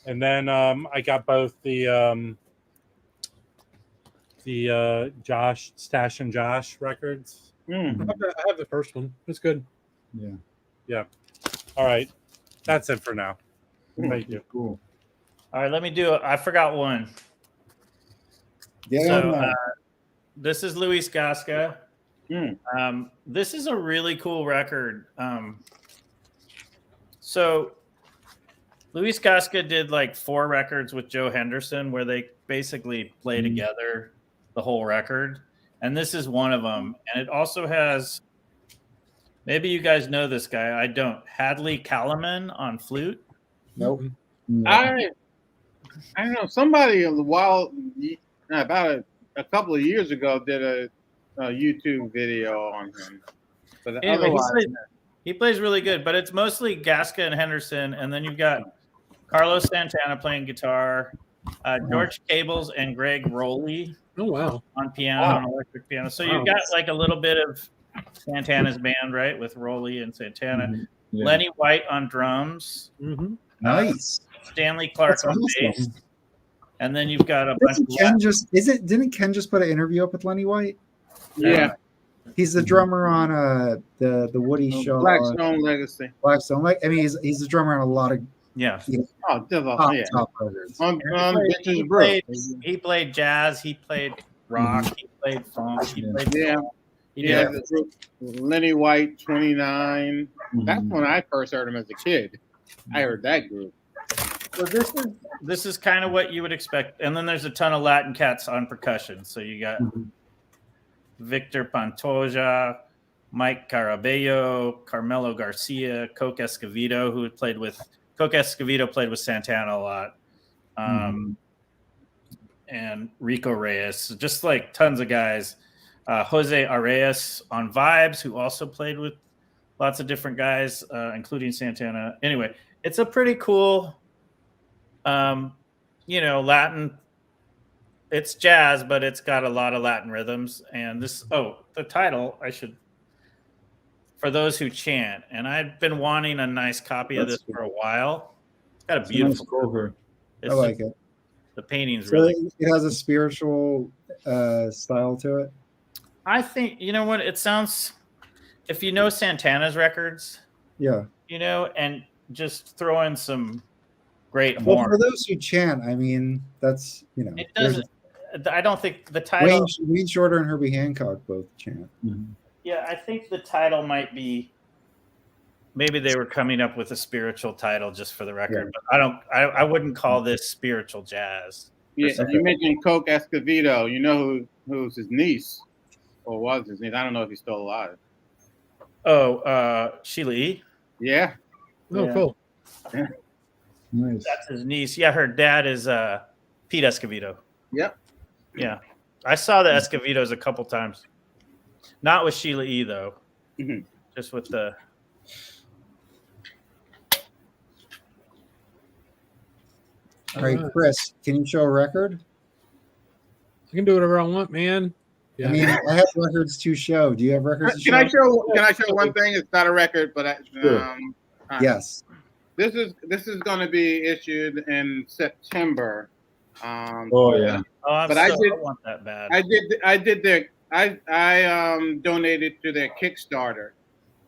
And then I got both the Josh Stash and Josh records. I have the first one. It's good. Yeah. All right. That's it for now. Thank you. Cool. All right, let me do it. I forgot one. Yeah. So this is Luis Gasca. This is a really cool record. So Luis Gasca did like 4 records with Joe Henderson where they basically play together the whole record. And this is one of them. And it also has, maybe you guys know this guy. I don't. Hadley Kalaman on flute. Nope. I don't know. Somebody about a couple of years ago did a YouTube video on him. But anyway, he plays really good, but it's mostly Gasca and Henderson, and then you've got Carlos Santana playing guitar, George Cables and Greg Rowley. Oh wow! On piano, on electric piano. So you've got like a little bit of Santana's band, right, with Rowley and Santana. Lenny White on drums. Nice. Stanley Clark on bass. And then you've got a bunch of didn't Ken just put an interview up with Lenny White? Yeah. He's the drummer on the Woody show. Blackstone Legacy. Blackstone. I mean, he's the drummer on a lot of top records. He played jazz. He played rock. He played funk. He played the group Lenny White 29. That's when I first heard him as a kid. I heard that group. So this is kind of what you would expect. And then there's a ton of Latin cats on percussion. So you got Victor Pantoja, Mike Carabello, Carmelo Garcia, Coke Escovedo, who played with Santana a lot, and Rico Reyes, just like tons of guys. Jose Arias on vibes, who also played with lots of different guys, including Santana. Anyway, it's a pretty cool, Latin. It's jazz, but it's got a lot of Latin rhythms. And the title, for those who chant. And I've been wanting a nice copy of this for a while. It's got a beautiful cover. I like it. The painting's so really. It has a spiritual style to it. I think, you know what, it sounds, if you know Santana's records, and just throw in some great horn. Well, for those who chant, I mean, that's, it doesn't, I don't think the title. Wayne Shorter and Herbie Hancock both chant. Yeah, I think the title might be, maybe they were coming up with a spiritual title just for the record, but I wouldn't call this spiritual jazz. Yeah, you mentioned Coke Escovedo. You know who's his niece, or was his niece? I don't know if he's still alive. Oh, Sheila E. Yeah. Oh, cool. Yeah. Nice. That's his niece. Yeah, her dad is Pete Escovedo. Yep. Yeah, I saw the Escovedos a couple times. Not with Sheila E. though. Just with the. All right, Criss, can you show a record? I can do whatever I want, man. Yeah. I mean, I have records to show. Do you have records to show? Can I show one thing? It's not a record, but yes. This is going to be issued in September. But I don't want that bad. I donated to their Kickstarter.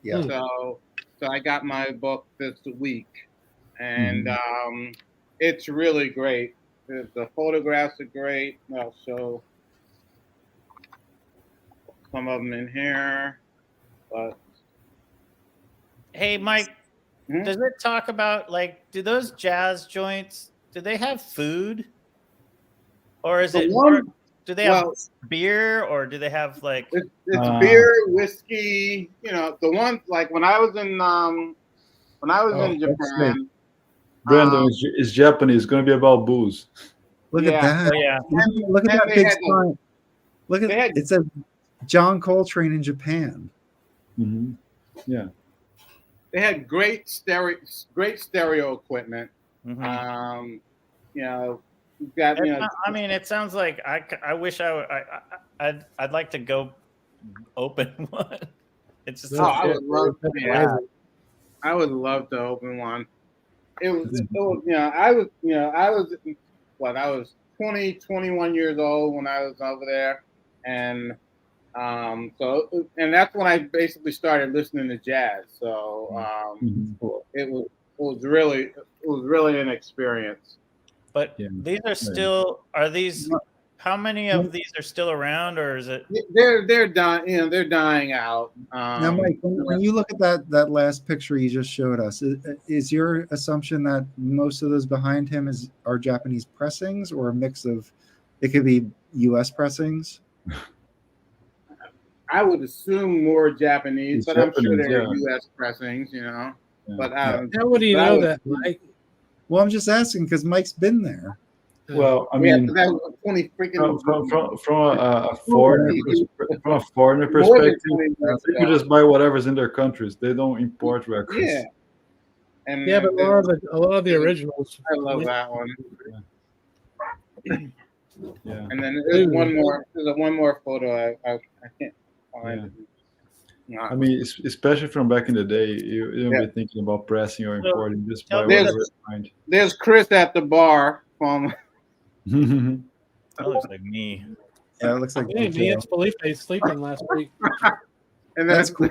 Yeah. So I got my book this week, and it's really great. The photographs are great. I'll show some of them in here. But hey, Mike, does it talk about, like, do those jazz joints, do they have food? Or is it do they have beer, or do they have like it's beer, whiskey, the one, like when I was in Japan. Brandon is Japanese. It's going to be about booze. Look at that. Look at that big sign. Look at that. It says John Coltrane in Japan. Yeah. They had great stereo equipment. got, I mean, it sounds like I wish I'd like to go open one. It's just I would love to. Yeah, I would love to open one. I was 20, 21 years old when I was over there, and that's when I basically started listening to jazz. So it was really an experience. But these are still, are these, how many of these are still around, or is it? They're dying, they're dying out. Now, Mike, when you look at that last picture you just showed us, is your assumption that most of those behind him are Japanese pressings, or a mix of, it could be U.S. pressings? I would assume more Japanese, but I'm sure there are U.S. pressings, But how would you know that, Mike? Well, I'm just asking because Mike's been there. Well, I mean, that was 20 freaking from a foreigner perspective, they could just buy whatever's in their countries. They don't import records. Yeah, but a lot of the originals. I love that one. Yeah. And then there's one more. There's one more photo. I can't find. Yeah. I mean, especially from back in the day, you don't be thinking about pressing or importing. Just buy whatever you find. There's Criss at the bar from. That looks like me. Yeah, it looks like me. It's Felipe sleeping last week. And that's cool.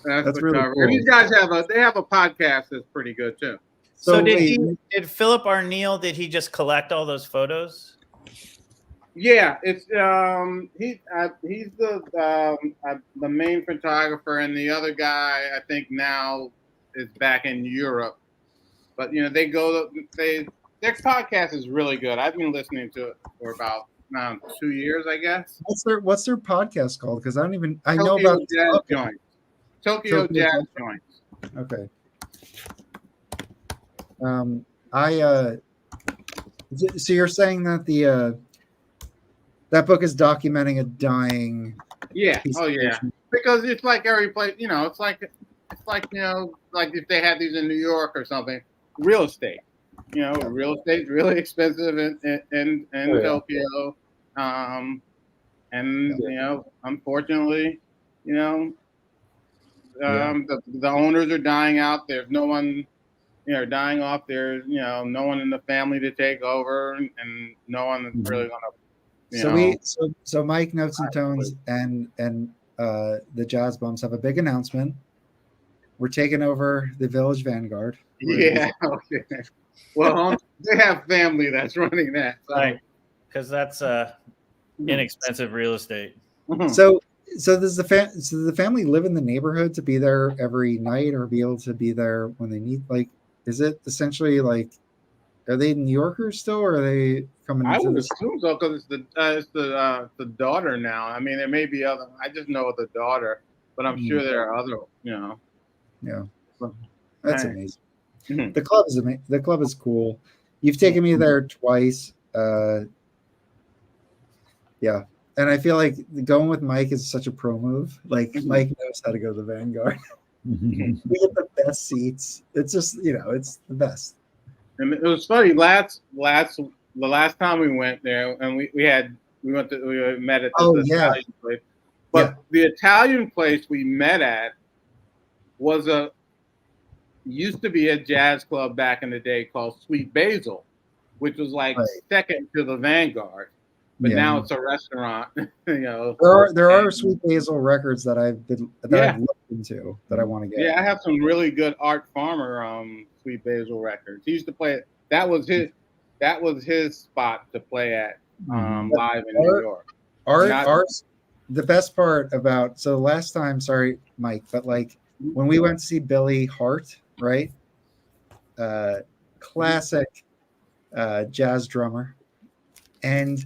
That's really cool. cool. These guys have a podcast that's pretty good too. So did Philip Arneal? Did he just collect all those photos? Yeah, it's he's the main photographer, and the other guy I think now is back in Europe. But their podcast is really good. I've been listening to it for about 2 years, I guess. What's their podcast called? Because I know about Jazz Joints. Tokyo Jazz Joints. Okay. So you're saying that that book is documenting a dying. Yeah. Oh yeah. Because it's like every place. It's like like if they had these in New York or something. Real estate. Real estate's really expensive in Tokyo. Unfortunately, the owners are dying out. There's no one, dying off. There's, no one in the family to take over, and no one that's really gonna. So Mike, Notes and Tones, and the Jazz Bums have a big announcement. We're taking over the Village Vanguard. Yeah. Okay. Well, they have family that's running that, right? Because that's inexpensive real estate. So does the family live in the neighborhood to be there every night, or be able to be there when they need? Like, is it essentially like, are they New Yorkers still, or are they coming? I would assume so, because it's the daughter now. I mean, there may be other. I just know the daughter, but I'm sure there are other. Yeah, that's amazing. The club is amazing. The club is cool. You've taken me there twice. Yeah, and I feel like going with Mike is such a pro move. Like Mike knows how to go to the Vanguard. We get the best seats. It's just it's the best. And it was funny. The last time we went there, and we met at the Italian place. But the Italian place we met at was used to be a jazz club back in the day called Sweet Basil, which was like second to the Vanguard. But now it's a restaurant. There are Sweet Basil records that I've looked into that I want to get. Yeah, I have some really good Art Farmer Sweet Basil records. He used to play it. That was his spot to play at live in New York. The best part about last time, sorry, Mike, but like when we went to see Billy Hart, right? Classic jazz drummer, and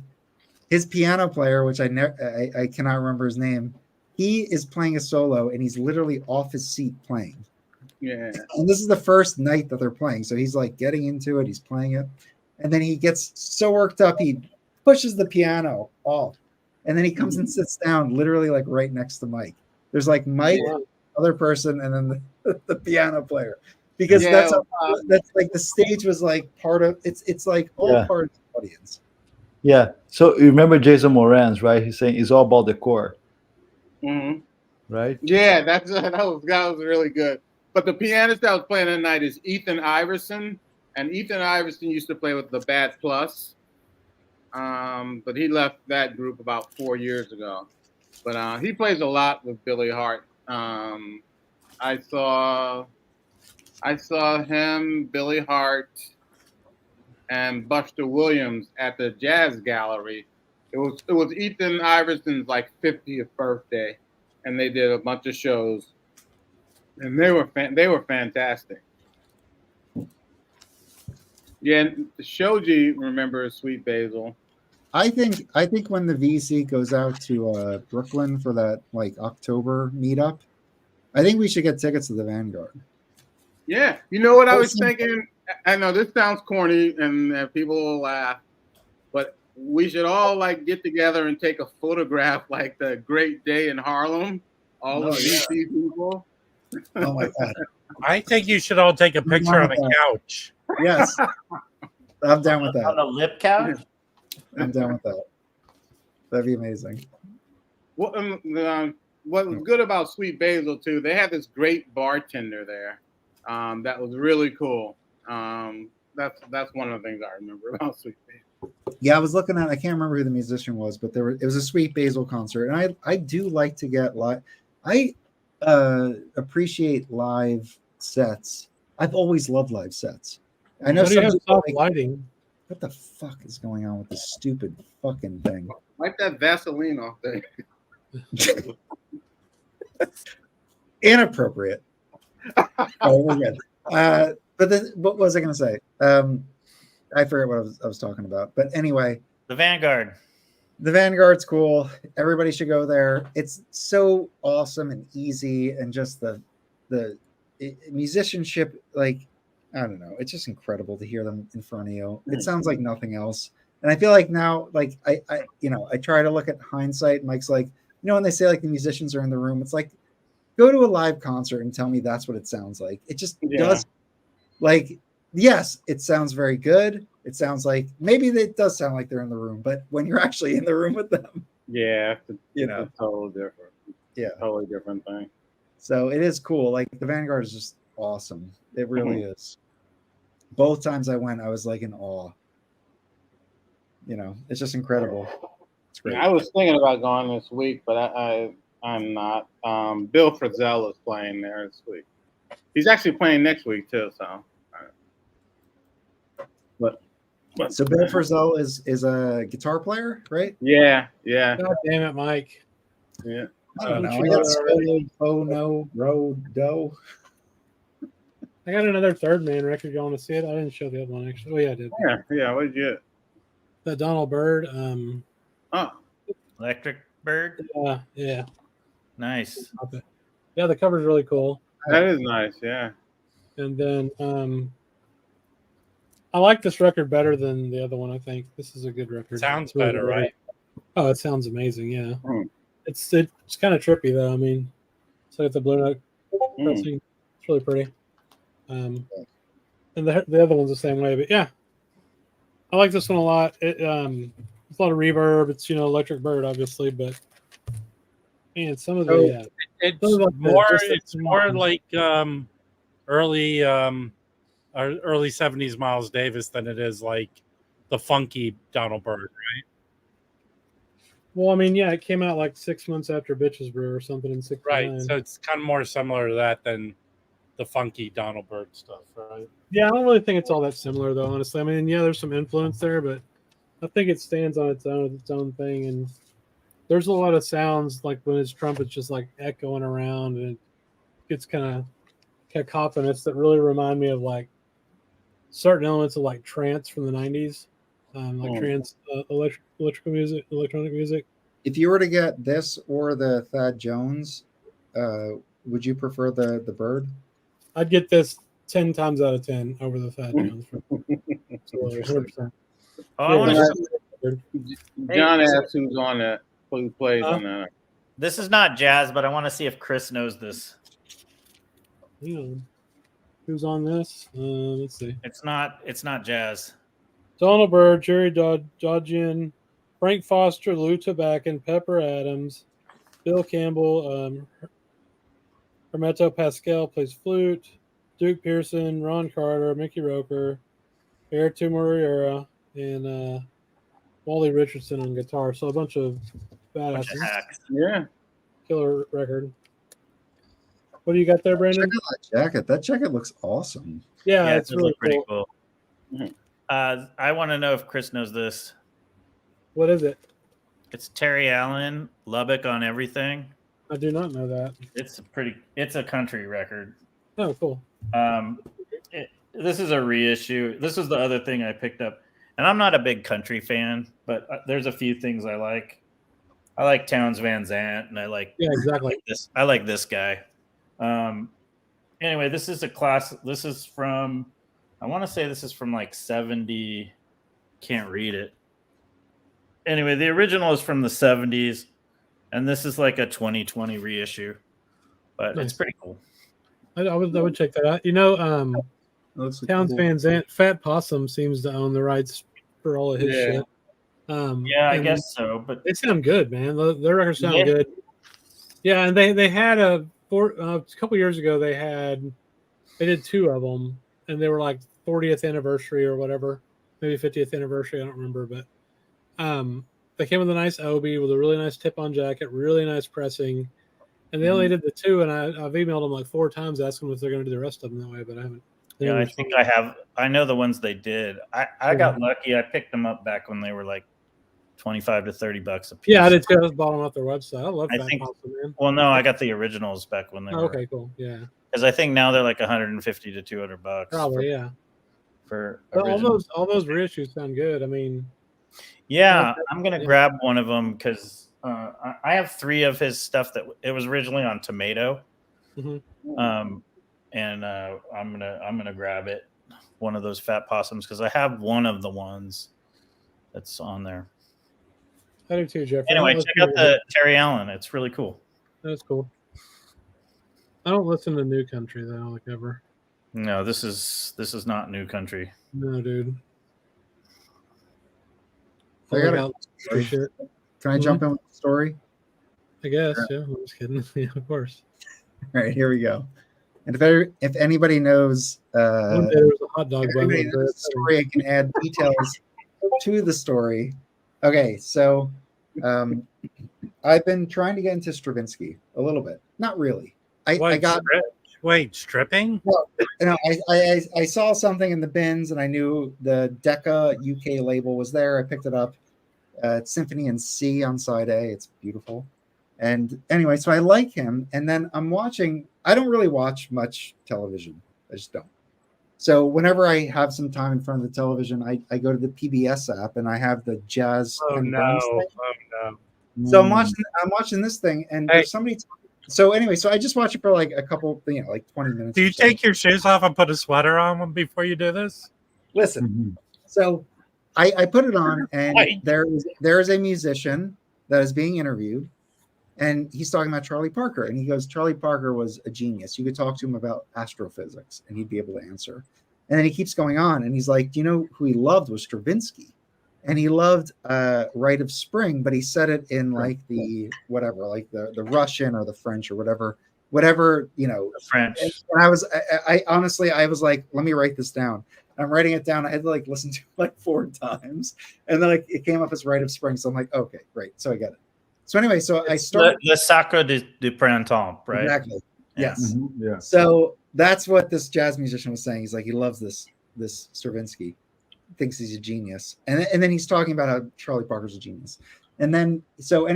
his piano player, which I cannot remember his name, he is playing a solo and he's literally off his seat playing. Yeah. And this is the first night that they're playing. So he's like getting into it, he's playing it. And then he gets so worked up, he pushes the piano off. And then he comes and sits down literally like right next to Mike. There's like Mike, other person, and then the piano player. Because that's like the stage was like part of it's like all part audience. Yeah. So you remember Jason Moran's, right? He's saying it's all about the core. Mm-hmm. Right? Yeah, that was really good. But the pianist that was playing that night is Ethan Iverson, and Ethan Iverson used to play with the Bad Plus, but he left that group about 4 years ago. But he plays a lot with Billy Hart. I saw him, Billy Hart, and Buster Williams at the Jazz Gallery. It was Ethan Iverson's like 50th birthday, and they did a bunch of shows, and they were fantastic. Yeah, Shoji remembers Sweet Basil. I think when the VC goes out to Brooklyn for that like October meetup, I think we should get tickets to the Vanguard. Yeah, you know what I was thinking? I know this sounds corny and people will laugh, but we should all like get together and take a photograph like the Great Day in Harlem. All of VC people. Oh my god! I think you should all take a picture on a couch. Yes, I'm down with that. On a lip couch. I'm down with that. That'd be amazing. What was good about Sweet Basil too? They had this great bartender there. That was really cool. That's one of the things I remember about Sweet Basil. Yeah, I was looking at. I can't remember who the musician was, but it was a Sweet Basil concert, and I do like to get live. I appreciate live sets. I've always loved live sets. I know some soft lighting. What the fuck is going on with this stupid fucking thing? Wipe that Vaseline off there. Inappropriate. Oh, we're good. What was I going to say? I forget what I was talking about. But anyway, the Vanguard. The Vanguard's cool. Everybody should go there. It's so awesome and easy, and just the musicianship, like, I don't know. It's just incredible to hear them in front of you. It sounds like nothing else. And I feel like now, like, I try to look at hindsight. Mike's like, when they say like the musicians are in the room, it's like, go to a live concert and tell me that's what it sounds like. It just does. Like, yes, it sounds very good. It sounds like maybe it does sound like they're in the room, but when you're actually in the room with them, it's totally different. Yeah, totally different thing. So it is cool. Like the Vanguard is just awesome. It really is. Both times I went, I was like in awe. It's just incredible. It's great. I was thinking about going this week, but I'm not. Bill Frisell is playing there this week. He's actually playing next week too. So, so Bill Frisell is a guitar player, right? Yeah. God damn it, Mike. Yeah. I don't know. I got solo, no, road, do. I got another Third Man record. You want to see it? I didn't show the other one actually. Oh yeah, I did. Yeah. What did you get? The Donald Byrd. Electric Bird. Yeah. Nice. Yeah, the cover's really cool. That is nice. Yeah. And then I like this record better than the other one. I think this is a good record. Sounds better, right? Oh, it sounds amazing. Yeah. It's kind of trippy though. I mean, so it's a blue note. It's really pretty. And the other one's the same way, but yeah, I like this one a lot. It's a lot of reverb. It's Electric Bird, obviously, but man, some of the it's more like early 70s Miles Davis than it is like the funky Donald Byrd, right? Well, I mean, yeah, it came out like 6 months after Bitches Brew or something in '69. Right, so it's kind of more similar to that than the funky Donald Byrd stuff, right? Yeah, I don't really think it's all that similar, though, honestly. I mean, yeah, there's some influence there, but I think it stands on its own thing. And there's a lot of sounds, like when his trumpet's just like echoing around, and it gets kind of cacophonous that really remind me of like certain elements of like trance from the '90s, like trance, electronic music. If you were to get this or the Thad Jones, would you prefer the Bird? I'd get this 10 times out of 10 over the Thad Jones. 100%. John asked who's on that, who plays on that. This is not jazz, but I want to see if Criss knows this. Who's on this? Let's see. It's not jazz. Donald Byrd, Jerry Dodgian, Frank Foster, Lou Tabakin, Pepper Adams, Bill Campbell, Hermeto Pascal plays flute, Duke Pearson, Ron Carter, Mickey Roker, Air Tumoriera, and Wally Richardson on guitar. So a bunch of badasses. Yeah. Killer record. What do you got there, Brandon? Check out that jacket. That jacket looks awesome. Yeah, it's really pretty cool. I want to know if Criss knows this. What is it? It's Terry Allen, Lubbock on Everything. I do not know that. It's a country record. Oh, cool. This is a reissue. This is the other thing I picked up. And I'm not a big country fan, but there's a few things I like. I like Townes Van Zandt, and exactly. I like this guy. Anyway, this is a class. This is from, I want to say this is from like 70. Can't read it. Anyway, the original is from the 70s, and this is like a 2020 reissue. But Nice. It's pretty cool. I would check that out. You know, Townes Van Zandt, Fat Possum seems to own the rights for all of his shit. I guess so. But they sound good, man. Their records sound good. Yeah, and they had a couple years ago. They did two of them, and they were like 40th anniversary or whatever, maybe 50th anniversary. I don't remember, but they came with a nice Obi with a really nice tip-on jacket, really nice pressing, and they only did the two. And I've emailed them like 4 times asking if they're going to do the rest of them that way, but I haven't. Yeah, I think I have. I know the ones they did. I got lucky. I picked them up back when they were like $25 to $30 a piece. Yeah, I did too. I bought them off their website. I love Fat Possum, man. Well, no, I got the originals back when they were. Okay, cool. Yeah. Because I think now they're like $150 to $200. Probably, yeah. For all those reissues sound good. I mean, yeah, I'm gonna grab one of them because I have 3 of his stuff that it was originally on Tomato. Mm-hmm. And I'm gonna grab it, one of those Fat Possums, because I have one of the ones that's on there. I do too, Jeffrey. Anyway, check out the Terry Allen. It's really cool. That's cool. I don't listen to new country though, like ever. No, this is not new country. No, dude. I got shit. Can I jump in with the story? I guess. Yeah, I'm just kidding. Yeah, of course. All right, here we go. And if anybody knows, One day there was a hot dog bun. the story, I can add details to the story. Okay, so I've been trying to get into Stravinsky a little bit. Not really. Stripping? Well, I saw something in the bins, and I knew the Decca UK label was there. I picked it up. It's Symphony in C on side A. It's beautiful. And anyway, so I like him. And then I'm watching. I don't really watch much television. I just don't. So whenever I have some time in front of the television, I go to the PBS app and I have the jazz. Oh no! So I'm watching this thing, and there's somebody. So anyway, so I just watch it for like a couple, like 20 minutes. Do you take your shoes off and put a sweater on before you do this? Listen, so I put it on, and there is a musician that is being interviewed, and he's talking about Charlie Parker, and he goes, Charlie Parker was a genius. You could talk to him about astrophysics, and he'd be able to answer. And then he keeps going on, and he's like, do you know who he loved was Stravinsky? And he loved Rite of Spring, but he said it in like the whatever, like the Russian or the French or whatever, the French. And I honestly, I was like, let me write this down. I'm writing it down. I had to like listen to it like 4 times, and then it came up as Rite of Spring. So I'm like, okay, great. So I get it. So anyway, so I started Le Sacre du Printemps, right? Exactly. Yes. Mm-hmm. Yeah. So that's what this jazz musician was saying. He's like, he loves this Stravinsky. Thinks he's a genius, and then he's talking about how Charlie Parker's a genius, and then so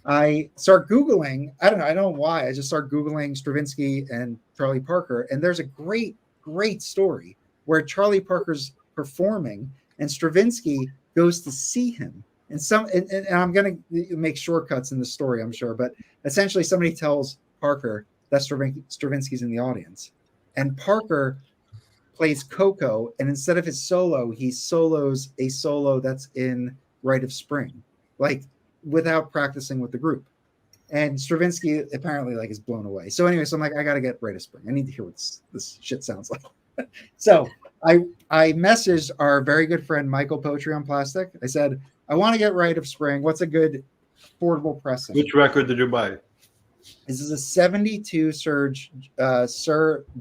I start Googling. I don't know why. I just start Googling Stravinsky and Charlie Parker, and there's a great story where Charlie Parker's performing and Stravinsky goes to see him, and I'm going to make shortcuts in the story, I'm sure, but essentially somebody tells Parker that Stravinsky's in the audience, and Parker plays Coco, and instead of his solo, he solos a solo that's in Rite of Spring, like without practicing with the group. And Stravinsky apparently like is blown away. So anyway, so I'm like, I gotta get Rite of Spring. I need to hear what this shit sounds like. So I messaged our very good friend Michael Potry on Plastic. I said, I want to get Rite of Spring. What's a good portable pressing? Which record did you buy? This is a 72 Sir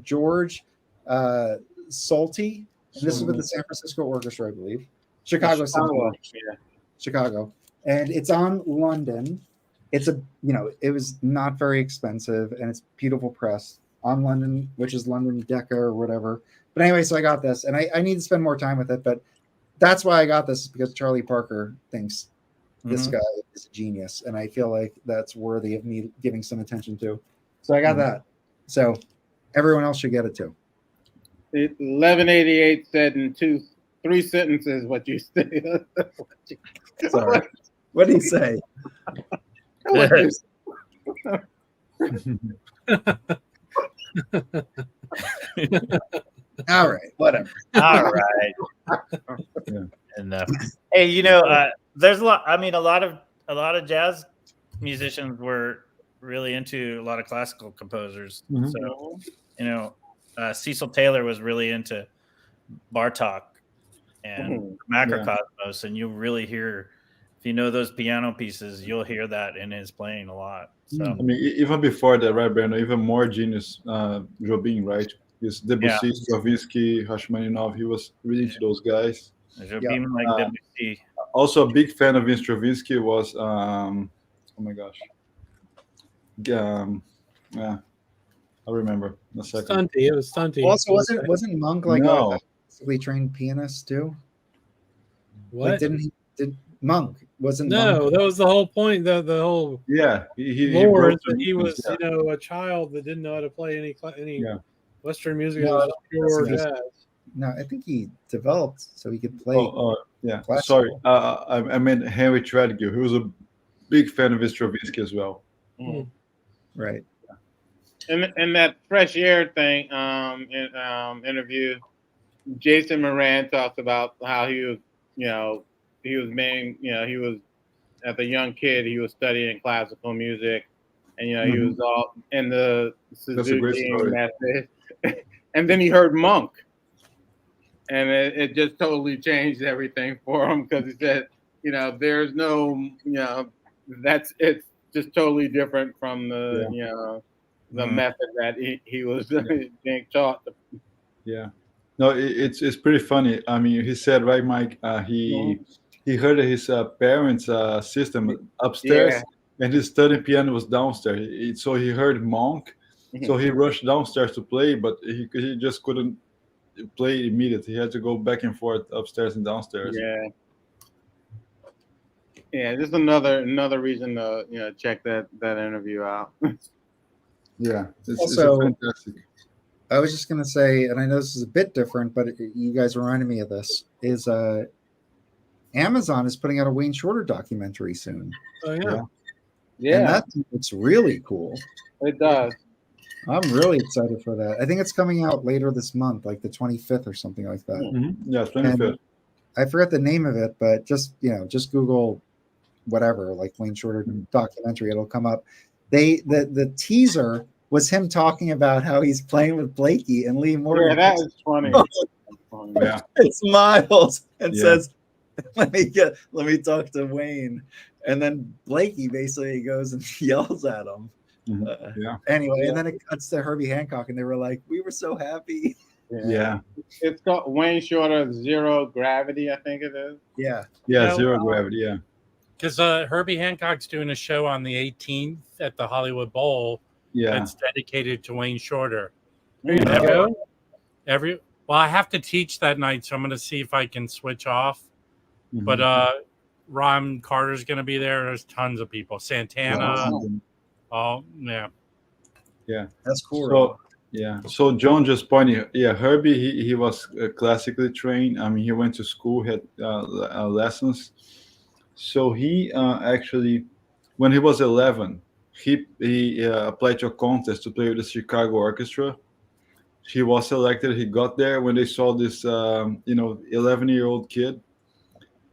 George Solti. And this is with the San Francisco Orchestra, I believe. Chicago. Yeah. Chicago. And it's on London. It's it was not very expensive, and it's beautiful press on London, which is London Decca or whatever. But anyway, so I got this, and I need to spend more time with it, but that's why I got this, because Charlie Parker thinks this guy is a genius, and I feel like that's worthy of me giving some attention to. So I got that. So everyone else should get it too. 1188 said in 3 sentences what you said. Sorry. What did he say? All right, whatever. All right. Enough. Hey, there's a lot. I mean, a lot of jazz musicians were really into a lot of classical composers. So, Cecil Taylor was really into Bartok and Macrocosmos, and you really hear, if you know those piano pieces, you'll hear that in his playing a lot. So I mean, even before that, right, Brandon? Even more genius, Jobim, right? He's Debussy, Stravinsky, Rachmaninoff. He was really into those guys. Jobim, like Debussy. Also, a big fan of Stravinsky was oh my gosh, yeah, I remember in a second. Stunty. It was Stunty. Also, wasn't Monk like a classically trained pianist too? What? Like, Monk wasn't? No, Monk. that was the whole point. The whole he lore is that he was a child that didn't know how to play any Western music. No, it was pure jazz. No, I think he developed so he could play. Classical. Sorry, I meant Henry Treadgill, who was a big fan of Stravinsky as well. Right. In that Fresh Air thing, interview, Jason Moran talks about how he was, he was as a young kid, he was studying classical music, and he was all in the Suzuki method, and then he heard Monk, and it just totally changed everything for him, because he said, there's no, it's just totally different from the, the method that he was being taught. Yeah, no, it's pretty funny. I mean, he said, right, Mike, he heard his parents' system upstairs, and his studying piano was downstairs. So he heard Monk, so he rushed downstairs to play, but he just couldn't play immediately. He had to go back and forth upstairs and downstairs. Yeah, just another reason to check that interview out. Yeah, it's fantastic. I was just gonna say, and I know this is a bit different, but you guys reminded me of this. Is Amazon is putting out a Wayne Shorter documentary soon. Oh yeah. And that looks really cool. It does. I'm really excited for that. I think it's coming out later this month, like the 25th or something like that. Yeah, 25th. And I forget the name of it, but just Google whatever, like Wayne Shorter documentary, it'll come up. The teaser was him talking about how he's playing with Blakey and Lee Morgan. Yeah, that is funny. Yeah. It smiles and says, let me talk to Wayne. And then Blakey basically goes and yells at him. Anyway, and then it cuts to Herbie Hancock, and they were like, we were so happy. Yeah. It's called Wayne Shorter Zero Gravity, I think it is. Yeah. Zero Gravity, yeah. Because Herbie Hancock's doing a show on the 18th at the Hollywood Bowl. Yeah. That's dedicated to Wayne Shorter. There you go. Well, I have to teach that night, so I'm going to see if I can switch off. But Ron Carter's going to be there. There's tons of people. Santana. Oh, yeah. Yeah. That's cool. So, so John just pointed, Herbie, he was classically trained. I mean, he went to school, had lessons. So he actually, when he was 11, he applied to a contest to play with the Chicago Orchestra. He was selected. He got there. When they saw this, 11-year-old kid,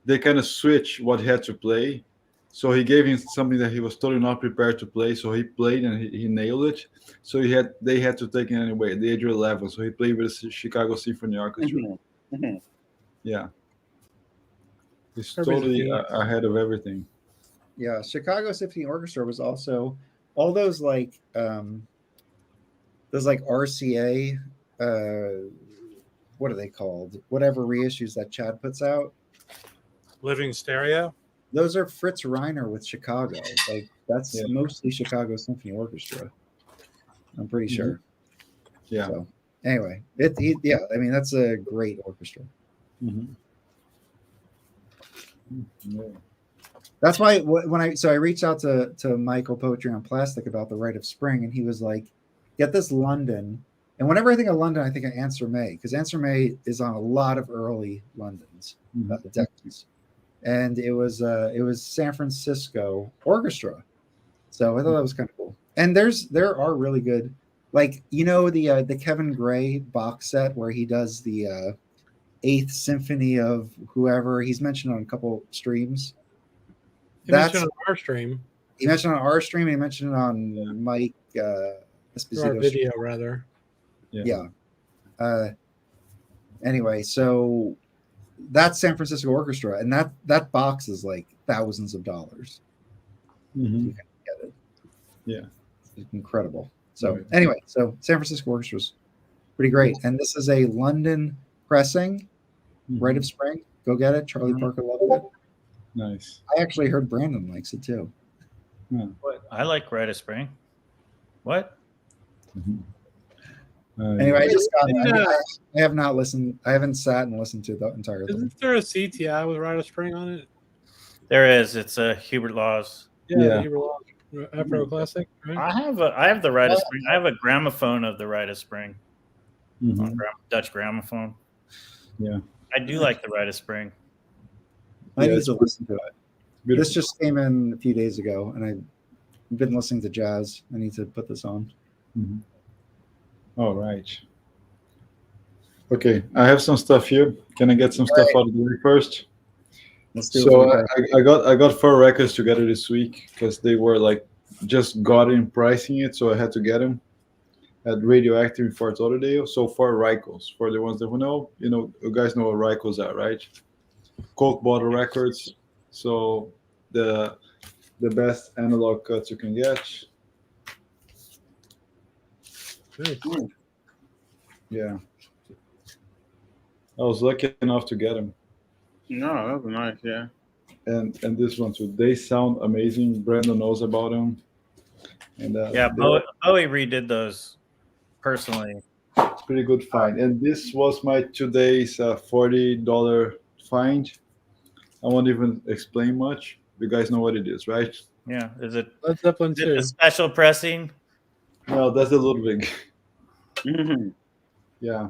they kind of switched what he had to play. So he gave him something that he was totally not prepared to play. So he played and he nailed it. So they had to take it anyway at the age of 11. So he played with the Chicago Symphony Orchestra. Yeah, he's totally ahead of everything. Yeah, Chicago Symphony Orchestra was also all those like RCA. What are they called? Whatever reissues that Chad puts out. Living Stereo. Those are Fritz Reiner with Chicago. Like that's mostly Chicago Symphony Orchestra. I'm pretty sure. Yeah. So anyway, I mean that's a great orchestra. That's why when I reached out to Michael Poetry on Plastic about the Rite of Spring, and he was like, "Get this London." And whenever I think of London, I think of Answer May, because Answer May is on a lot of early Londons, the decades. And it was San Francisco Orchestra, so I thought that was kind of cool. And there are really good, like the Kevin Gray box set where he does the Eighth Symphony of whoever he's mentioned on a couple streams. He mentioned on our stream. He mentioned on our stream. And he mentioned it on Mike Esposito's video rather. Yeah. Anyway, so that's San Francisco Orchestra, and that box is like thousands of dollars. You can get it. Yeah, it's incredible. So anyway, so San Francisco Orchestra is pretty great, and this is a London pressing, Rite of Spring. Go get it. Charlie Parker loved it. Nice. I actually heard Brandon likes it too. What? I like Rite of Spring. What? Anyway, I just got it. I have not listened. I haven't sat and listened to the entire thing. Isn't there a CTI with Rite of Spring on it? There is. It's a Hubert Laws. Yeah. Hubert Laws. Afro Classic. Right? I have the Rite of Spring. I have a gramophone of the Rite of Spring. On Dutch gramophone. Yeah. I do like the Rite of Spring. I need to listen to it. Beautiful. This just came in a few days ago, and I've been listening to jazz. I need to put this on. All right. Okay, I have some stuff here. Can I get some stuff out of the way first? Let's do so it. I got 4 records together this week because they were like just got in pricing it, so I had to get them at Radioactive in Fort Lauderdale. So 4 Rycos, for the ones that know, you guys know what Rycos are, right? Coke bottle records. So the best analog cuts you can get. Yeah, I was lucky enough to get them. No, that was nice. Yeah, and this one too. They sound amazing. Brandon knows about them. And Bowie redid those personally. It's pretty good find. And this was my today's $40 find. I won't even explain much. You guys know what it is, right? Yeah. Is it Led Zeppelin 2? A special pressing? No, that's the Ludwig. Yeah.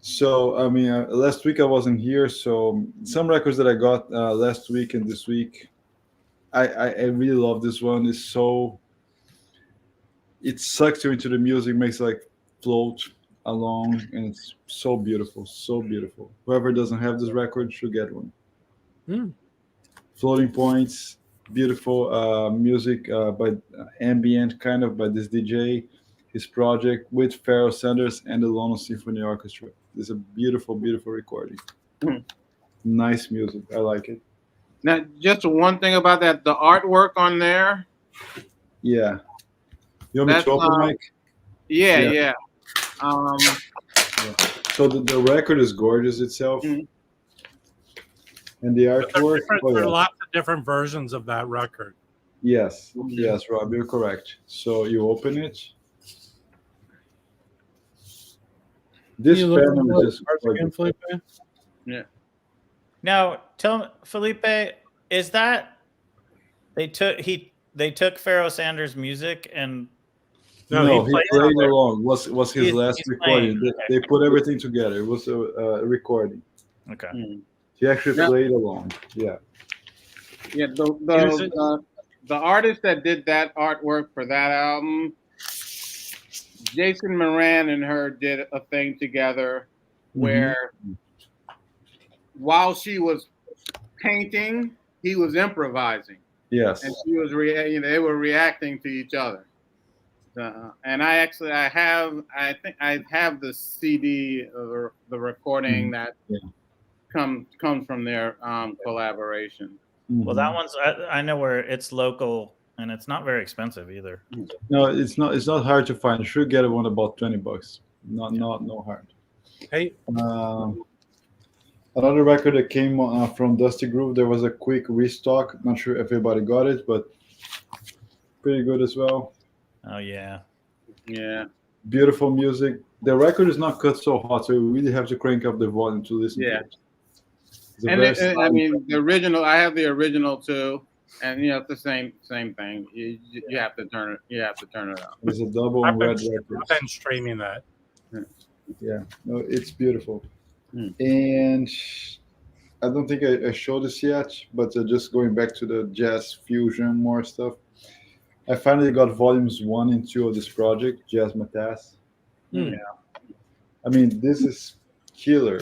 So I mean, last week I wasn't here, so some records that I got last week and this week, I really love this one. It sucks you into the music, makes it like float along, and it's so beautiful, so beautiful. Whoever doesn't have this record should get one. Floating Points, beautiful music by ambient kind of by this DJ. His project with Pharoah Sanders and the London Symphony Orchestra. It's a beautiful, beautiful recording. Nice music. I like it. Now, just one thing about that, the artwork on there. Yeah. You want me to open, Mike? Yeah. So the record is gorgeous itself. And the artwork. There are lots of different versions of that record. Yes, Rob, you're correct. So you open it. This panel is again, Felipe? Yeah. Now, tell me, Felipe, is that they took Pharoah Sanders' music and no, he played along. Was his last recording? They put everything together. It was a recording. Okay. He actually played along. Yeah. Yeah. The artist that did that artwork for that album, Jason Moran and her did a thing together where while she was painting, he was improvising. Yes. And she was they were reacting to each other. And I think I have the CD of the recording that comes from their collaboration. Well, that one's I know where it's local and it's not very expensive either. No, it's not. It's not hard to find. You should get one about $20. No hard. Hey, another record that came from Dusty Groove. There was a quick restock. Not sure if everybody got it, but pretty good as well. Oh yeah. Beautiful music. The record is not cut so hot, so you really have to crank up the volume to listen to it. And I mean, the original. I have the original too, and it's the same thing. You have to turn it. You have to turn it up. It's a double on red record. I've been streaming that. Yeah, no, it's beautiful. And I don't think I showed this yet, but just going back to the jazz fusion more stuff. I finally got volumes 1 and 2 of this project, Jazz Matas. Yeah. I mean, this is killer,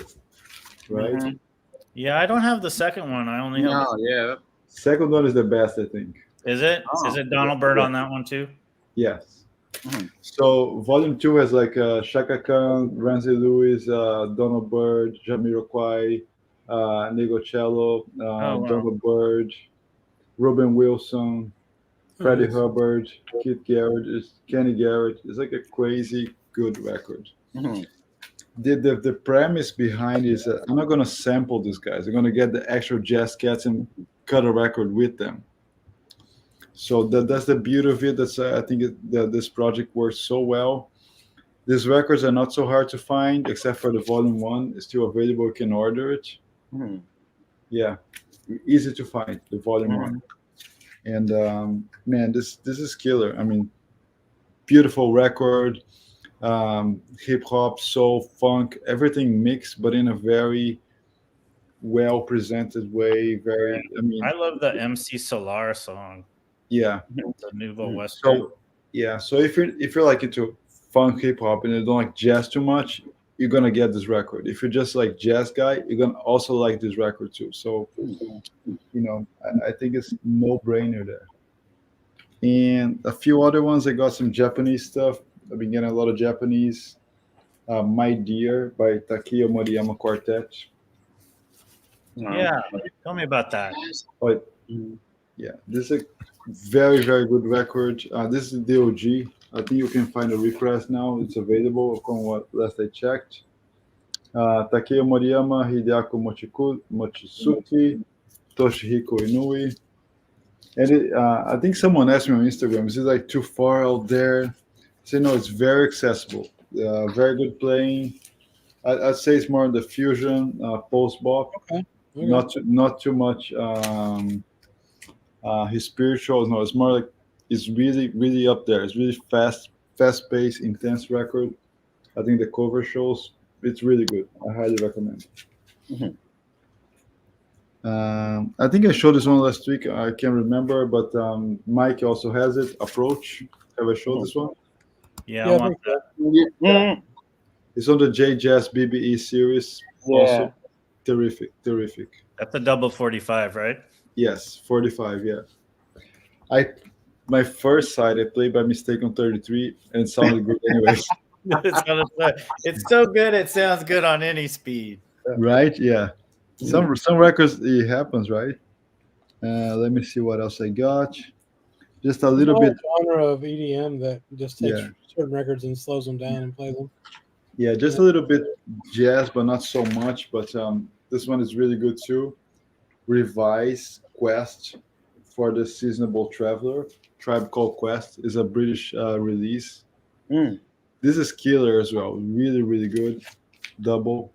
right? Yeah, I don't have the second one. I only have. Second one is the best, I think. Is it? Is it Donald Byrd on that one too? Yes. So volume 2 has like Chaka Khan, Ramsey Lewis, Donald Byrd, Jamiroquai, Nego Cello, Donald Byrd, Ruben Wilson, Freddie Hubbard, Keith Garrett, Kenny Garrett. It's like a crazy good record. The premise behind it is I'm not going to sample these guys. I'm going to get the actual jazz cats and cut a record with them. So that's the beauty of it. That's I think that this project works so well. These records are not so hard to find, except for the volume 1. It's still available. You can order it. Yeah, easy to find, the volume 1. And man, this is killer. I mean, beautiful record, hip hop, soul, funk, everything mixed, but in a very well presented way. I love the MC Solar song. Yeah, the Nouveau Western. So if you're like into funk hip hop and you don't like jazz too much, you're gonna get this record. If you're just like jazz guy, you're gonna also like this record too. So I think it's no brainer there. And a few other ones, I got some Japanese stuff. I've been getting a lot of Japanese. My Dear by Takeo Moriyama Quartet. Yeah, tell me about that. Yeah, this is a very, very good record. This is the OG. I think you can find a repress now. It's available from what last I checked. Takeo Moriyama, Hideaki Mochizuki, Toshihiko Inui. And I think someone asked me on Instagram, is it like too far out there? I said, no, it's very accessible. Very good playing. I'd say it's more on the fusion, post-bop. Okay. Not too much his spirituals. No, it's more like it's really, really up there. It's really fast-paced, intense record. I think the cover shows it's really good. I highly recommend. I think I showed this one last week. I can't remember, but Mike also has it. Approach. Have I showed this one? Yeah, I want that. It's on the J Jazz BBE series. Also terrific. That's a double 45, right? Yes, 45. Yeah. My first side I played by mistake on 33, and it sounded good anyways. It's so good. It sounds good on any speed. Right? Yeah. Some records it happens, right? Let me see what else I got. Just a little bit genre of EDM that just takes certain records and slows them down and plays them. Yeah, just a little bit jazz, but not so much. But this one is really good too. Revise Quest for the Seasonable Traveler. Tribe Called Quest is a British release. This is killer as well. Really, really good. Double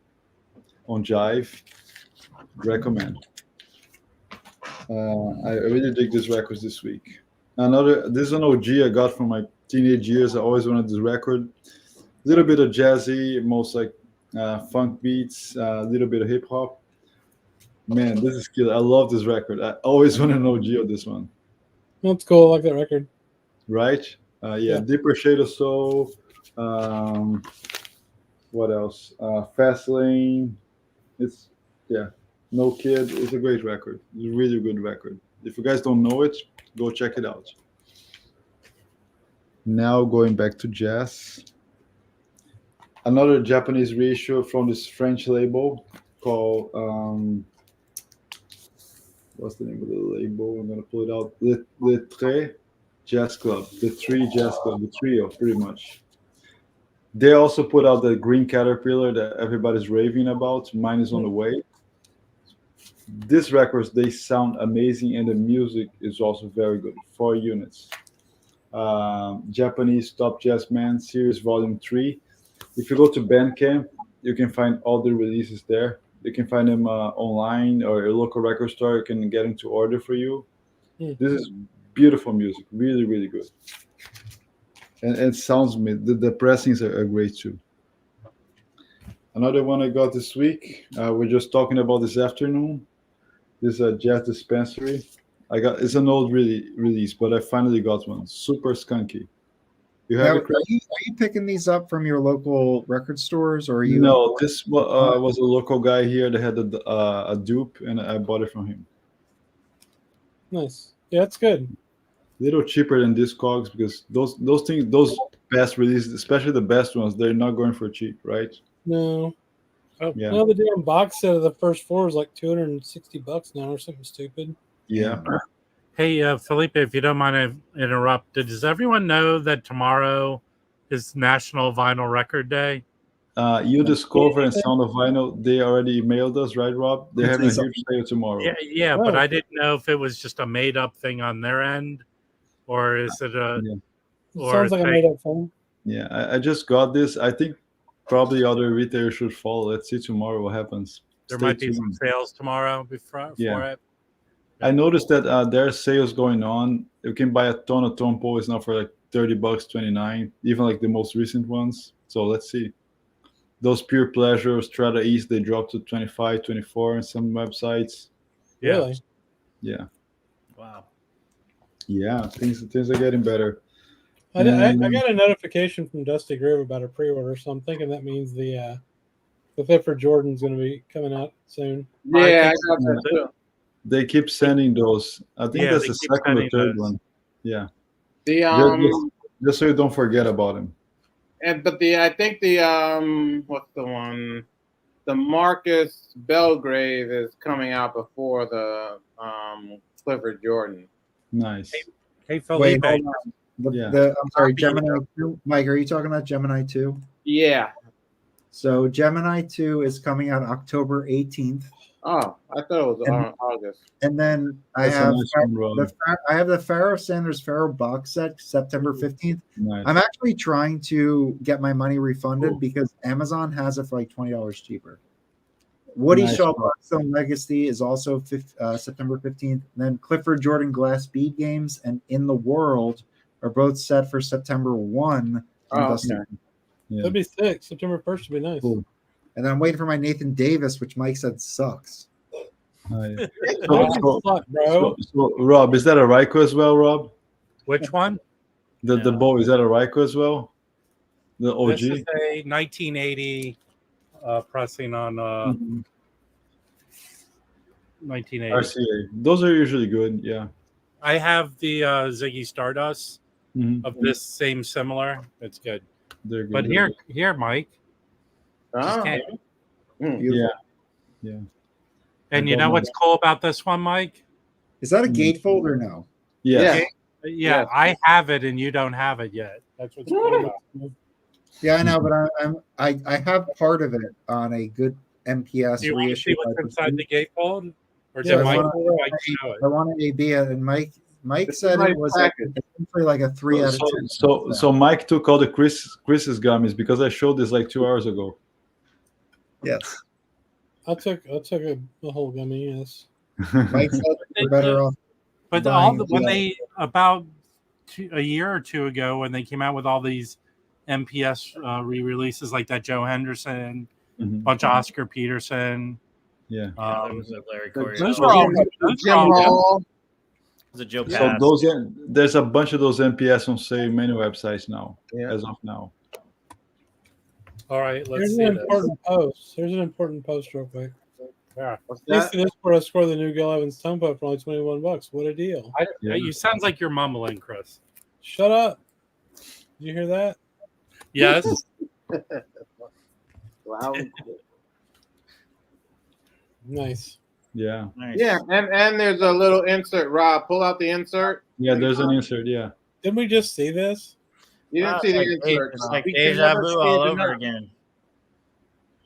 on Jive. Recommend. I really dig these records this week. This is an OG I got from my teenage years. I always wanted this record. A little bit of jazzy, most like funk beats, a little bit of hip hop. Man, this is killer. I love this record. I always want an OG of this one. That's cool. I like that record. Right? Deeper Shade of Soul. What else? Fast Lane. No Kid. It's a great record. It's a really good record. If you guys don't know it, go check it out. Now going back to jazz. Another Japanese reissue from this French label called what's the name of the label? I'm gonna pull it out. Le Tre Jazz Club, the Three Jazz Club, the trio, pretty much. They also put out the Green Caterpillar that everybody's raving about. Mine is on the way. These records, they sound amazing, and the music is also very good. 4 units. Japanese Top Jazz Man Series Volume 3. If you go to Bandcamp, you can find all the releases there. You can find them online or a local record store. You can get them to order for you. This is beautiful music, really, really good. And it sounds, the pressings are great too. Another one I got this week, we're just talking about this afternoon. This Jazz Dispensary. It's an old release, but I finally got one. Super skunky. You have are you picking these up from your local record stores, or are you? No, this was a local guy here that had a dupe, and I bought it from him. Nice. Yeah, that's good. A little cheaper than Discogs because those things, those best releases, especially the best ones, they're not going for cheap, right? No. Oh, yeah. Well, the damn box set of the first 4 is like $260 now, or something stupid. Yeah. Hey, Felipe, if you don't mind, I've interrupted. Does everyone know that tomorrow is National Vinyl Record Day? You Discover and Sound of Vinyl, they already emailed us, right, Rob? They're having a huge sale tomorrow. Yeah, but I didn't know if it was just a made-up thing on their end, or is it a... Yeah. It sounds like a made-up thing. Yeah, I just got this. I think probably other retailers should follow. Let's see tomorrow what happens. There might be some sales tomorrow for it. I noticed that there are sales going on. You can buy a ton of Tompo. It's now for like $30, $29, even like the most recent ones. So let's see. Those Pure Pleasure, Strata East, they dropped to 25, 24 on some websites. Yeah. Really? Yeah. Wow. Yeah, things are getting better. I got a notification from Dusty Groove about a pre-order, so I'm thinking that means the Clifford Jordan's going to be coming out soon. Yeah, I got that too. They keep sending those. I think that's the second or third one. Yeah. Just so you don't forget about them. I think what's the one? The Marcus Belgrave is coming out before the Clifford Jordan. Nice. Hey Felipe. Wait, I'm sorry, Gemini 2. Mike, are you talking about Gemini 2? Yeah. So Gemini 2 is coming out October 18th. Oh, I thought it was on August. And then I have the Pharaoh Sanders Pharaoh box set September 15th. Nice. I'm actually trying to get my money refunded because Amazon has it for like $20 cheaper. Woody Shaw Blackstone Legacy is also September 15th. And then Clifford Jordan Glass Bead Games and In the World are both set for September 1. That'd be sick. September 1st would be nice. Cool. And then I'm waiting for my Nathan Davis, which Mike said sucks. Yeah. Bro. So, Rob, is that a Reissue as well, Rob? Which one? The Bowie, is that a Reissue as well? The OG? This is a 1980 pressing on 1980. RCA. Those are usually good, yeah. I have the Ziggy Stardust of this same similar. It's good. They're good. But here, Mike. Yeah. And you know what's cool about this one, Mike? Is that a gatefold or no? Yeah, I have it and you don't have it yet. That's what's cool about it. Yeah, I know, but I have part of it on a good MPS. Do you want to see what's inside the gatefold? Or yeah, Mike show it? I wanted a B, and Mike said it was essentially like a 3 out of 10. So Mike took all the Chris's gummies because I showed this like 2 hours ago. Yes. I took a whole gummy, yes. Mike said we're better off. But when they about a year or two ago, when they came out with all these MPS re-releases like that Joe Henderson, bunch of Oscar Peterson. Yeah. There was a Larry Corey. Those were all a Joe So Pass. there's a bunch of those MPS on sale many websites now, as of now. All right, let's Here's see. an important post. Here's an important post real quick. Yeah. What's Thanks that? to this for us score the new Gil Evans tempo for only $21. What a deal! You sounds like you're mumbling, Chris. Shut up. Did you hear that? Yes. Wow. Nice. Yeah. Nice. Yeah, and there's a little insert. Rob, pull out the insert. Yeah, there's an insert. Yeah. Didn't we just see this? You didn't Wow, see the it's like, insert. it's Rob. like We can deja never vu see all it over enough. again.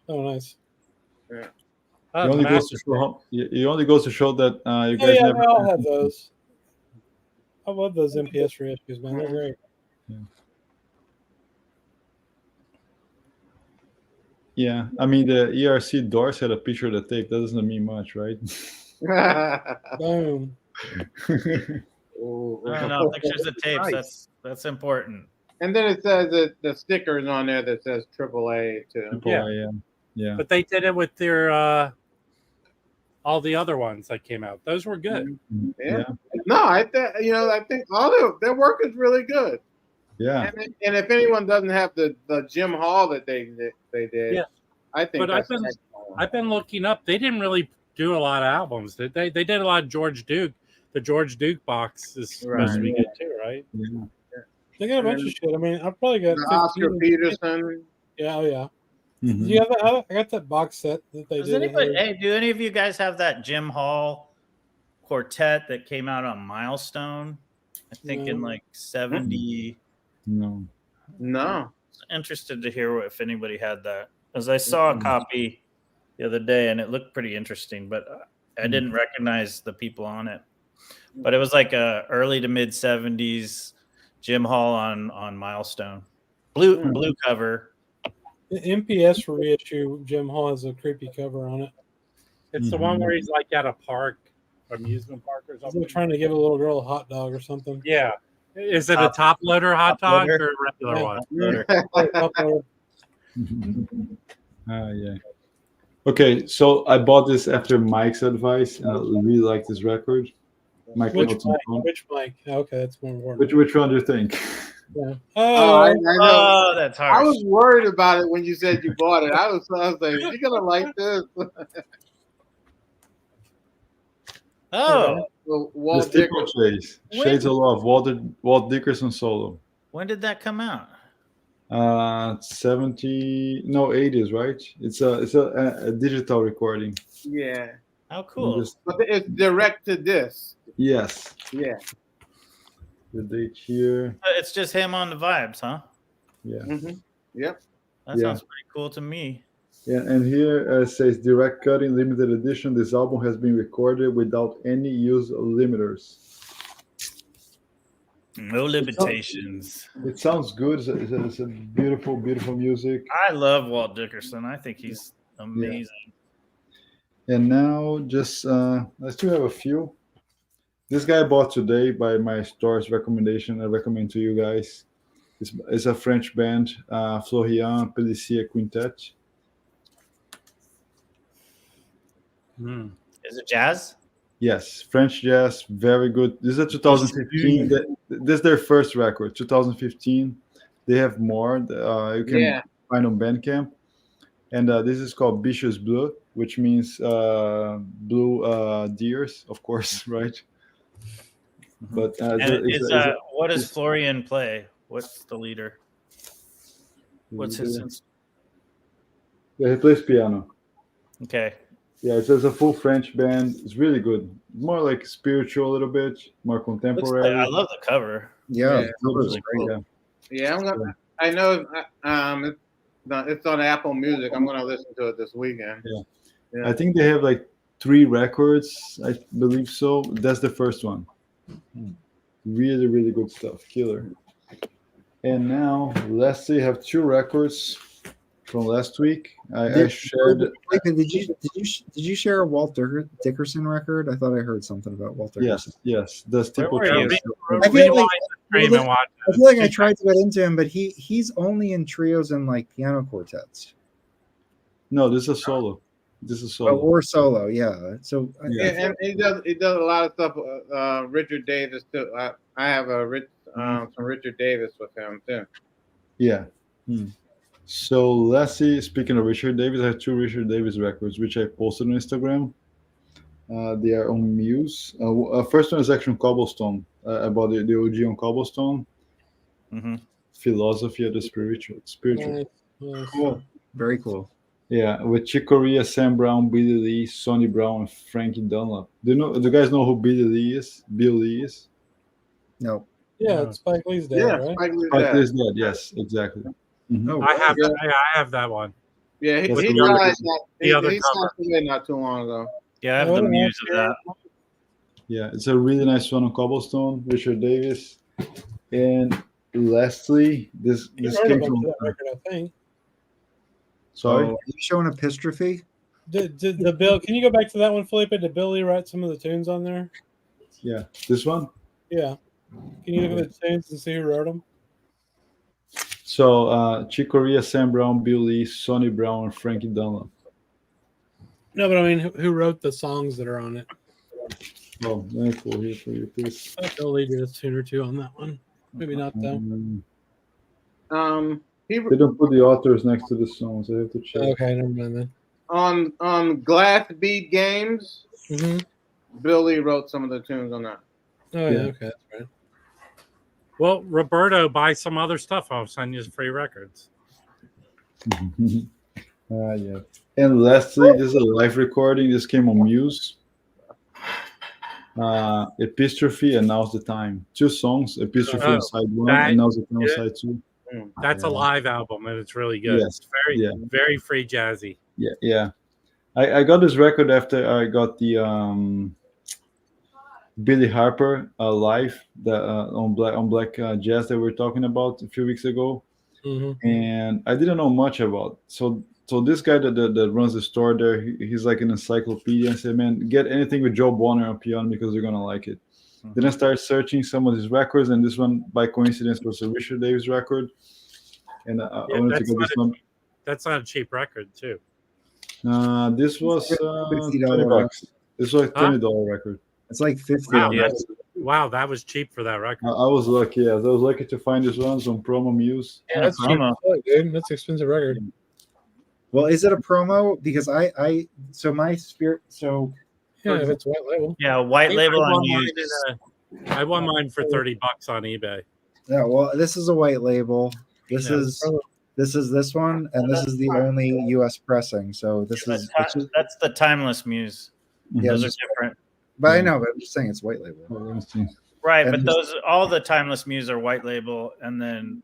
Oh, nice. It only goes to show. It only goes to show that you Oh, guys yeah, never. we all have those. I love those MPS reissues, man. They're great. Yeah, I mean the ERC Doors had a picture of the tape. That doesn't mean much, right? Boom. No, pictures of tapes. Nice. That's important. And then it says that the stickers on there that says AAA too. Yeah. But they did it with their all the other ones that came out. Those were good. Yeah. No, I think all their work is really good. Yeah. And if anyone doesn't have the Jim Hall that they did, Yeah. I think. But I've been looking up. They didn't really do a lot of albums, did they? They did a lot of George Duke. The George Duke box is supposed to be good too, right? Yeah. They got a bunch of shit. I mean, I've probably got the Oscar Peterson. Yeah, oh yeah. Mm-hmm. Do you have that? I got that box set that they did. Do any of you guys have that Jim Hall quartet that came out on Milestone? I think in like 70. No. Interested to hear if anybody had that, because I saw a copy the other day and it looked pretty interesting, but I didn't recognize the people on it. But it was like a early to mid 70s Jim Hall on Milestone, blue cover. The MPS reissue, Jim Hall has a creepy cover on it. It's the one where he's like at a park, amusement park or something. He's trying to give a little girl a hot dog or something. Yeah. Is it a top loader hot dog or a regular one? Yeah. Okay, so I bought this after Mike's advice, and I really like this record. Mike, Which Mike? Okay, that's more important. Which one do you think? Yeah. I know. Oh, that's harsh. I was worried about it when you said you bought it. I was like, "Is you gonna like this?" Oh, Walt the Dickerson. Shades of Love, Walt Dickerson solo. When did that come out? 80s, right? It's a digital recording. Yeah. How cool! But it's direct to disc. Yes. Yeah. The date here. It's just him on the vibes, huh? Yeah. Mm-hmm. Yep. That sounds pretty cool to me. Yeah, and here it says direct cutting limited edition. This album has been recorded without any use of limiters. No limitations. It sounds good. It's a beautiful, beautiful music. I love Walt Dickerson. I think he's amazing. Yeah. And now just I still have a few. This guy I bought today by my store's recommendation. I recommend to you guys. It's a French band, Florian Pellissier Quintet. Is it jazz? Yes, French jazz, very good. This is a 2015. This is their first record, 2015. They have more. You can find on Bandcamp. And this is called Biches Bleu, which means blue deers, of course, right? But what does Florian play? What's the leader? What's his instrument? Yeah, he plays piano. Okay. Yeah, it's a full French band. It's really good. More like spiritual a little bit, more contemporary. I love the cover. Yeah, really cool. Yeah, I know. It's on Apple Music. I'm gonna listen to it this weekend. Yeah. I think they have like 3 records. I believe so. That's the first one. Really, really good stuff. Killer. And now let's see. Have 2 records from last week. I shared. Did you share a Walt Dickerson record? I thought I heard something about Walt Dickerson. Yes. That's typical. I feel like I tried to get into him, but he's only in trios and like piano quartets. No, this is a solo. Or solo, yeah. So and he does a lot of stuff. Richard Davis too. I have some Richard Davis with him too. Yeah. So lastly, speaking of Richard Davis, I have 2 Richard Davis records which I posted on Instagram. They are on Muse. First one is actually on Cobblestone, about the OG on Cobblestone. Philosophy of the spiritual. Cool. Very cool. Yeah, with Chick Corea, Sam Brown, Billy Lee, Sonny Brown, and Frankie Dunlap. Do you guys know who Billy Lee is? Bill Lee is? No. Yeah, it's Spike Lee's dad, Yeah, right? Spike Lee's dad. Yes, exactly. Oh, I have that one. Yeah, he That's died. the the other He cover. passed away not too long ago. Yeah, I have the muse of that. Yeah, it's a really nice one on Cobblestone, Richard Davis. And lastly, this came from. That record, I think. Sorry, are you showing Epistrophe? Did the Bill? Can you go back to that one, Felipe? Did Billy write some of the tunes on there? yeah, this one. Yeah. Can you look at the tunes and see who wrote them? So Chick Corea, Sam Brown, Bill Lee, Sonny Brown, and Frankie Dunlap. No, but I mean, who wrote the songs that are on it? Oh, let me pull here for you, please. I thought Billy did a tune or two on that one. Maybe not though. He They don't put the authors next to the songs. I have to check. Okay, never mind then. on Glass Beat Games. Mm-hmm. Billy wrote some of the tunes on that. Oh yeah, Yeah. okay, that's right. Well, Roberto, buy some other stuff. I'll send you free records. Yeah. And lastly, this is a live recording. This came on Muse. Epistrophe and Now's the Time. 2 songs, Epistrophe on side 1 and Now's the Time on side 2. That's a live album, and it's really good. Yes. It's very free jazzy. Yeah. I got this record after I got the Billy Harper live on Black Jazz that we were talking about a few weeks ago, and I didn't know much about. So this guy that runs the store there, he's like an encyclopedia, and said, "Man, get anything with Joe Bonner on piano because you're gonna like it." Then I started searching some of his records, and this one, by coincidence, was a Richard Davis record, and I wanted to get this one. That's not a cheap record, too. This was $20. This was like $20 record. It's like 50. Wow, wow, that was cheap for that record. I was lucky. Yeah, I was lucky to find this one on promo Muse. Yeah, that's cheap, dude. That's an expensive record. Well, is it a promo? Because so my spirit. So yeah, if it's white label. Yeah, white label on Muse. I won mine for $30 on eBay. Yeah, well, this is a white label. This is this one, and this is the only U.S. pressing. So this is that's the Timeless Muse. Yeah, Those are different. But I know, but I'm just saying it's white label. Right, And but all the Timeless Muse are white label, and then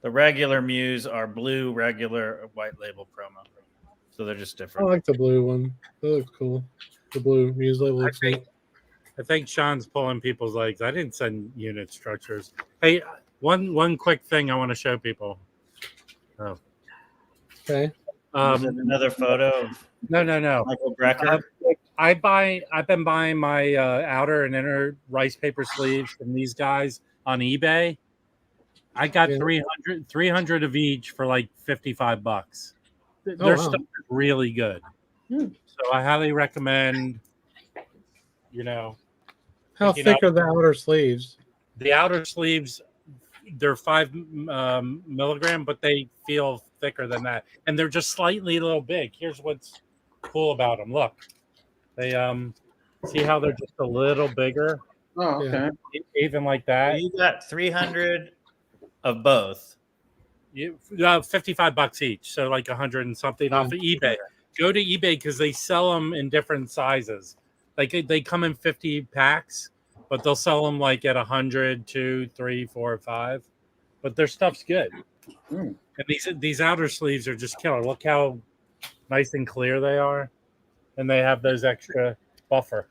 the regular Muse are blue, regular, white label promo. So they're just I different. like the blue one. That looks cool. The blue Muse label looks neat. I think Sean's pulling people's legs. I didn't send unit structures. Hey, one quick thing I want to show people. Oh. Okay. Is it another photo of No. Michael Brecker? I've been buying my outer and inner rice paper sleeves from these guys on eBay. I got 300 of each for like $55. Their stuff is really good. So I highly recommend, How thick are the outer sleeves? The outer sleeves, they're 5 milligram, but they feel thicker than that. And they're just slightly a little big. Here's what's cool about them. Look, they see how they're just a little bigger. Oh, okay. Even like that. You got 300 of both. $55 each, so like 100 and something off of eBay. Go to eBay because they sell them in different sizes. Like they come in 50 packs, but they'll sell them like at 100, 2, 3, 4, 5. But their stuff's good. And these outer sleeves are just killer. Look how nice and clear they are, and they have those extra buffer.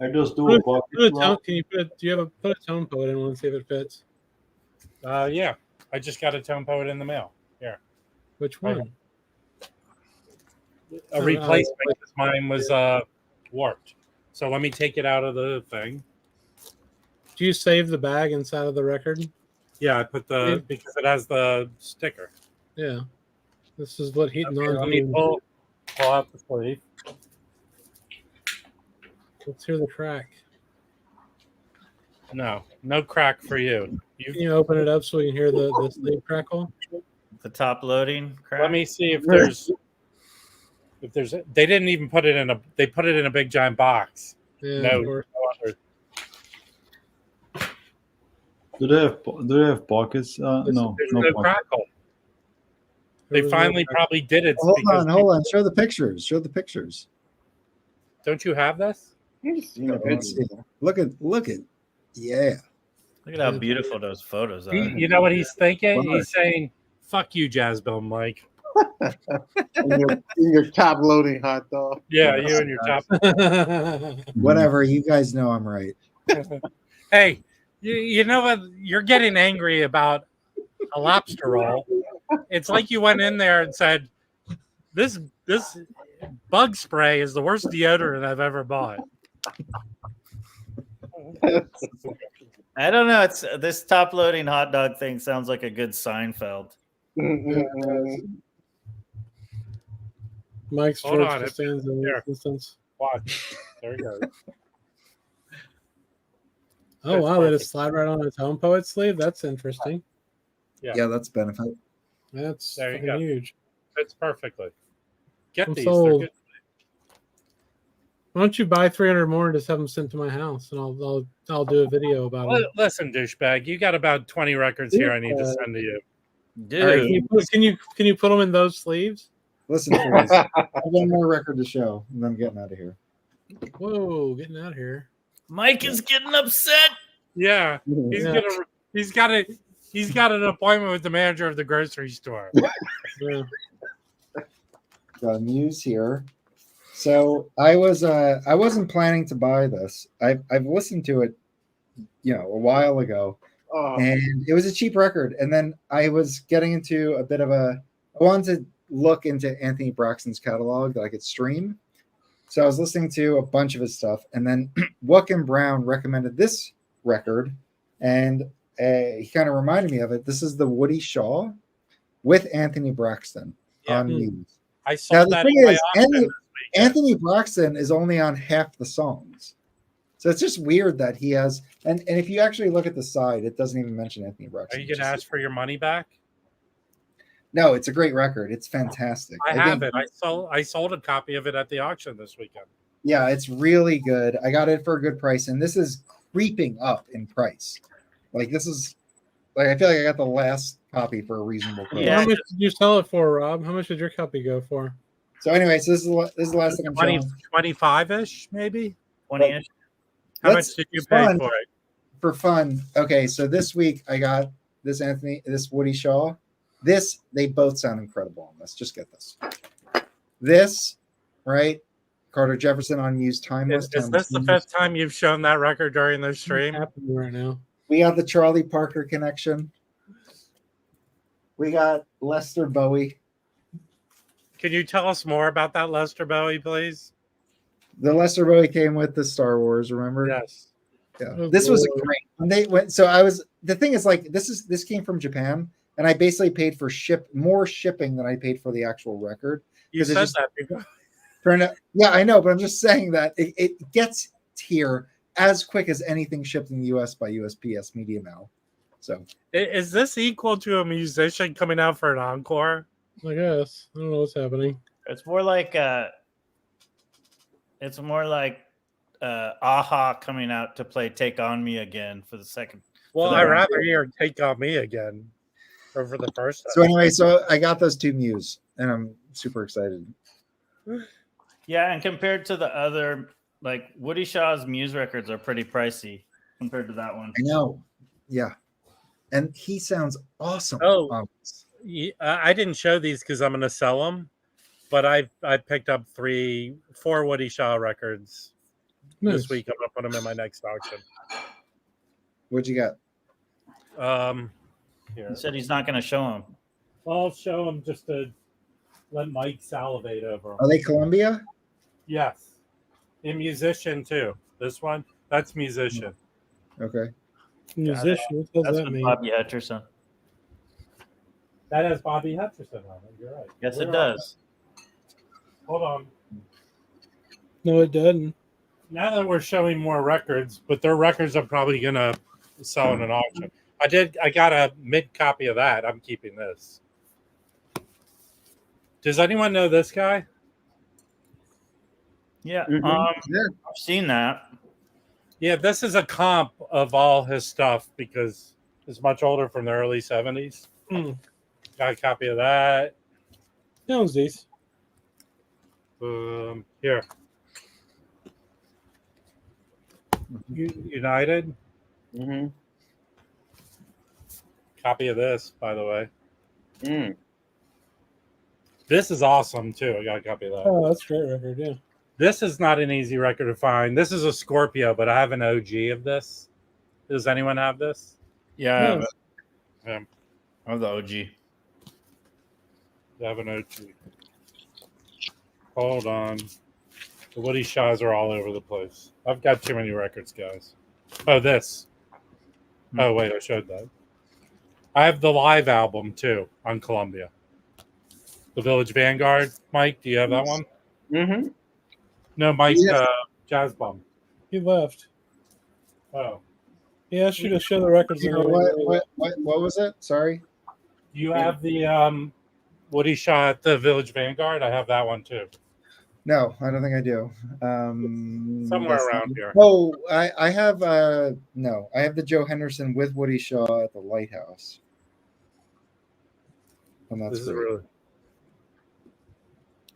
I just do a pocket. Can you put a tone poet in one and see if it fits? Yeah. I just got a tone poet in the mail. Here. Which one? A replacement because mine was warped. So let me take it out of the thing. Do you save the bag inside of the record? Yeah, I put because it has the sticker. Yeah. This is what heat and Let me pull out the sleeve. Let's hear the crack. No crack for you. Can you open it up so we can hear the sleeve crackle? The top loading crap. Let me see if there's. They didn't even put it in a. They put it in a big giant box. Yeah, No, of course. no other. Do they have pockets? No, There's no no pockets. crackle. They There was finally no- probably did it. Hold because on. Show the pictures. Show the pictures. Don't you have this? Let's see. Look at. Yeah. Look at how beautiful those photos are. You know what he's thinking? Wow. He's saying, "Fuck you, Jazz Bill Mike." in your top loading hot dog. Yeah, you and your top. Whatever. You guys know I'm right. Hey, you know what? You're getting angry about a lobster roll. It's like you went in there and said, "This bug spray is the worst deodorant I've ever bought." I don't know. It's this top loading hot dog thing sounds like a good Seinfeld. Mike's Hold George on, it- Costanza in there. this instance. Watch. There we go. Oh That's wow, they perfect. just slide right on his home poet sleeve. That's interesting. Yeah, that's benefit. That's There you fucking go. huge. Fits perfectly. Get I'm these. sold. They're good. Why don't you buy 300 more and just have them sent to my house, and I'll do a video about it. Listen, douchebag, you got about 20 records here I need to send to you. Dude, All right. Can you put them in those sleeves? Listen, please. I have one more record to show, and then I'm getting out of here. Whoa, getting out of here. Mike is getting upset. Yeah. Yeah. He's got an appointment with the manager of the grocery store. Yeah. Got news here. So I wasn't planning to buy this. I've listened to it, a while ago, and it was a cheap record. And then I was getting into a bit of I wanted to look into Anthony Braxton's catalog that I could stream. So I was listening to a bunch of his stuff, and then Wuck and Brown recommended this record, and he kind of reminded me of it. This is the Woody Shaw with Anthony Braxton on Muse. I sold that in my auction. Anthony Braxton is only on half the songs. So it's just weird that he has, and if you actually look at the side, it doesn't even mention Anthony Are Braxton. you going to ask for your money back? No, it's a great record. It's fantastic. I have it. I sold a copy of it at the auction this weekend. Yeah, it's really good. I got it for a good price, and this is creeping up in price. Like this is, like I feel like I got the last copy for a reasonable price. How much did you sell it for, Rob? How much did your copy go for? So anyway, so this is the last thing I'm showing. 25-ish, maybe? 20-ish. How much did you pay for it? For fun. Okay, so this week I got this Woody Shaw. They both sound incredible on this. Just get this. This, right? Carter Jefferson on Muse Timeless. Is this the fifth time you've shown that record during the stream? What's happening right now? We got the Charlie Parker connection. We got Lester Bowie. Can you tell us more about that Lester Bowie, please? The Lester Bowie came with the Star Wars, remember? Yes. Yeah. Oh, This was boy. great. When they went, the thing is like this came from Japan, and I basically paid for more shipping than I paid for the actual record. You 'Cause it said just that before. turned out, yeah, I know, but I'm just saying that it gets here as quick as anything shipped in the US by USPS Media Mail. So Is this equal to a musician coming out for an encore? I guess. I don't know what's happening. It's more like Aha coming out to play "Take on Me Again" for the second. Well, for I'd the- rather hear "Take on Me Again" over the first time. so anyway, so I got those two Muse, and I'm super excited. Yeah, and compared to the other, like Woody Shaw's Muse records are pretty pricey compared to that one. I know, yeah, and he sounds awesome. Oh. on this. I didn't show these because I'm going to sell them, but I picked up 4 Woody Shaw records Nice. this week. I'm going to put them in my next auction. What'd you got? Here. He said he's not going to show him. I'll show them just to let Mike salivate over them. Are they Columbia? Yes. And musician, too. This one, that's musician. Okay. Musician. What does That's that with mean? Bobby Hutcherson. That has Bobby Hutcherson on it. You're right. Yes, Where it are does. they? Hold on. No, it doesn't. Now that we're showing more records, but their records are probably going to sell in an auction. I got a mid copy of that. I'm keeping this. Does anyone know this guy? Yeah. Yeah. I've seen that. Yeah, this is a comp of all his stuff because it's much older from the early 70s. Got a copy of that. That was these. Here. United. Mm-hmm. Copy of this, by the way. Mm. This is awesome too. I got a copy of that. Oh, that's a great record. Yeah. This is not an easy record to find. This is a Scorpio, but I have an OG of this. Does anyone have this? Yeah. Yeah. I have the OG. I have an OG. Hold on. The Woody Shaws are all over the place. I've got too many records, guys. Oh, this. Oh, wait, I showed that. I have the live album, too, on Columbia. The Village Vanguard. Mike, do you have that one? Mm-hmm. No, Mike, Yes. Jazz Bum. He left. Oh. He asked you to show the records. You know, what was it? Sorry. You have the Woody Shaw at the Village Vanguard? I have that one, too. No, I don't think I do. Somewhere around here. Oh, I have no. I have the Joe Henderson with Woody Shaw at the Lighthouse. And that's This is great. really...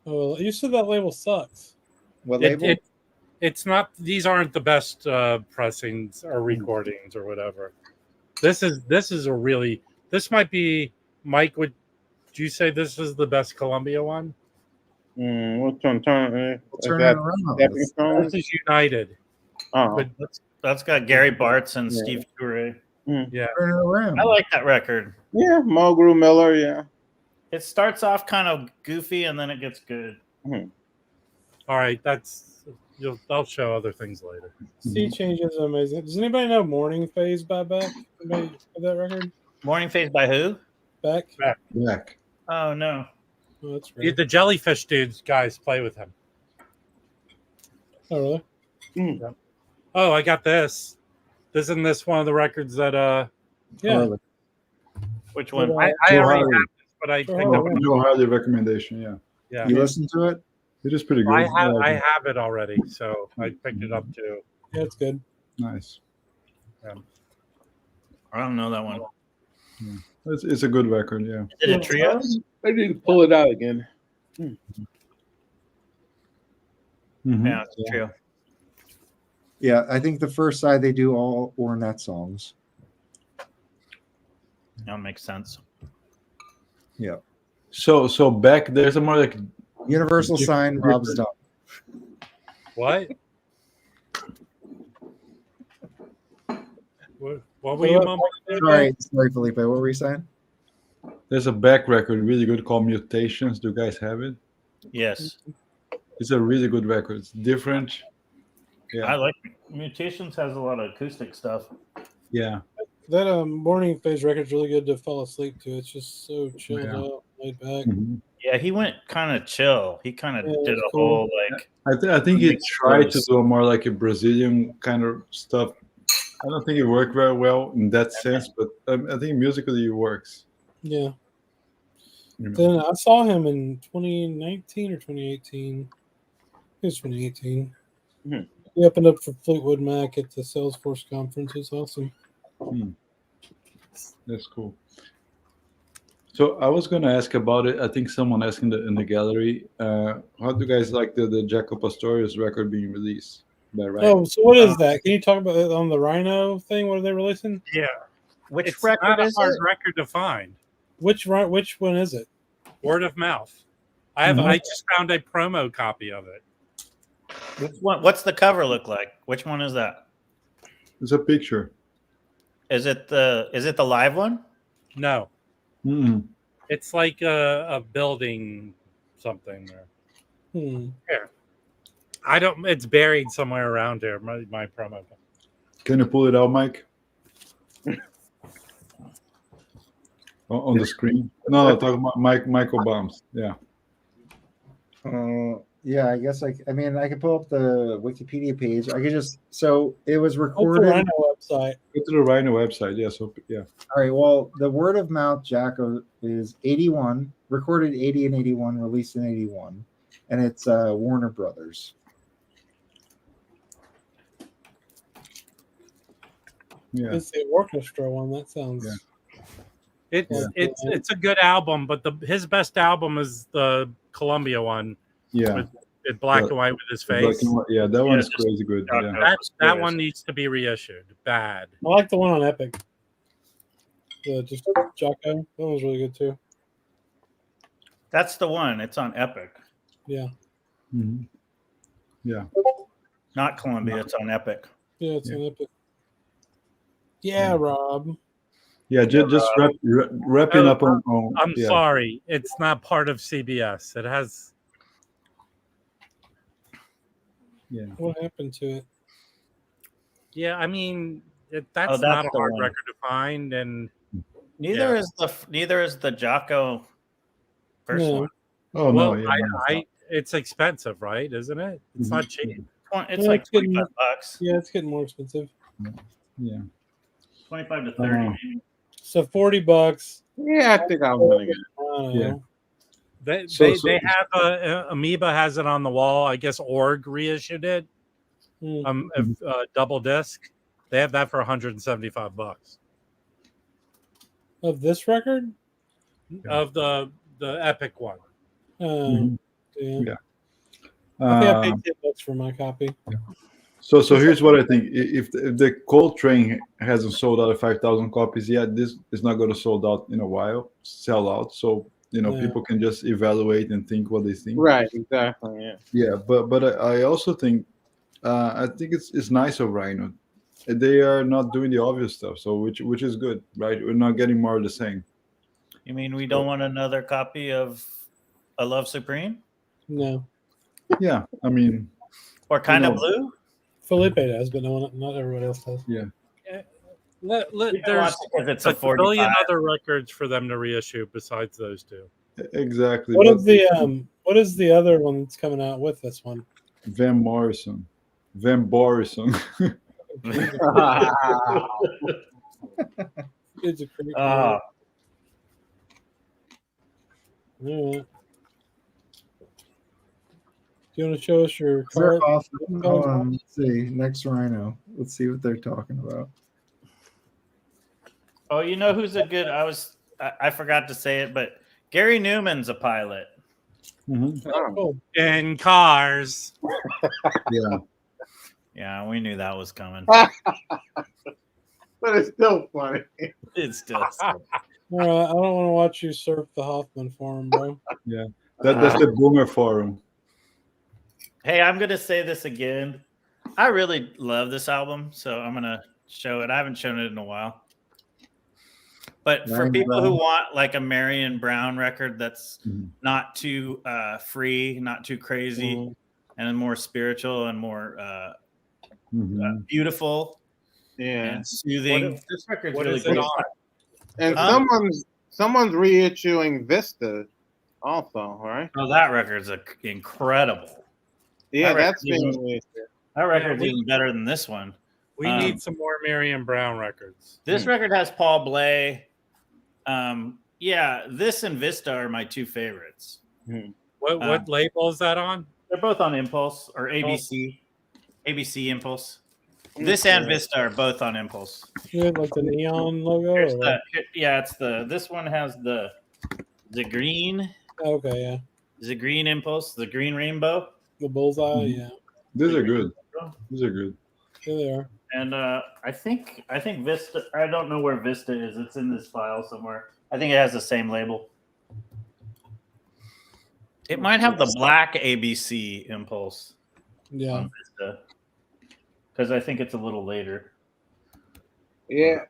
Oh, you said that label sucks. What label? It's not. These aren't the best pressings or recordings or whatever. This is a really. This might be. Mike, would you say this is the best Columbia one? What's on turn? Turn it around. This is United. Oh, But That's got Gary Bartz and Steve Toure. yeah, Turn it around. I like that record. yeah, Mulgrew Miller. Yeah. It starts off kind of goofy and then it gets good. all right. I'll show other things later. Sea changes are amazing. Does anybody know Morning Phase by Beck? Anybody have that record? Morning Phase by who? Beck? Black. Oh no. Oh, that's great. The Jellyfish dudes guys play with him. Oh, really? Oh, I got this. Isn't this one of the records that Yeah. Which one? I Joe already Harley. have this, but I Joe picked up. Harley. Joe Harley recommendation. Yeah, Yeah, You listen to it? it is pretty good. I have it already, so I picked it up too. Yeah, it's good. Nice. I don't know that one. It's a good record. Yeah. Is it a trio? I need to pull it out again. Mhm. Yeah, it's a trio. Yeah, I think the first side they do all Ornette songs. That makes sense. Yeah. So back there's a more like Universal sign, Rob's done. What? What were you mumbling? Sorry, Felipe. What were you saying? there's a back record really good called Mutations. Do you guys have it? Yes. It's a really good record. It's different. Yeah. I like Mutations has a lot of acoustic stuff. Yeah. That Morning Phase record's really good to fall asleep to. It's just so chilled out, laid back. Mhm. Yeah, he went kind of chill. He kind of did a cool. whole like I think he Mixed tried to blues. do more like a Brazilian kind of stuff. I don't think it worked very well in that sense, but I think musically it works. Yeah. You know. Then I saw him in 2019 or 2018. It was 2018. Mhm. He opened up for Fleetwood Mac at the Salesforce conference. It was awesome. That's cool. So I was going to ask about it. I think someone asked in the gallery, how do you guys like the Jaco Pastorius record being released by Ryan? Oh, so what is that? Can you talk about it on the Rhino thing? What are they releasing? Yeah, which it's record not a is hard it? record to find. Which one is it? Word of mouth. I just found a promo copy of it. Which one? What's the cover look like? Which one is that? It's a picture. Is it the live one? No, Mm-mm. it's like a building something there. Here, I don't. It's buried somewhere around here. My promo. Can you pull it out, Mike? On the screen? No, talk about Michael Bombs. Yeah. Yeah, I guess I mean I could pull up the Wikipedia page. I could just so it was What's the recorded. Rhino website? Go to the Rhino website. Yeah. So yeah. All right. Well, the word of mouth Jacko is 81, recorded 80 and 81, released in 81, and it's Warner Brothers. Yeah. It's the orchestra one. That sounds. Yeah. It's a good album, but his best album is the Columbia one. Yeah. With black and white with his face. Yeah, that one is crazy good. Yeah. That one needs to be reissued. Bad. I like the one on Epic. Just Jocko. That one's really good too. That's the one. It's on Epic. Yeah. Mm-hmm. Yeah. Not Columbia. It's on Epic. Yeah, it's on Epic. Yeah, Rob. Yeah, just wrapping up on. I'm sorry, it's not part of CBS. It has. Yeah. What happened to it? Yeah, I mean that's not a hard record to find, and neither is the Jocko first one. Oh well, no! Yeah, it's expensive, right? Isn't it? It's not cheap. It's like $25. Yeah, it's getting more expensive. Yeah. 25 to 30. Maybe. So $40. Yeah, I think I'm gonna get it. Yeah. They have Amoeba has it on the wall. I guess Org reissued it. Double disc. They have that for $175. Of this record? Of the Epic one. Yeah. I think I paid $10 for my copy. Yeah. So here's what I think: if the Coltrane hasn't sold out of 5,000 copies yet, this is not going to sold out in a while, sell out. So people can just evaluate and think what they think. Right, exactly. Yeah. Yeah, but I also think I think it's nice of Rhino. They are not doing the obvious stuff, so which is good, right? We're not getting more of the same. You mean we don't want another copy of A Love Supreme? No. Yeah, I mean, or Kind of Blue. Felipe does, but not everyone else does. Yeah. There's a billion other records for them to reissue besides those two. Exactly. What is the other one that's coming out with this one? Van Morrison. It's a creep. Yeah. Do you want to show us your card? Hold on, let's see. Next Rhino. Let's see what they're talking about. Oh, you know who's a good? I forgot to say it, but Gary Newman's a pilot. Oh. In Cars. Yeah. Yeah, we knew that was coming. But it's still funny. It's still. I don't want to watch you surf the Hoffman forum, bro. Yeah, that's the Boomer forum. Hey, I'm gonna say this again. I really love this album, so I'm gonna show it. I haven't shown it in a while. But for people who want like a Marion Brown record that's not too free, not too crazy, and more spiritual and more beautiful, and soothing, this record's really good. And someone's reissuing Vista, also, right? Oh, that record's incredible. Yeah, that's been reissued. That record's even better than this one. We need some more Marion Brown records. This record has Paul Bley. This and Vista are my two favorites. What label is that on? They're both on Impulse or ABC. ABC Impulse. This and Vista are both on Impulse. Yeah, like the neon logo. It's this one has the green. Okay, yeah. The green Impulse, the green rainbow. The bullseye, yeah. These are good. These are good. Here they are. And I think Vista. I don't know where Vista is. It's in this file somewhere. I think it has the same label. It might have the black ABC Impulse. Yeah. Because I think it's a little later. Yeah.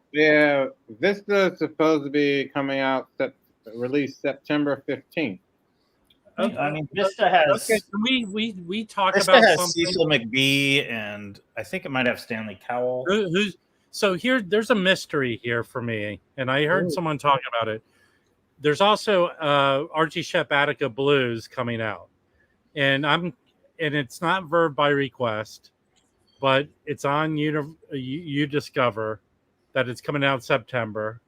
Vista is supposed to be coming out released September 15th. I mean, Vista has. Okay, can we talk Vista about has something? Cecil McBee, and I think it might have Stanley Cowell. So there's a mystery here for me, and I heard someone talk about it. There's also Archie Shepp Attica Blues coming out, and it's not Verve by request, but it's on you Discover that it's coming out in September.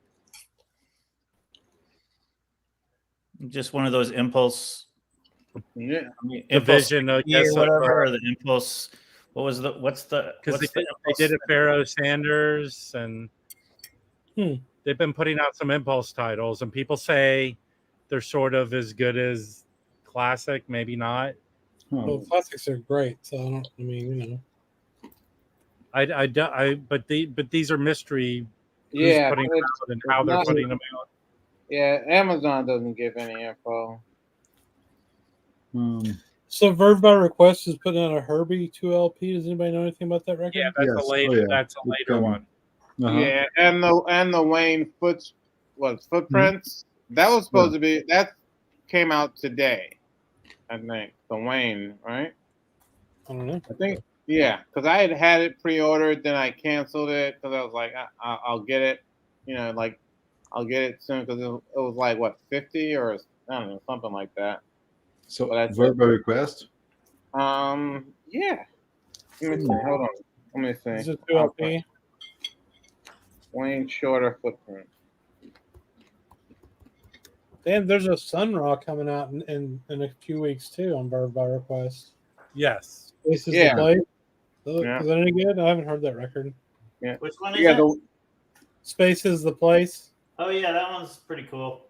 Just one of those impulse. Yeah. Impulse Division, I or guess, whatever. Or the impulse. What's the? Because they did a Pharaoh Sanders, and they've been putting out some impulse titles, and people say they're sort of as good as classic, maybe not. Well, classics are great, so I mean, but these are mystery. Yeah, who's putting them out and how they're putting them out. Yeah, Amazon doesn't give any info. So Verve by Request is putting out a Herbie 2 LP. Does anybody know anything about that record? Yeah, that's a later. That's a later one. Yeah, and the Wayne Footprints. That was supposed to be that came out today, I think. The Wayne, right? I don't know. I think because I had it pre-ordered, then I canceled it because I was like, I'll get it, like I'll get it soon because it was like what 50 or I don't know something like that. So Verve by Request. Yeah. Let me see. Hold on. Let me see. Is it 2 LP? Wayne Shorter Footprint. Damn, there's a Sun Ra coming out in a few weeks too on Verve by Request. Yes. This is the play. Is that any good? I haven't heard that record. Yeah. Which one is it? Space is the Place. Oh yeah, that one's pretty cool.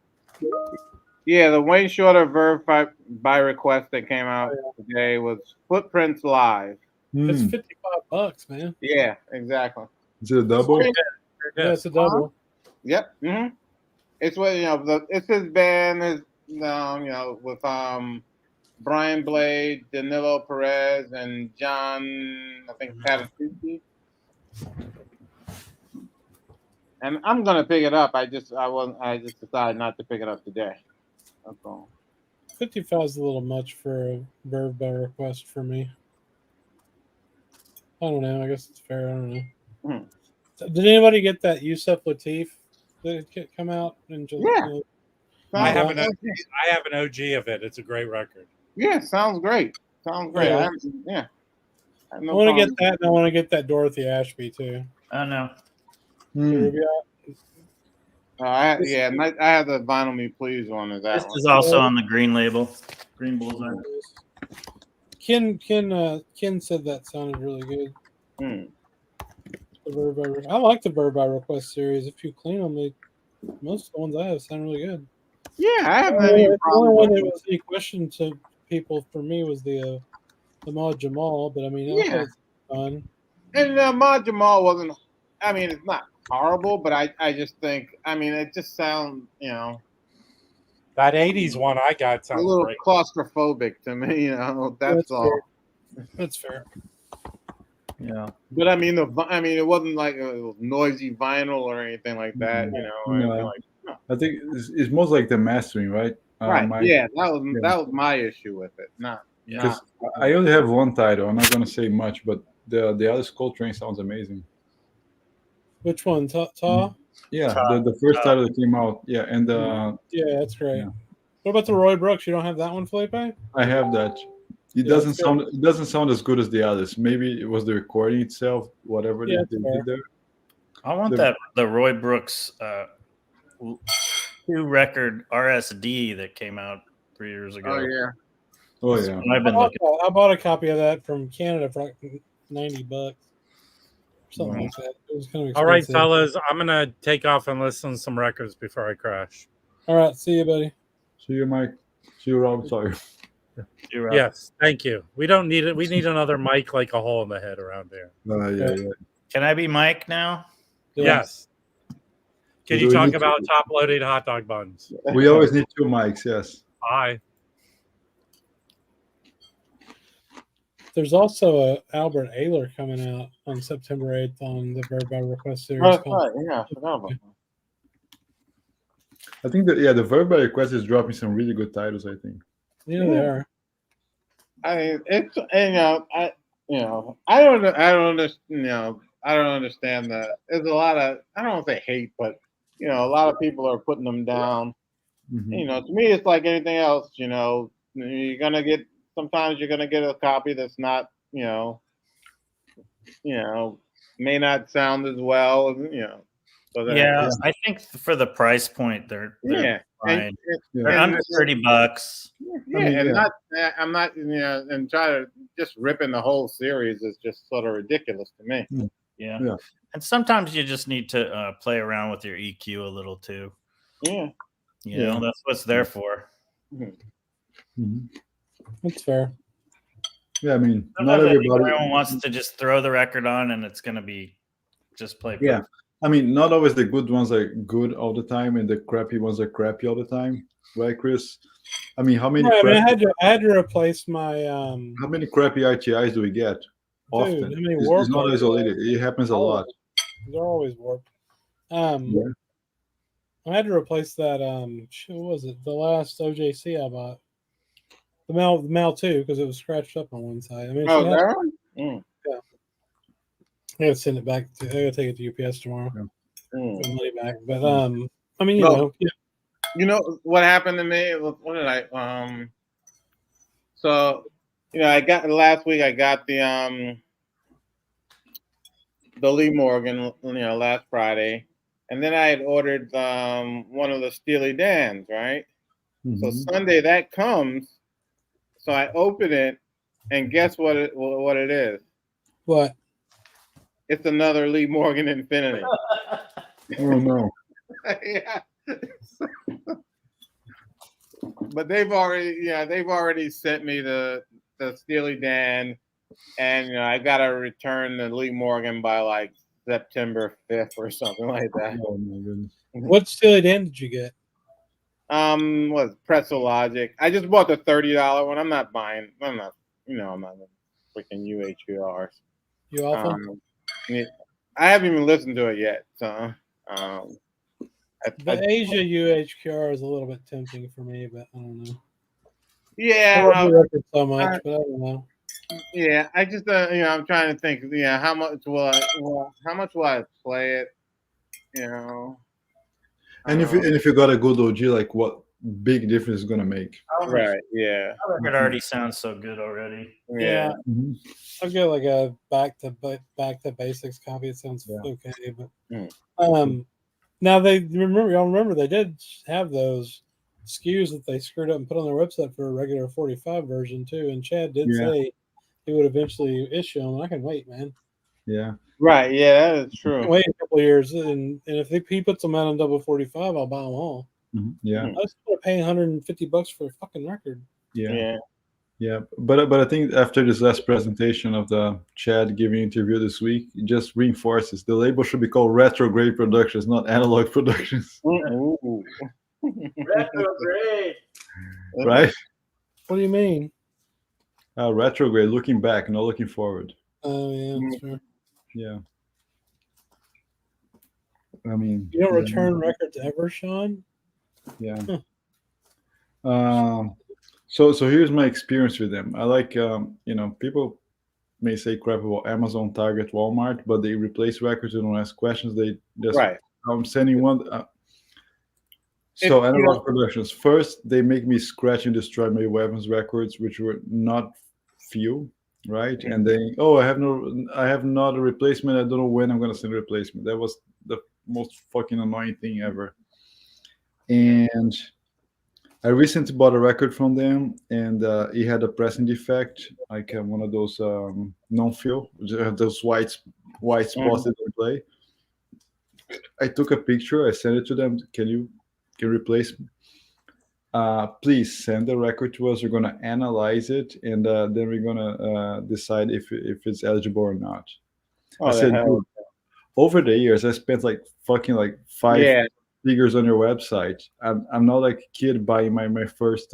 Yeah, the Wayne Shorter Verve by Request that came out today was Footprints Live. It's $55, man. Yeah, exactly. Is it a double? Yeah, it's a double. Yep. Mm-hmm. It's what it's his band with Brian Blade, Danilo Perez, and John Patitucci. And I'm gonna pick it up. I just decided not to pick it up today. That's all. 55 is a little much for a Verve by Request for me. I don't know. I guess it's fair. I don't know. So, did anybody get that Yusuf Lateef that come out in July? Yeah. I have an OG of it. It's a great record. Yeah, sounds great. Sounds great. Yeah. I I want to get that, and I want to get that Dorothy Ashby too. Oh no. I have the Vinyl Me Please one. This is also on the green label. Green Bullseye. Ken said that sounded really good. I like the Verve by Request series. If you clean them, most of the ones I have sound really good. Yeah, I haven't any The only problem. one that was any question to people for me was the Ahmad Jamal, but I mean, it's fun. And Ahmad Jamal wasn't. I mean, it's not horrible, but I just think. I mean, it just sounds. That '80s one I got sounds a little great. claustrophobic to me. That's all. Fair. That's fair. Yeah. But I mean, it wasn't like a noisy vinyl or anything like that. I think it's most like the mastering, right? Right. That was my issue with it. Because I only have one title. I'm not going to say much, but the other Skull Train sounds amazing. Which one? Ta? Yeah, the first title that came out. Yeah, and yeah, that's great. Yeah. What about the Roy Brooks? You don't have that one, Felipe? I have that. It doesn't sound as good as the others. Maybe it was the recording itself, whatever they did there. I want the Roy Brooks 2 record RSD that came out 3 years ago. Oh yeah. I bought a copy of that from Canada for like $90. Something like that. It was kind of expensive. All right, fellas, I'm gonna take off and listen to some records before I crash. All right, see you, buddy. See you, Mike. See you, Rob. Sorry. Yes, thank you. We don't need it. We need another mic like a hole in the head around here. Yeah. Can I be Mike now? Yes. Can you talk about top-loaded hot dog buns? We always need 2 mics. Yes. Hi. There's also a Albert Ayler coming out on September 8th on the Verve by Request series. Right. Yeah, I forgot about that. I think that the Verve by Request is dropping some really good titles. I think. Yeah, they are. I mean, it's I don't understand that. There's a lot of I don't want to say hate, but a lot of people are putting them down. To me, it's like anything else. You're gonna get sometimes you're gonna get a copy that's not may not sound as well. So yeah, I think for the price point, they're fine. They're under $30. Yeah, I mean, I'm not, and try to just ripping the whole series is just sort of ridiculous to me. Yeah. And sometimes you just need to play around with your EQ a little too. Yeah. You know, that's what it's there for. That's fair. Yeah, I mean, not everyone wants to just throw the record on and it's going to be just play. Yeah. I mean, not always the good ones are good all the time and the crappy ones are crappy all the time. Right, Criss? I mean, how many I had to replace my how many crappy RTIs do we get? Often. It's not isolated. It happens a lot. They're always warped. I had to replace that what was it? The last OJC I bought. The Mal 2 because it was scratched up on one side. I mean, yeah. I gotta send it back. I gotta take it to UPS tomorrow. Get money back. But I mean, you know what happened to me? What did I so I got last week. I got the Lee Morgan, last Friday, and then I had ordered one of the Steely Dans, right? So Sunday that comes. So I open it, and guess what it is? What? It's another Lee Morgan Infinity. Oh no! Yeah. But they've already sent me the Steely Dan, and I gotta return the Lee Morgan by like September 5th or something like that. Oh my goodness! What Steely Dan did you get? Pretzel Logic. I just bought the $30 one. I'm not buying. I'm not freaking UHRs. You awful? I haven't even listened to it yet. So, the Asia UHQR is a little bit tempting for me, but I don't know. Yeah, I love the record so much, but I don't know. Yeah, I just I'm trying to think. How much will I play it? And if you got a good OG, like what big difference is gonna make? Right. Yeah. It already sounds so good already. Yeah. I'll get like a back to basics copy. It sounds okay, but now y'all remember they did have those SKUs that they screwed up and put on their website for a regular 45 version too. And Chad did say he would eventually issue them. I can wait, man. Yeah. Right. Yeah, that is true. Wait a couple of years, and if he puts them out on double 45, I'll buy them all. Yeah. I was paying $150 for a fucking record. Yeah. But I think after this last presentation of the Chad giving interview this week, it just reinforces the label should be called Retrograde Productions, not Analog Productions. Retrograde. Right? What do you mean? Retrograde, looking back, not looking forward. Oh yeah, that's fair. Yeah. I mean, you don't return records ever, Sean? Yeah. So here's my experience with them. I like people may say crap about Amazon, Target, Walmart, but they replace records. They don't ask questions. They just I'm sending one. So Analog Productions. First, they make me scratch and destroy my Weapons records, which were not few, right? And then I have not a replacement. I don't know when I'm gonna send a replacement. That was the most fucking annoying thing ever. And I recently bought a record from them, and it had a pressing defect, like one of those non-fill, those white spots that they play. I took a picture. I sent it to them. Can you replace me? Please send the record to us. We're gonna analyze it, and then we're gonna decide if it's eligible or not. I said, over the years, I spent like 5 figures on your website. I'm not like a kid buying my first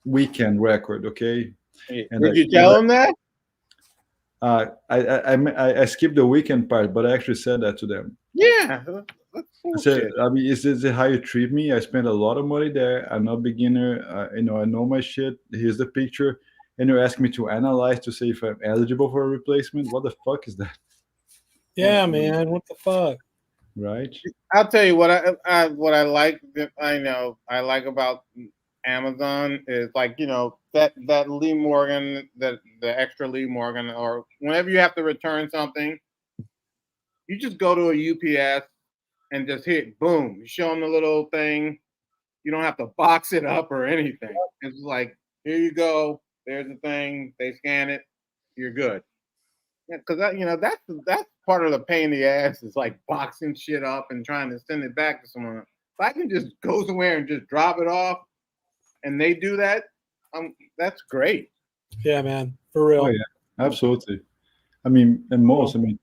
weekend record. Okay. And did you tell them that? I skipped the weekend part, but I actually said that to them. Yeah. I said, I mean, is this how you treat me? I spent a lot of money there. I'm not a beginner. I know my shit. Here's the picture, and you're asking me to analyze to see if I'm eligible for a replacement. What the fuck is that? Yeah, man. What the fuck? Right. I'll tell you what I like. I like about Amazon is like that Lee Morgan, the extra Lee Morgan, or whenever you have to return something, you just go to a UPS and just hit boom. You show them the little thing. You don't have to box it up or anything. It's like, here you go. There's the thing. They scan it. You're good. Yeah, because that's part of the pain in the ass is like boxing shit up and trying to send it back to someone. If I can just go somewhere and just drop it off, and they do that, that's great. Yeah, man, for real. Oh, yeah, absolutely. I mean, and most, I mean,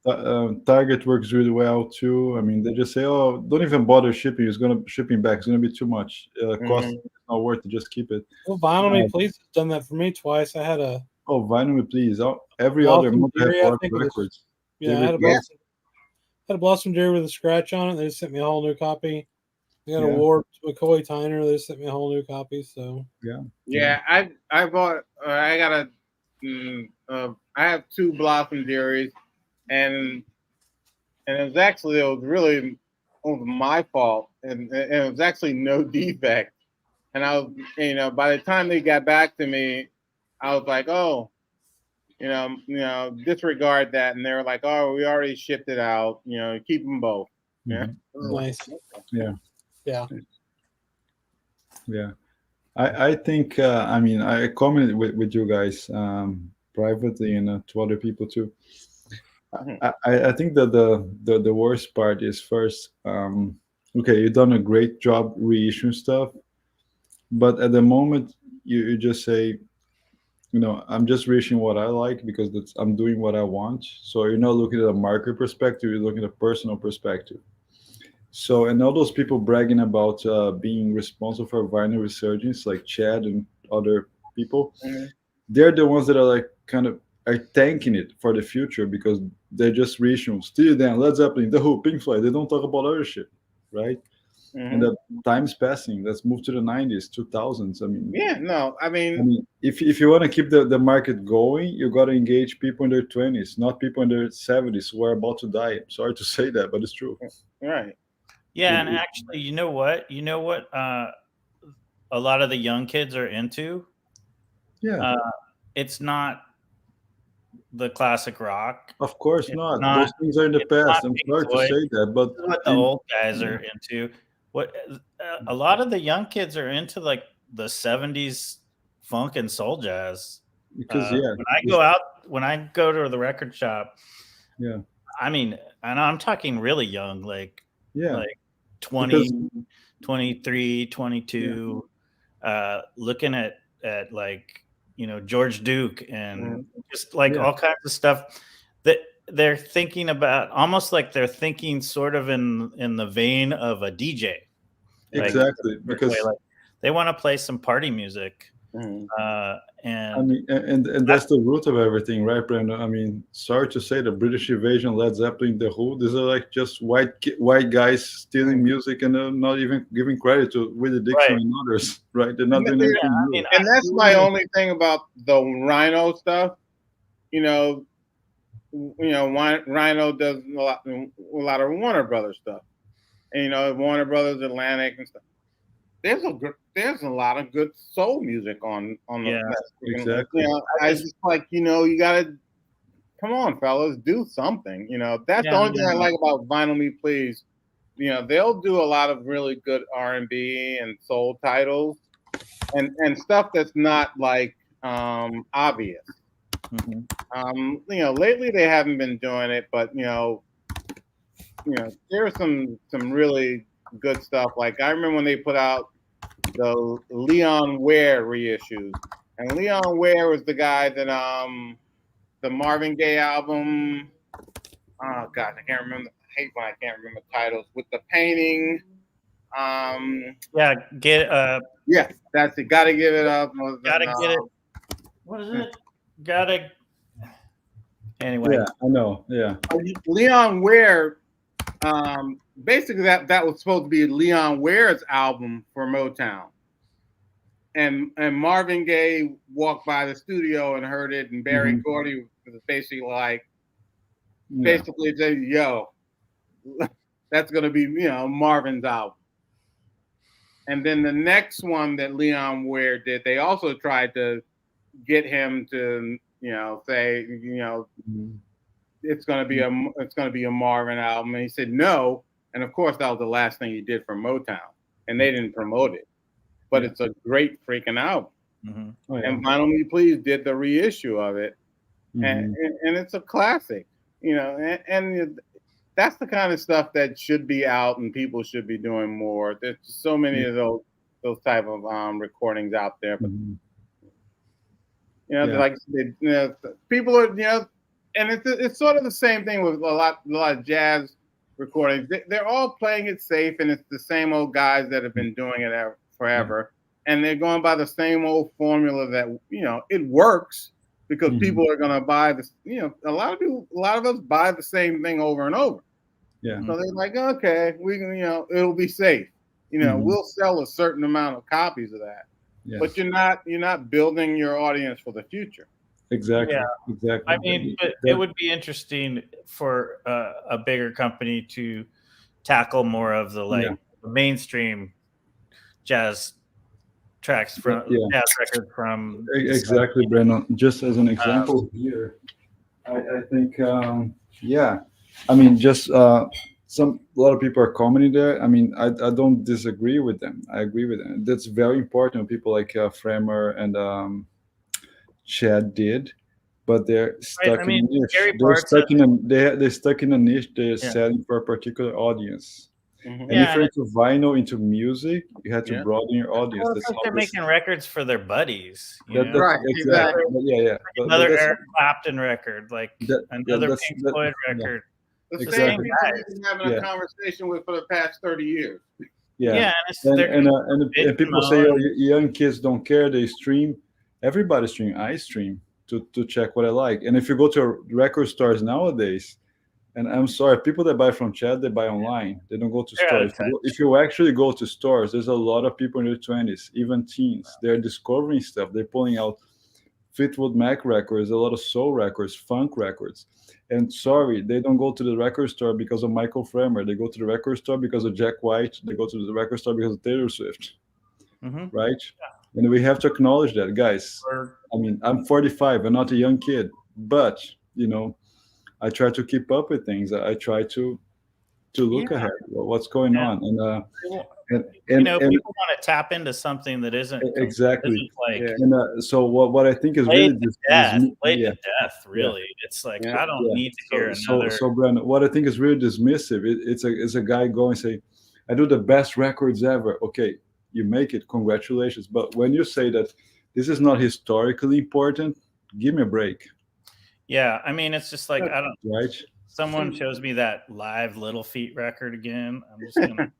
Target works really well too. I mean, they just say, "Oh, don't even bother shipping. Shipping back. It's gonna be too much. Cost is not worth it. Just keep it." Well, Vinyl Me Please has done that for me twice. I had a Vinyl Me Please. Every other month I have records. Yeah, I had a Blossom Deer with a scratch on it. They just sent me a whole new copy. I got a Ward McCoy Tyner. They just sent me a whole new copy. So yeah, I bought. I got a. I have 2 Blossom Deeries, and it was really my fault, and it was actually no defect. And I was, by the time they got back to me, I was like, oh, disregard that, and they were like, oh, we already shipped it out. Keep them both. Yeah, nice. Yeah. I think. I mean, I commented with you guys privately and to other people too. I think that the worst part is first. Okay, you've done a great job reissuing stuff, but at the moment you just say, I'm just reissuing what I like because I'm doing what I want. So you're not looking at a market perspective; you're looking at a personal perspective. So, and all those people bragging about being responsible for vinyl resurgence, like Chad and other people, they're the ones that are like kind of are tanking it for the future because they're just reissuing Steely Dan, Led Zeppelin, The Who, Pink Floyd. They don't talk about other shit, right? And the time's passing. Let's move to the 90s, 2000s. I mean, if you want to keep the market going, you got to engage people in their 20s, not people in their 70s who are about to die. I'm sorry to say that, but it's true. Right. Yeah, and actually, you know what? A lot of the young kids are into. Yeah. It's not the classic rock. Of course not. Those things are in the past. I'm sorry to say that, but what the old guys are into. What a lot of the young kids are into, like the 70s funk and soul jazz. Because when I go to the record shop, I mean, and I'm talking really young, like 20, 23, 22, looking at like, George Duke and just like all kinds of stuff that they're thinking about, almost like they're thinking sort of in the vein of a DJ. Exactly. Because they want to play some party music. And I mean, and that's the root of everything, right, Brandon? I mean, sorry to say, the British Invasion, Led Zeppelin, The Who, these are like just white guys stealing music and not even giving credit to Willie Dixon and others, right? They're not doing anything new. And that's my only thing about the Rhino stuff. Rhino does a lot of Warner Brothers stuff, and Warner Brothers, Atlantic, and stuff. There's a lot of good soul music on the exactly. I just like, you gotta come on, fellas, do something. That's the only thing I like about Vinyl Me Please. They'll do a lot of really good R&B and soul titles and stuff that's not like obvious. Lately they haven't been doing it, but there's some really good stuff. Like I remember when they put out the Leon Ware reissues, and Leon Ware was the guy that the Marvin Gaye album. Oh God, I can't remember. I hate when I can't remember titles with the painting. Yeah, that's it. Gotta give it up. Gotta get it. What is it? Gotta. Anyway, yeah, I know. Yeah, Leon Ware. Basically, that was supposed to be Leon Ware's album for Motown, and Marvin Gaye walked by the studio and heard it, and Barry Gordy was basically like, said, "Yo, that's gonna be Marvin's album." And then the next one that Leon Ware did, they also tried to get him to say it's gonna be a Marvin album, and he said no. And of course, that was the last thing he did for Motown, and they didn't promote it. But it's a great freaking album. Mm-hmm. Oh, yeah. And Vinyl Me Please did the reissue of it, and it's a classic, you know. And that's the kind of stuff that should be out, and people should be doing more. There's so many of those type of recordings out there, but you know, like you know, people are, you know, and it's sort of the same thing with a lot of jazz recordings. They're all playing it safe, and it's the same old guys that have been doing it forever, and they're going by the same old formula that, you know, it works because people are going to buy this. You know, a lot of us buy the same thing over and over. Yeah. So they're like, okay, we can, you know, it'll be safe. You know, we'll sell a certain amount of copies of that. Yes. But you're not building your audience for the future. Exactly. Yeah. Exactly. I mean, it would be interesting for a bigger company to tackle more of the the mainstream jazz tracks from jazz records from. Exactly, Brandon. Just as an example here, I think I mean, just a lot of people are commenting there. I mean, I don't disagree with them. I agree with them. That's very important. People like Fremer and Chad did, but they're stuck in a niche. They're stuck in a niche. They're selling for a particular audience. And if you're into vinyl, into music, you have to broaden your audience. Well, they're making records for their buddies. Right, exactly. Yeah. Another Eric Clapton record, like another Pink Floyd record. The same people we've been having a conversation with for the past 30 years. Yeah, and people say, oh, young kids don't care, they stream. Everybody stream. I stream to check what I like. And if you go to record stores nowadays, and I'm sorry, people that buy from Chad, they buy online. They don't go to stores. If you actually go to stores, there's a lot of people in their 20s, even teens. They're discovering stuff. They're pulling out Fleetwood Mac records, a lot of soul records, funk records. And sorry, they don't go to the record store because of Michael Fremer. They go to the record store because of Jack White. They go to the record store because of Taylor Swift. Right? Yeah. And we have to acknowledge that, guys. I mean, I'm 45. I'm not a young kid. But, you know, I try to keep up with things. I try to look ahead. What's going on? And you know, people want to tap into something that isn't exactly like. And so what I think is really to death. Really, it's like I don't need to hear another. So Brandon, what I think is really dismissive. It's a guy going say, "I do the best records ever." Okay, you make it. Congratulations. But when you say that this is not historically important, give me a break. Yeah, I mean, it's just like I don't. Right. Someone shows me that live Little Feat record again. I'm just gonna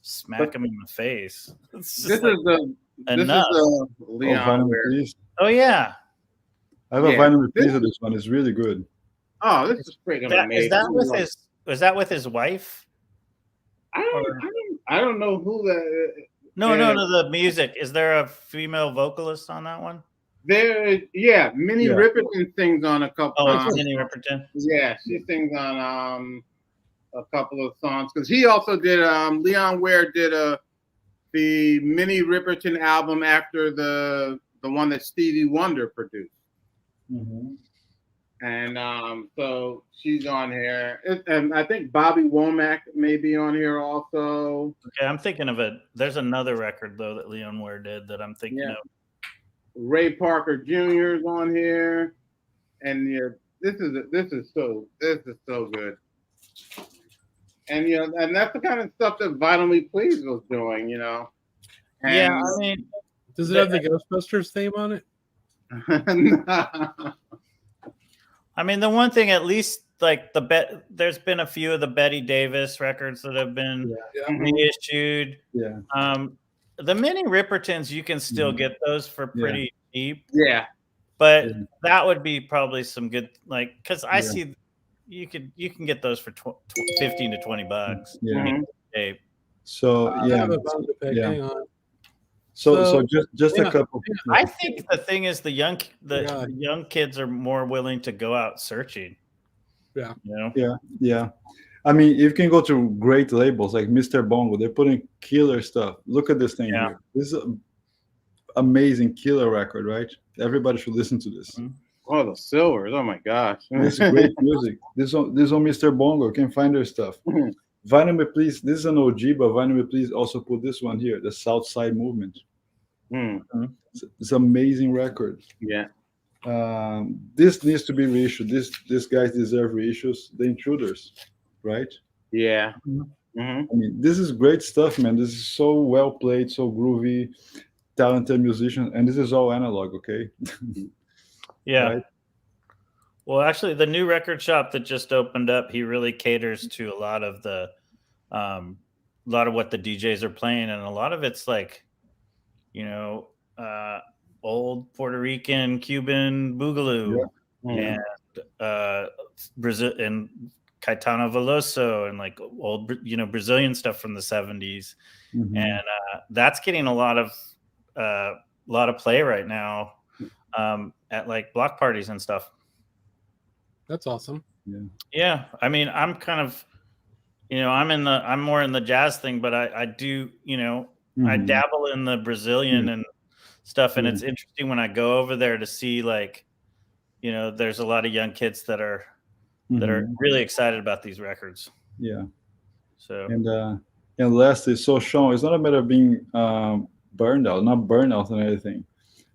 smack him in the face. This is the Leon Ware. Oh yeah, I have a vinyl piece of this one. It's really good. Oh, this is freaking amazing. Was that with his wife? I don't know who that. No, the music. Is there a female vocalist on that one? Minnie Riperton sings on a couple. Oh, it's Minnie Riperton. Yeah, she sings on a couple of songs because he also did. Leon Ware did the Minnie Riperton album after the one that Stevie Wonder produced. And so she's on here, and I think Bobby Womack may be on here also. Okay, I'm thinking of it. There's another record though that Leon Ware did that I'm thinking of. Ray Parker Jr. is on here, and this is so good. And and that's the kind of stuff that Vinyl Me Please was doing, you know. And, I mean, does it have the Ghostbusters theme on it? I mean, the one thing, at least, like there's been a few of the Betty Davis records that have been reissued. Yeah. The Minnie Ripertons, you can still get those for pretty cheap. Yeah. But that would be probably some good, like, because I see you can get those for $15 to $20. Yeah. So hang on. So just a couple. I think the thing is the young kids are more willing to go out searching. Yeah. You know? Yeah. I mean, you can go to great labels like Mr. Bongo. They're putting killer stuff. Look at this thing here. This is an amazing killer record, right? Everybody should listen to this. Oh, the Silvers. Oh, my gosh. This is great music. This on Mr. Bongo. You can find their stuff. Vinyl Me Please, this is an OG, but Vinyl Me Please also put this one here, the South Side Movement. It's an amazing record. Yeah. This needs to be reissued. These guys deserve reissues. The Intruders, right? Yeah. I mean, this is great stuff, man. This is so well played, so groovy, talented musician, and this is all analog, okay? Yeah. Right? Well, actually, the new record shop that just opened up, he really caters to a lot of what the DJs are playing, and a lot of it's like, old Puerto Rican, Cuban boogaloo, and Brazil and Caetano Veloso, and like old Brazilian stuff from the 70s, and that's getting a lot of play right now at like block parties and stuff. That's awesome. Yeah. I mean, I'm kind of, I'm more in the jazz thing, but I do, I dabble in the Brazilian and stuff. And it's interesting when I go over there to see like, there's a lot of young kids that are really excited about these records. Yeah. So, and lastly, so Sean, it's not a matter of being burned out, not burnout and everything.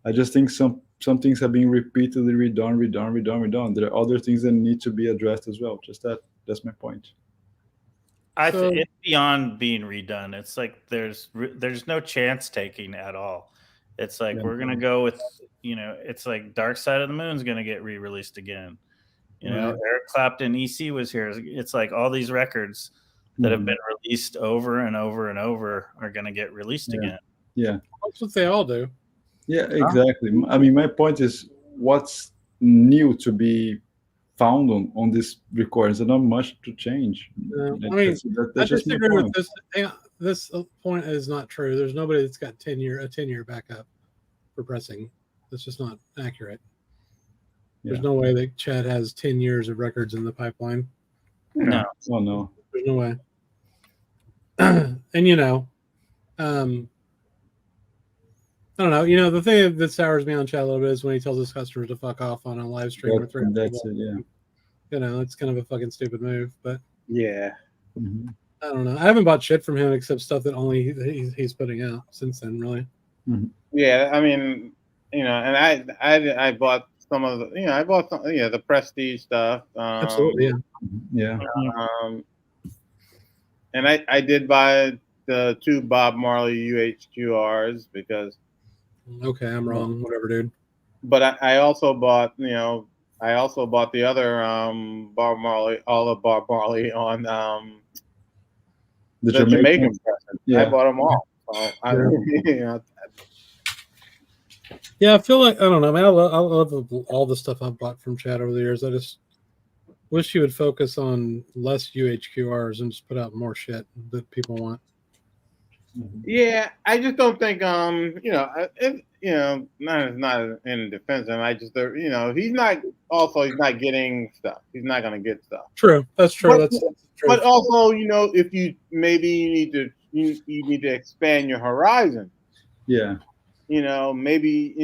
I just think some things have been repeatedly redone. There are other things that need to be addressed as well. Just that's my point. It's beyond being redone. It's like there's no chance taking at all. It's like we're gonna go with it's like Dark Side of the Moon's gonna get re-released again. Eric Clapton, EC was here. It's like all these records that have been released over and over and over are gonna get released again. Yeah, that's what they all do. Yeah, exactly. I mean, my point is, what's new to be found on this recordings? There's not much to change. I mean, I disagree with this. This point is not true. There's nobody that's got a 10-year backup for pressing. That's just not accurate. There's no way that Chad has 10 years of records in the pipeline. No. Oh no. There's no way. And I don't know. The thing that sours me on Chad a little bit is when he tells his customers to fuck off on a live stream. That's it, yeah. It's kind of a fucking stupid move, but yeah. I don't know. I haven't bought shit from him except stuff that only he's putting out since then, really. Yeah, I mean, and I bought some of the, the Prestige stuff. Absolutely, yeah. And I did buy the 2 Bob Marley UHQRs because. Okay, I'm wrong. Whatever, dude. But I also bought, the other Bob Marley, all of Bob Marley on the Jamaican present. Yeah. I bought them all. So I feel like, I don't know, man. I love all the stuff I've bought from Chad over the years. I just wish he would focus on less UHQRs and just put out more shit that people want. Yeah, I just don't think not in defense of him. I just he's not getting stuff. He's not going to get stuff. True, that's true. That's true. But also, if you need to expand your horizon. Yeah. Maybe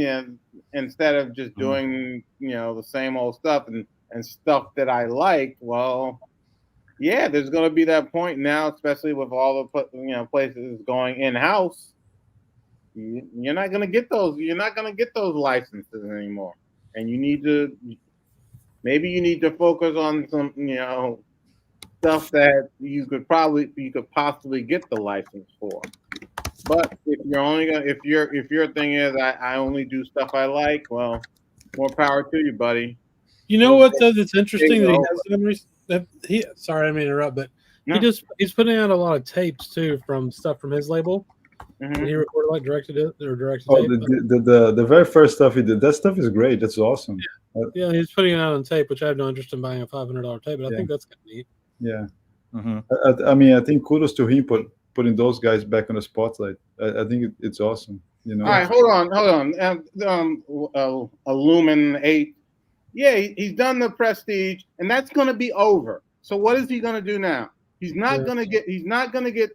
instead of just doing the same old stuff and stuff that I like, well. Yeah, there's going to be that point now, especially with all the places going in house. You're not going to get those. You're not going to get those licenses anymore, and you need to focus on some stuff that you could possibly get the license for. But if your thing is I only do stuff I like, well, more power to you, buddy. You know what though? That's interesting that he has done. Sorry, I didn't mean to interrupt, but he's putting out a lot of tapes too from stuff from his label. He recorded directed tape. The very first stuff he did, that stuff is great. That's awesome. Yeah, he's putting it out on tape, which I have no interest in buying a $500 tape, but I think that's kind of neat. Yeah. I mean, I think kudos to him putting those guys back on the spotlight. I think it's awesome. All right, hold on. Illumin 8. Yeah, he's done the Prestige, and that's going to be over. So what is he going to do now? He's not going to get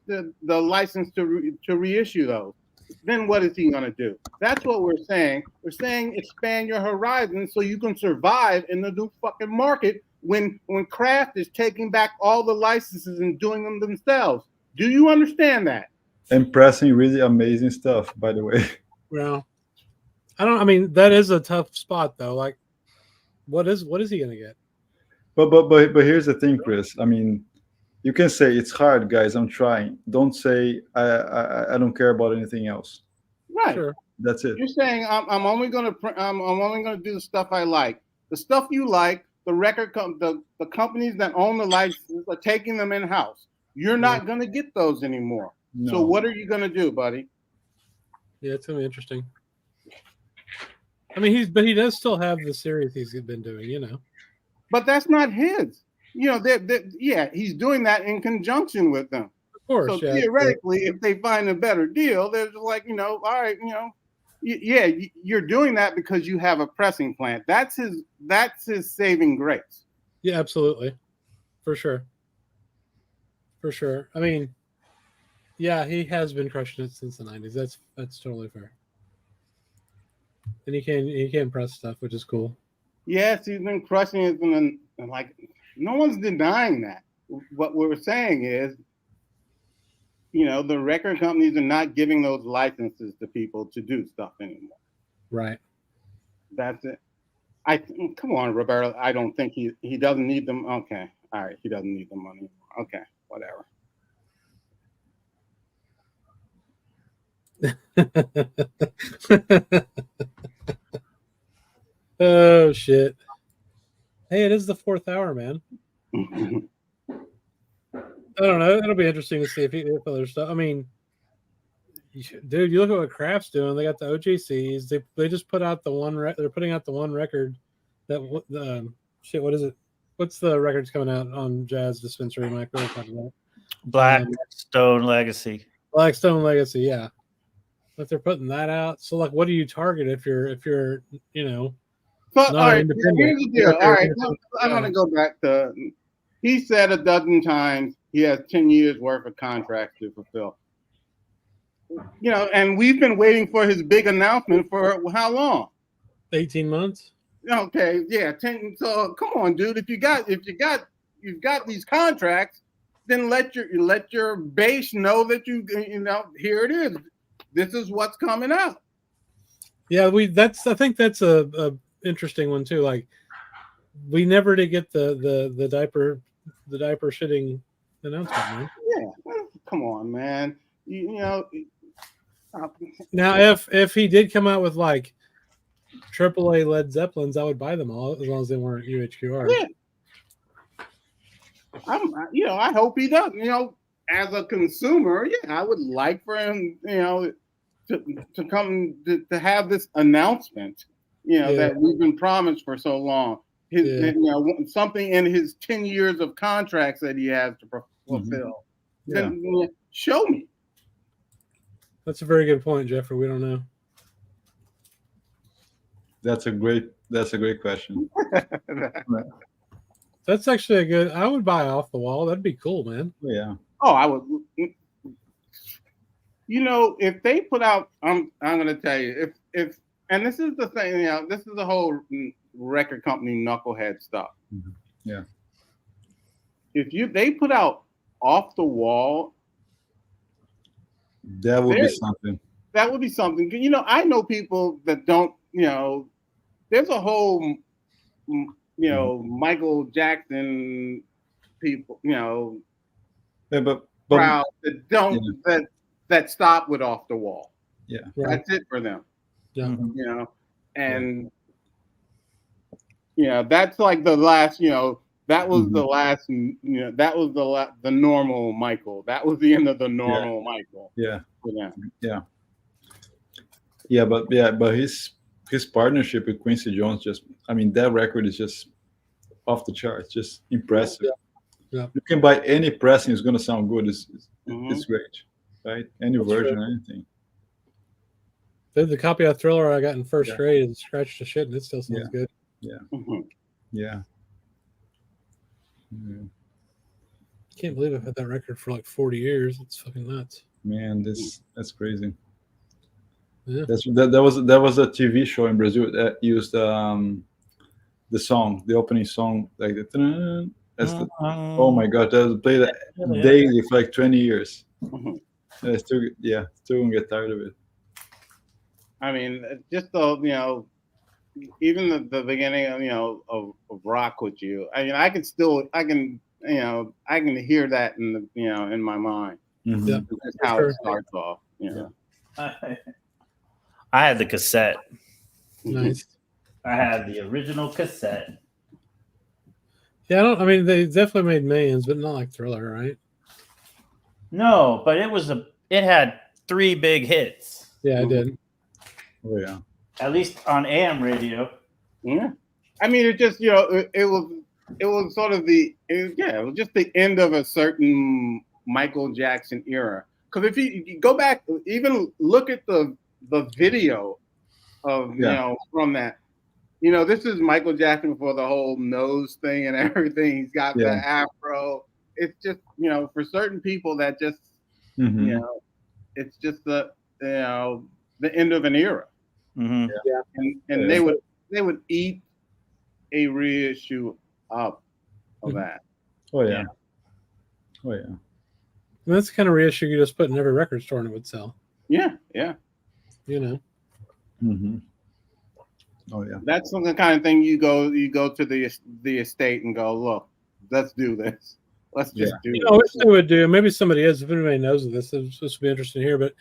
the license to reissue those. Then what is he going to do? That's what we're saying. We're saying expand your horizons so you can survive in the new fucking market when Kraft is taking back all the licenses and doing them themselves. Do you understand that? And pressing really amazing stuff, by the way. Well, I mean, that is a tough spot though. Like, what is he gonna get? But here's the thing, Criss. I mean, you can say it's hard, guys. I'm trying. Don't say I don't care about anything else. Right. Sure. That's it. You're saying I'm only gonna do the stuff I like. The stuff you like, the the companies that own the licenses are taking them in house. You're not gonna get those anymore. No. So what are you gonna do, buddy? Yeah, it's gonna be interesting. I mean, he does still have the series he's been doing, you know. But that's not his. You know, yeah, he's doing that in conjunction with them. Of course, So yeah. theoretically, if they find a better deal, they're just like, you know, all right, you know, yeah, you're doing that because you have a pressing plant. That's his saving grace. Yeah, absolutely, for sure. I mean, yeah, he has been crushing it since the '90s. That's totally fair. And he can press stuff, which is cool. Yes, he's been crushing it, and like no one's denying that. What we're saying is, you know, the record companies are not giving those licenses to people to do stuff anymore. Right. That's it. Come on, Roberto. I don't think he doesn't need them. Okay. All right. He doesn't need the money. Okay. Whatever. Oh shit. Hey, it is the 4th hour, man. I don't know. It'll be interesting to see if other stuff. I mean, dude, you look at what Kraft's doing. They got the OJCs. They just put out the one. They're putting out the one record that shit. What is it? What's the records coming out on Jazz Dispensary? Mike, what are you talking about? Blackstone Legacy. Blackstone Legacy, yeah. But they're putting that out. So, like, what do you target if you're you know? But all right, here's the deal. All right, I'm gonna go back to. He said a dozen times he has 10 years worth of contracts to fulfill. You know, and we've been waiting for his big announcement for how long? 18 months. Okay, yeah, 10. So come on, dude. If you've got these contracts, then let your base know that you know, here it is. This is what's coming out. Yeah, I think that's a interesting one too. Like, we never did get the diaper shitting announcement, man. Yeah, come on, man. You know. Now, if he did come out with like AAA Led Zeppelins, I would buy them all as long as they weren't UHQR. Yeah. I hope he does. You know, as a consumer, yeah, I would like for him, you know, to come to have this announcement, you know, that we've been promised for so long. You know, something in his 10 years of contracts that he has to fulfill. Then show me. That's a very good point, Jeffrey. We don't know. That's a great question. That's actually a good. I would buy Off the Wall. That'd be cool, man. Yeah. Oh, I would. You know, if they put out, I'm going to tell you, if and this is the thing, you know, this is the whole record company knucklehead stuff. Mm-hmm. Yeah. If they put out Off the Wall, that would be something. That would be something. You know, I know people that don't, you know, there's a whole, you know, Michael Jackson people, you know, crowd that don't, that stop with Off the Wall. Yeah. That's it for them. Yeah. You know, and, you know, that's like the last, you know, that was the last, you know, that was the normal Michael. That was the end of the normal Michael. Yeah. For them. Yeah. Yeah, but his partnership with Quincy Jones that record is just off the charts, just impressive. Yeah. You can buy any pressing, it's gonna sound good. It's great, right? Any version, true. anything. The copy of Thriller I got in first grade is scratched to shit, and it still sounds good. Yeah. Mm-hmm. Yeah. Can't believe I've had that record for like 40 years. It's fucking nuts. Man, that's crazy. Yeah. That was a TV show in Brazil that used the song, the opening song, like the. Oh my god, I played that daily for like 20 years. I still gonna get tired of it. I mean, just the even the beginning of of Rock with You. I mean, I can hear that in my mind. Yeah, That's how it starts off. I had the cassette. Nice. I had the original cassette. Yeah, I mean, they definitely made millions, but not like Thriller, right? No, but it had 3 big hits. Yeah, it did. Oh yeah. At least on AM radio. Yeah. I mean, it just it was sort of it was just the end of a certain Michael Jackson era. Because if you go back, even look at the video of from that. This is Michael Jackson before the whole nose thing and everything. He's got the afro. It's just, for certain people that just, it's just the end of an era. Mm-hmm. Yeah. And they would eat a reissue up of that. Oh yeah. Oh yeah. And that's the kind of reissue you just put in every record store and it would sell. Yeah. Yeah. Mm-hmm. Oh yeah. That's the kind of thing you go to the estate and go, look, let's do this. Let's just do this. I wish they would do. Maybe somebody is. If anybody knows of this, this would be interesting to hear. But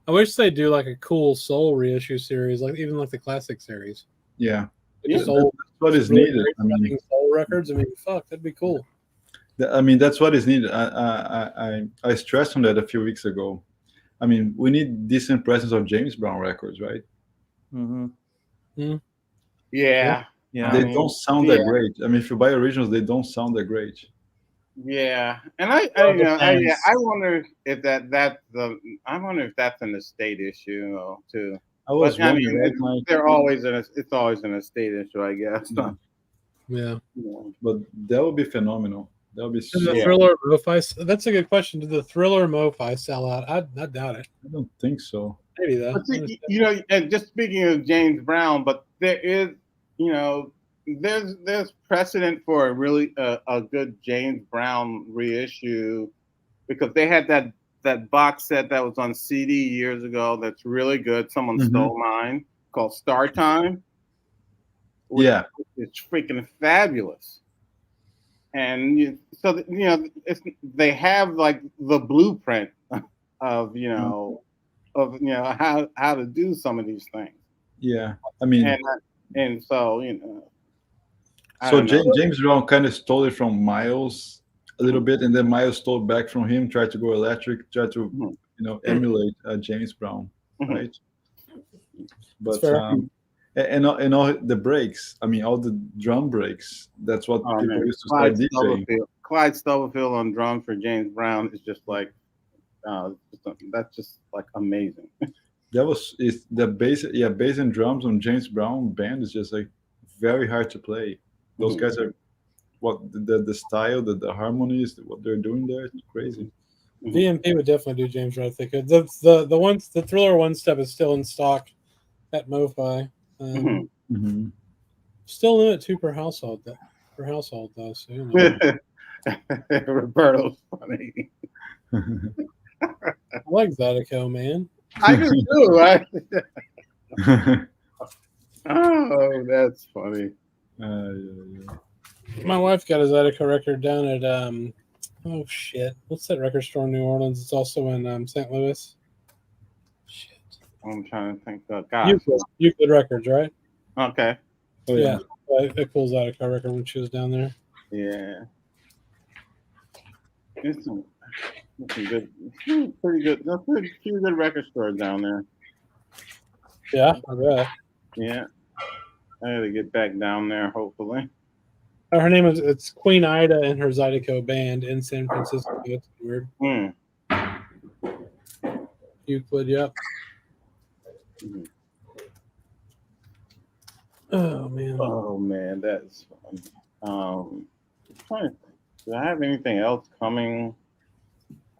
I wish they do like a cool soul reissue series, like even like the classic series. Yeah. Soul, that's what is needed. I mean, soul records. I mean, fuck, that'd be cool. I mean, that's what is needed. I stressed on that a few weeks ago. I mean, we need decent presence of James Brown records, right? Mm-hmm. Mm-hmm. Yeah. They don't sound that great. I mean, if you buy originals, they don't sound that great. Yeah, and I wonder if I wonder if that's an estate issue too. I was wondering. It's always an estate issue, I guess. Yeah. But that would be phenomenal. That would be. Did the Thriller MoFi? That's a good question. Did the Thriller MoFi sell out? I doubt it. I don't think so. Maybe though. But and just speaking of James Brown, but there is, there's precedent for a really a good James Brown reissue, because they had that box set that was on CD years ago that's really good. Someone stole mine, called Star Time. It's freaking fabulous. And they have like the blueprint of how to do some of these things. Yeah, I mean, and so so James Brown kind of stole it from Miles a little bit, and then Miles stole back from him, tried to go electric, tried to emulate James Brown, right? But and all the breaks, I mean, all the drum breaks. That's what people used to start DJing. Clyde Stubblefield on drums for James Brown is just like that's just like amazing. The bass and drums on James Brown band is just like very hard to play. Those guys are the style, the harmonies, what they're doing there, it's crazy. VMP would definitely do James Brown. I think the Thriller one step is still in stock at MoFi. Still limit 2 per household though. So, Roberto's funny. I like Zydeco, man. I do too. Oh, that's funny. My wife got a Zydeco record down at oh shit, what's that record store in New Orleans? It's also in St. Louis. Shit, I'm trying to think. Gosh, Euclid Records, right? Okay. Oh, yeah. It pulls out a car record when she was down there. Yeah. It's some good, pretty good. There's a few good record stores down there. Yeah, I bet. Yeah. I gotta get back down there, hopefully. Her name it's Queen Ida and her Zydeco band in San Francisco. That's weird. Euclid, yep. Oh man, that's fun. I'm trying to think. Do I have anything else coming?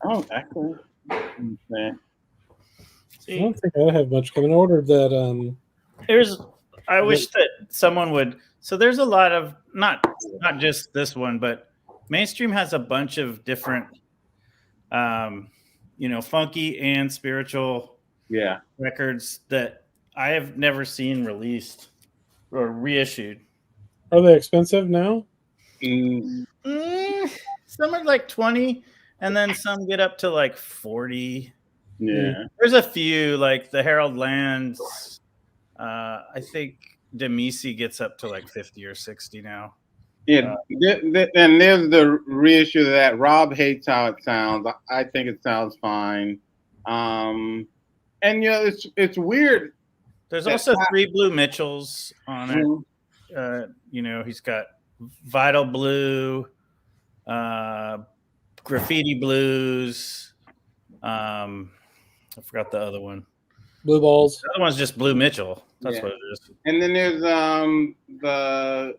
I don't actually. I don't think I have much coming. I ordered that. I wish that someone would So there's a lot of not just this one, but mainstream has a bunch of different, funky and spiritual records that I have never seen released or reissued. Are they expensive now? Some are like 20, and then some get up to like 40. Yeah. There's a few like the Harold Lands. I think Demisi gets up to like 50 or 60 now. Yeah, and there's the reissue of that. Rob hates how it sounds. I think it sounds fine. And it's weird. There's also 3 Blue Mitchells on it. He's got Vital Blue, Graffiti Blues. I forgot the other one. Blue Balls. The other one's just Blue Mitchell. That's what it is. And then there's the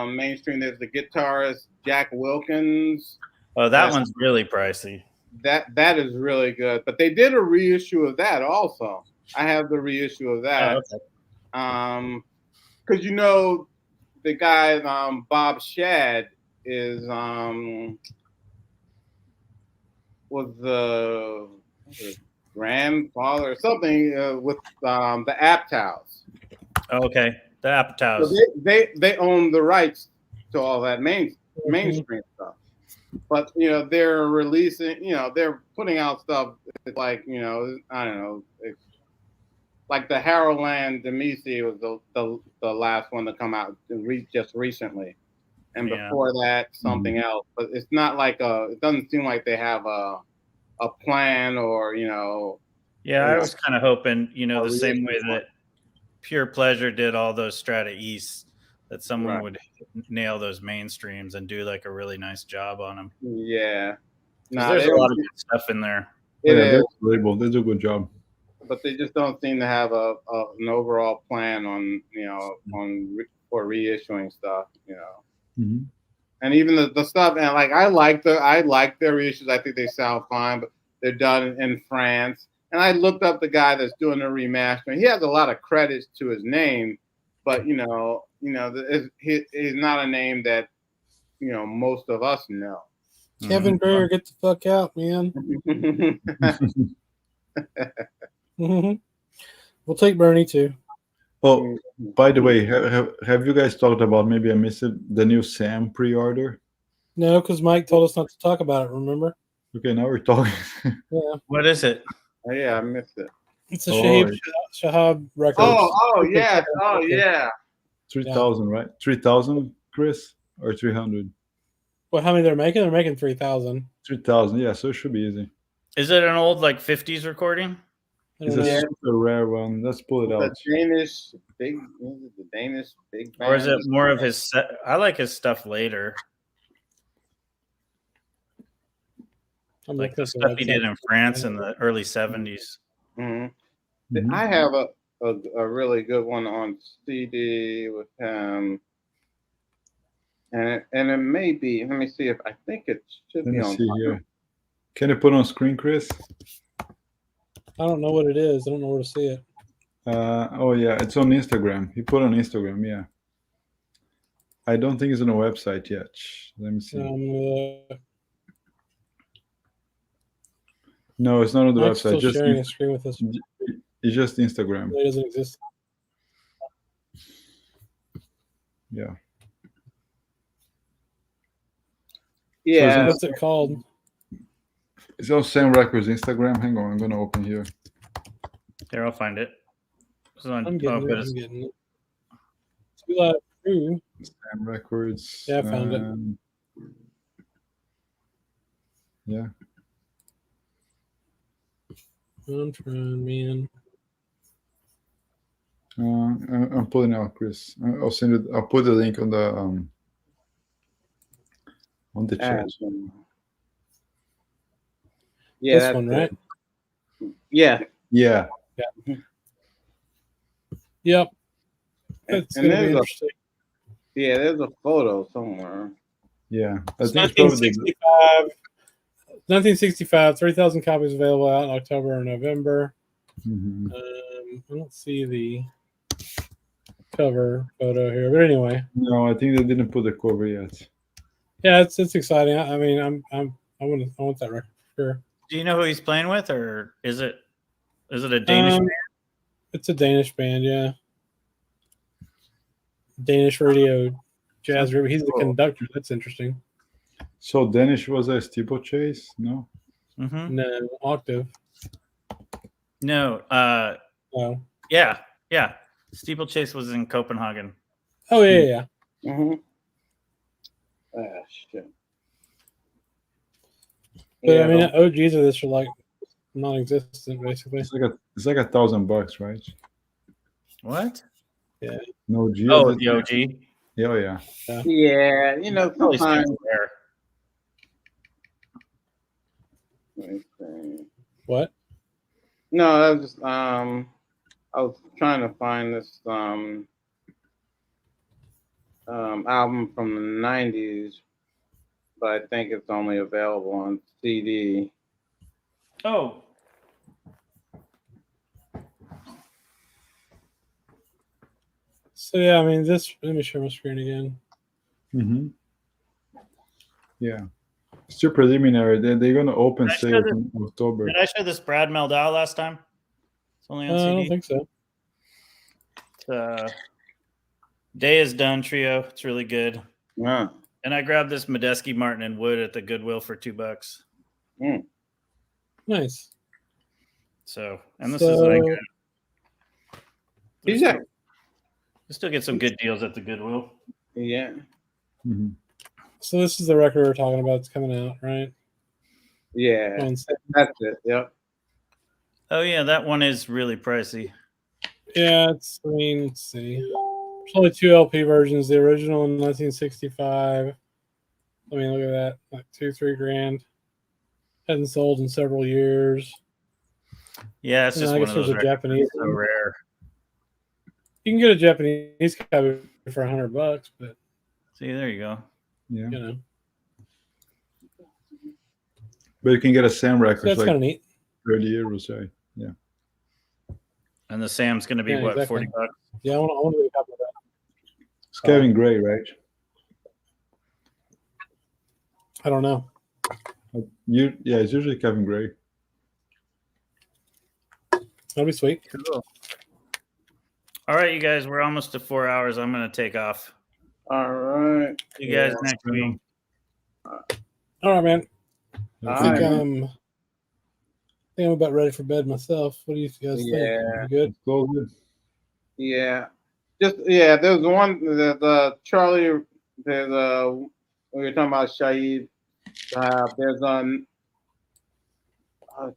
mainstream. There's the guitarist Jack Wilkins. Oh, that one's really pricey. That is really good. But they did a reissue of that also. I have the reissue of that. Oh, okay. Because the guy Bob Shad is was the grandfather or something with the Apatows. Okay, the Apatows. So they own the rights to all that mainstream stuff. But they're releasing. They're putting out stuff like I don't know. It's like the Harold Land Demisi was the last one to come out just recently, and before that something else. But it's not like it doesn't seem like they have a plan or Yeah, I was kind of hoping the same way that Pure Pleasure did all those Strata East, that someone would nail those mainstreams and do like a really nice job on them. Yeah, there's a lot of good stuff in there. They do a good job, but they just don't seem to have an overall plan on for reissuing stuff. Mm-hmm. And even the stuff, and like I like their reissues. I think they sound fine, but they're done in France. And I looked up the guy that's doing the remastering. He has a lot of credits to his name, but he's not a name that most of us know. Kevin Greer, get the fuck out, man. We'll take Bernie too. Oh, by the way, have you guys talked about, maybe I missed it, the new Sam pre-order? No, because Mike told us not to talk about it, remember? Okay, now we're talking. Yeah. What is it? Oh, yeah, I missed it. It's a Shahab record. Oh, yeah. Oh, yeah. 3,000, right? 3,000, Chris? Or 300? Well, how many they're making? They're making 3,000. 3,000, yeah, so it should be easy. Is it an old, like, 50s recording? It's a super rare one. Let's pull it out. The Danish big band. Or is it more of his set? I like his stuff later. Like the stuff he did in France in the early 70s. Mm-hmm. Mm-hmm. I have a really good one on CD with him. And it may be, let me see if I think it should be on here. Can you put on screen, Chris? I don't know what it is. I don't know where to see it. Oh yeah, it's on Instagram. He put on Instagram, yeah. I don't think it's on a website yet. Let me see. No, it's not on the website. Still sharing a screen with us. It's just Instagram. It doesn't exist. Yeah. Yeah. So what's it called? It's on Sam Records Instagram. Hang on, I'm gonna open here. Here, I'll find it. I'm getting it. Too Loud True. Sam Records. Yeah, I found it. Yeah. I'm trying, man. I'm pulling out, Chris. I'll send it. I'll put the link on the chat. Yeah, this one, right? Yeah. Yeah. Yeah. Yep. It's gonna be interesting. There's a photo somewhere. Yeah. It's 1965. 1965, 3,000 copies available out in October or November. Mm-hmm. I don't see the cover photo here. But anyway, No, I think they didn't put the cover yet. yeah, it's exciting. I mean, I want that record for sure. Do you know who he's playing with, or is it a Danish band? It's a Danish band, yeah. Danish radio jazz group. He's the conductor. That's interesting. So Danish was a steeplechase? No. Mm-hmm. No, octave. No. Oh. Yeah. Steeplechase was in Copenhagen. Oh yeah. Mm-hmm. Ah, shit. But Yeah, I mean, OGs of this are like non-existent, basically. It's like $1,000, right? What? Yeah. No G. Oh, the OG. Yeah, yeah. Yeah, you know, Probably sometimes. still there. Let me see. What? No, I was just I was trying to find this album from the '90s, but I think it's only available on CD. Oh. So yeah, I mean, this. Let me share my screen again. Mm-hmm. Yeah. Still preliminary. They're gonna open sales in October. Did I show this Brad Meldau last time? It's only on CD. I don't think so. Day is Done trio. It's really good. Yeah. And I grabbed this Medeski, Martin, and Wood at the Goodwill for $2. Mm. Nice. So, and this is like, Yeah. you still get some good deals at the Goodwill. Yeah. Mm-hmm. So this is the record we're talking about. It's coming out, right? Yeah. That's it. Yep. Oh yeah, that one is really pricey. Yeah, it's. I mean, let's see. There's only 2 LP versions. The original in 1965. I mean, look at that, like $2-3 grand. Hadn't sold in several years. Yeah, it's just one of those a Japanese. So rare. You can get a Japanese copy for $100, but see, there you go. Yeah. You know, but you can get a Sam record. so that's kind of neat. 30 euros, right? Yeah. And the Sam's going to be what, exactly. $40? Yeah, I want to get a copy of that. It's Kevin Gray, right? I don't know. Yeah, it's usually Kevin Gray. That'll be sweet. Cool. All right, you guys, we're almost to 4 hours. I'm going to take off. All right. See you guys next week. All right, man. I think I'm about ready for bed myself. What do you guys think? You good? Yeah. There's one the Charlie. There's when you're talking about Shaheed. There's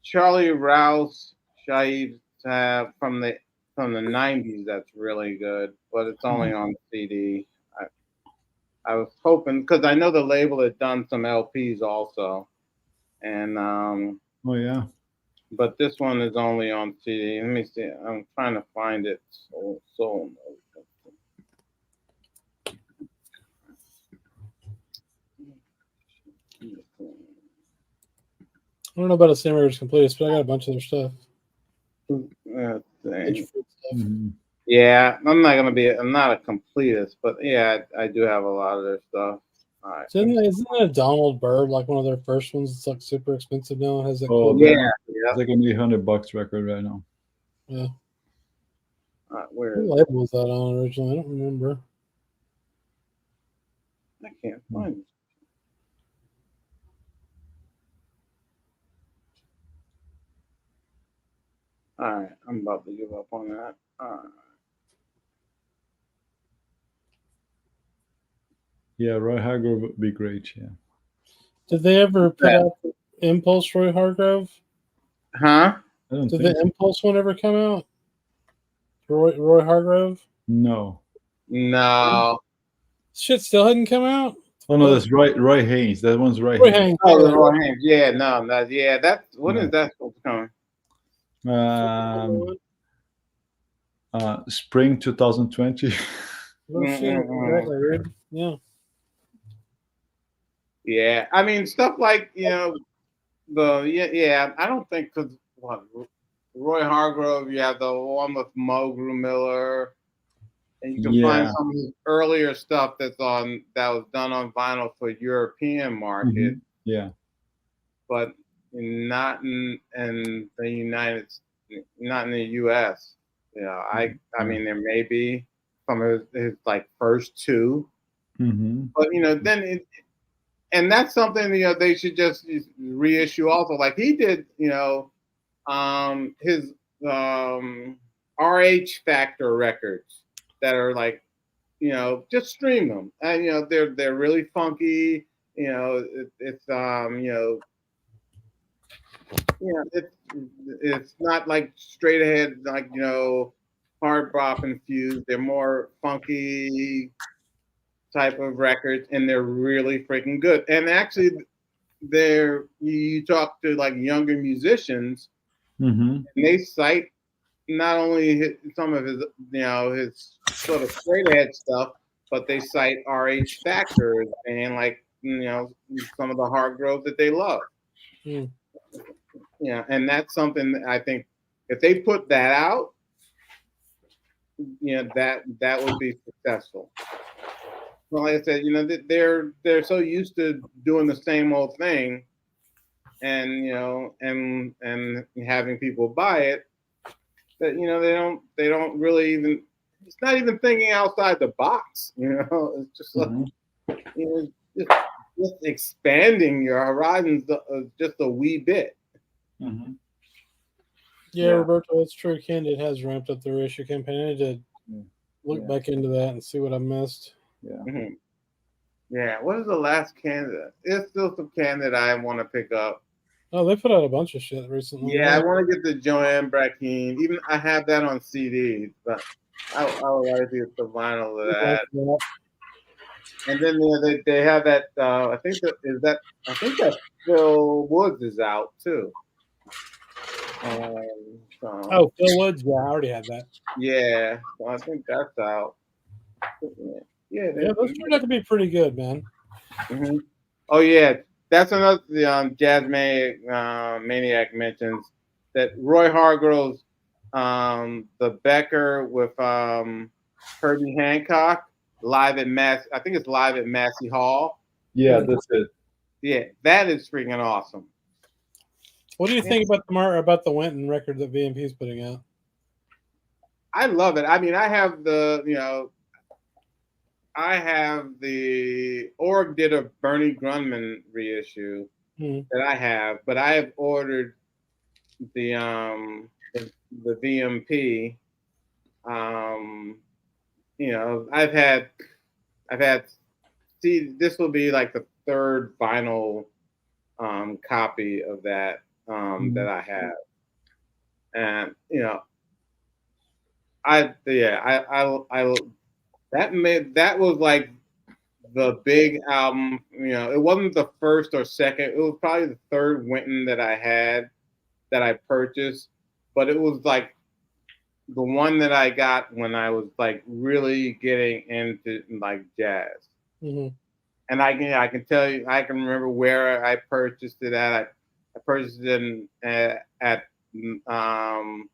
Charlie Rouse Shaheed from the 90s. That's really good, but it's only on CD. I was hoping because I know the label had done some LPs also, and oh yeah. But this one is only on CD. Let me see. I'm trying to find it. So I don't know about a Samurai Completist, but I got a bunch of their stuff. Yeah, I'm not a completist, but yeah, I do have a lot of their stuff. All right. So isn't that a Donald Byrd, like one of their first ones? It's like super expensive now. It has that it's like an $800 record right now. Yeah. Where what label was that on originally? I don't remember. I can't find it. All right, I'm about to give up on that. All right. Yeah, Roy Hargrove would be great. Yeah. Did they ever put out Impulse, Roy Hargrove? Huh? Did the Impulse one ever come out? Roy Hargrove? No. Shit still hadn't come out? Oh no, that's Roy Haynes. That one's Roy Haynes. Oh, Roy Haynes. Yeah, no, that's when is that supposed to come? Spring 2020. Exactly, dude. Yeah. Yeah, I mean stuff like I don't think because Roy Hargrove, you have the one with Mo Grew Miller, And you can find some of his earlier stuff that was done on vinyl for European market. Yeah. But not in the not in the US. You know, I mean there may be some of his like first two. But you know, and that's something, you know, they should just reissue also. Like he did, you know, his RH Factor records that are like, you know, just stream them. And you know, they're really funky. You know, it's it's not like straight ahead, like, you know, hard bop infused. They're more funky type of records, and they're really freaking good. And actually, you talk to like younger musicians, and they cite not only some of his, you know, his sort of straight ahead stuff, but they cite RH Factors and like, you know, some of the hard grove that they love. Yeah, and that's something that I think if they put that out, you know, that would be successful. Well, like I said, you know, they're so used to doing the same old thing, and you know, and having people buy it, that, you know, they don't really even. It's not even thinking outside the box. You know, it's just like, you know, just expanding your horizons just a wee bit. Yeah, Roberto, it's true. Candid has ramped up the reissue campaign. I need to look back into that and see what I missed. Yeah, what is the last Candid? There's still some Candid I want to pick up. Oh, they put out a bunch of shit recently. Yeah, I want to get the Joanne Brackeen. Even I have that on CD, but I would like to get the vinyl of that. And then they have that. I think that Phil Woods is out too. Phil Woods. Yeah, I already had that. Yeah, so I think that's out. Yeah, those turned out to be pretty good, man. Oh yeah, that's another. Jazz Maniac mentions that Roy Hargrove's the Becker with Herbie Hancock live at I think it's live at Massey Hall. Yeah, that's it. Yeah, that is freaking awesome. What do you think about the Winton record that VMP is putting out? I love it. I mean, I have the Org did a Bernie Grundman reissue that I have, but I have ordered the VMP. You know, I've had this will be like the third vinyl copy of that that I have, and you know, that was like the big album. You know, it wasn't the first or second. It was probably the third Winton that I had that I purchased, but it was like the one that I got when I was like really getting into like jazz. And I can tell you, I can remember where I purchased it at. I purchased it at the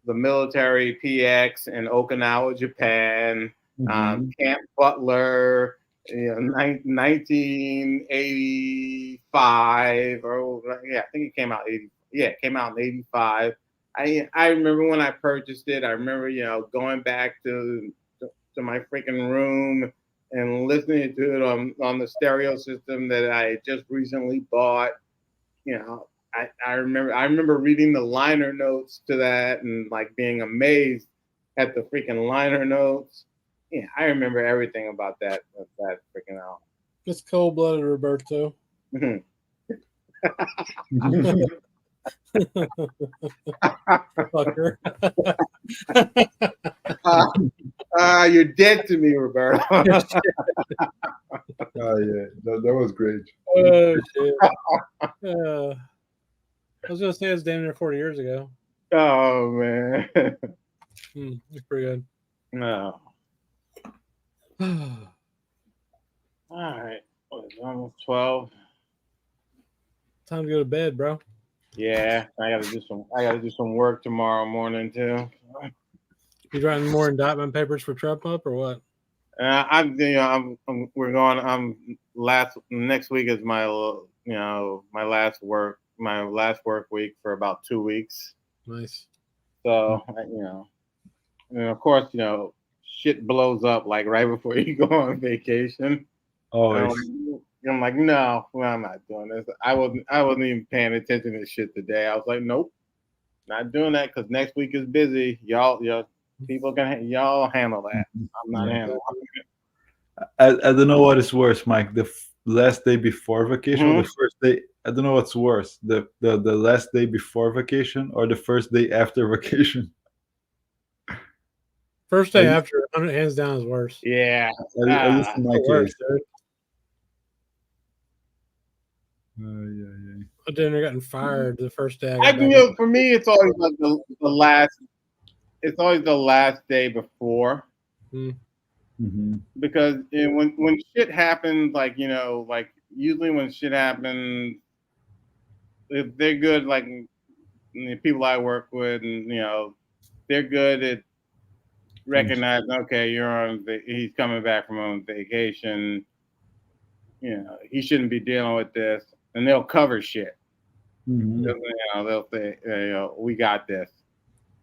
Military PX in Okinawa, Japan. Camp Butler, you know, 1985, or yeah, I think it came out it came out in 85. I remember when I purchased it. I remember, you know, going back to my freaking room and listening to it on the stereo system that I had just recently bought. You know, I remember reading the liner notes to that and like being amazed at the freaking liner notes. Yeah, I remember everything about that freaking album. It's cold-blooded, Roberto. Fucker. You're dead to me, Roberto. Oh yeah, that was great. Oh shit. I was gonna say it's damn near 40 years ago. Oh man. It's pretty good. No. All right. It's almost 12. Time to go to bed, bro. Yeah, I gotta do some work tomorrow morning too. You writing more indictment papers for Trump Up or what? We're going. Next week is my my last work week for about 2 weeks. Nice. So and of course shit blows up like right before you go on vacation. Always. I'm like, no, I'm not doing this. I wasn't even paying attention to shit today. I was like, nope, not doing that because next week is busy. Y'all people y'all handle that. I'm not handling it. I don't know what is worse, Mike. The last day before vacation or the first day. I don't know what's worse. The last day before vacation or the first day after vacation. First day after, hands down, is worse. Yeah. At least in my case. I didn't gotten fired the first day. For me, it's always like the last. It's always the last day before. Because when shit happens, like usually when shit happens, if they're good, like the people I work with, and they're good at recognizing, okay, he's coming back from on vacation. He shouldn't be dealing with this, and they'll cover shit. They'll say, we got this.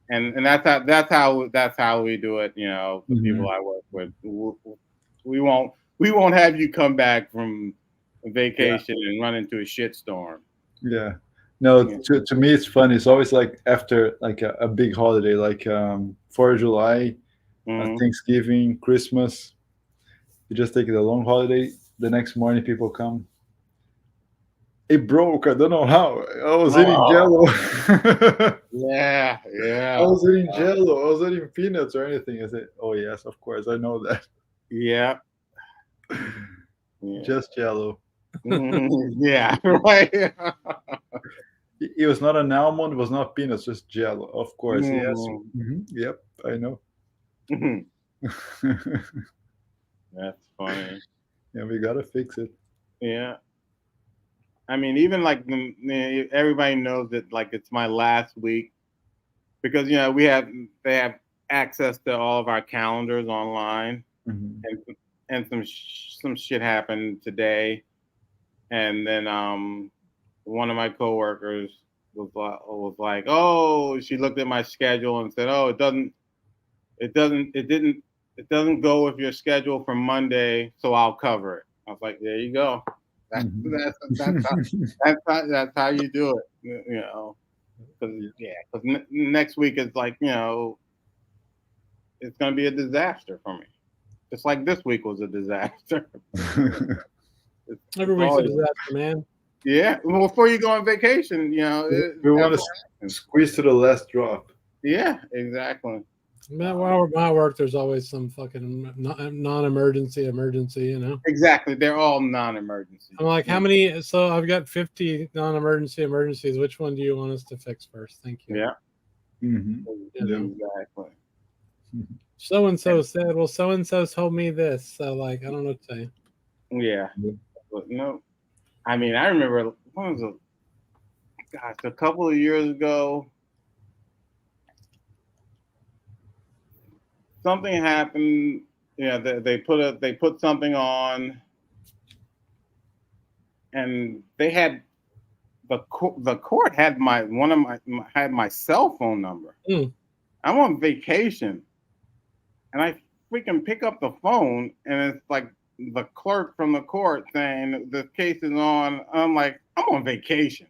And that's how we do it. The people I work with, we won't have you come back from vacation and run into a shitstorm. Yeah, no. To me, it's fun. It's always like after like a big holiday, like 4th of July, Thanksgiving, Christmas. You just take it a long holiday. The next morning, people come. It broke. I don't know how. I was eating Jello. Yeah. I was eating Jello. I was eating peanuts or anything. I said, "Oh yes, of course, I know that." Yeah. Just Jello. Yeah. Right. It was not an almond. It was not peanuts. Just Jello. Of course. Yes. Yep. I know. That's funny. Yeah, we gotta fix it. Yeah. I mean, even like everybody knows that like it's my last week because they have access to all of our calendars online, and some shit happened today, and then one of my coworkers was like, oh, she looked at my schedule and said, oh, it doesn't go with your schedule for Monday, so I'll cover it. I was like, there you go. That's how you do it, because next week is like it's gonna be a disaster for me, just like this week was a disaster. Every week's a disaster, man. Yeah, well, before you go on vacation, we want to squeeze to the last drop. Yeah, exactly. While my work, there's always some fucking non-emergency. Exactly, they're all non-emergency. I'm like, how many? So I've got 50 non-emergency emergencies. Which one do you want us to fix first? Thank you. Yeah. Exactly. So and so said, well, so and so told me this. So like, I don't know what to say. Yeah, but no. I mean, I remember a couple of years ago. Something happened. They put something on, and they had the court had my cell phone number. I'm on vacation, and I freaking pick up the phone, and it's like the clerk from the court saying the case is on. I'm like, I'm on vacation,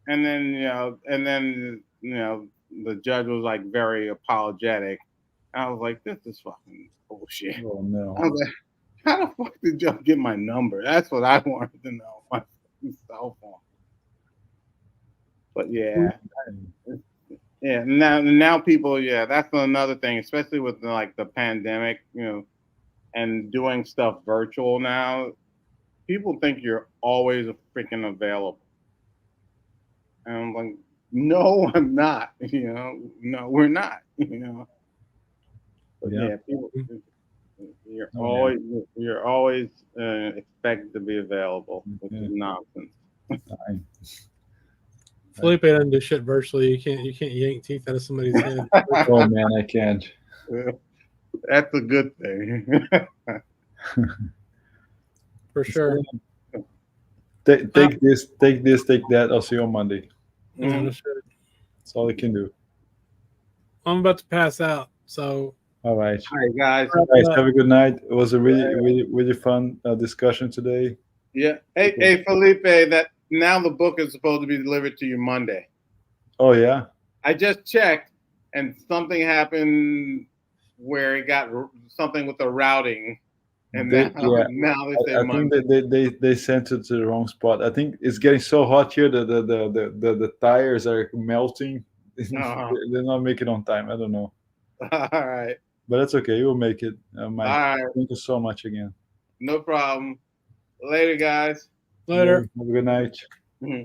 and then the judge was like very apologetic. I was like, this is fucking bullshit. Oh no. I was like, how the fuck did y'all get my number? That's what I wanted to know. My cell phone. But yeah. Now people, that's another thing, especially with like the pandemic, and doing stuff virtual now. People think you're always freaking available. And I'm like, no, I'm not. No, we're not. But people, you're always expected to be available, which is nonsense. Felipe doesn't do shit virtually. You can't yank teeth out of somebody's head. Oh man, I can't. That's a good thing. For sure. Take this, take that. I'll see you on Monday. Mm-hmm. That's all I can do. I'm about to pass out. So. All right. All right, guys. Have a good night. It was a really fun discussion today. Yeah. Hey, Felipe. That now the book is supposed to be delivered to you Monday. Oh yeah. I just checked, and something happened where it got something with the routing, and now they say Monday. I think they sent it to the wrong spot. I think it's getting so hot here that the tires are melting. They're not making it on time. I don't know. All right. But that's okay. You'll make it. All right. Thank you so much again. No problem. Later, guys. Later. Have a good night. Mm-hmm.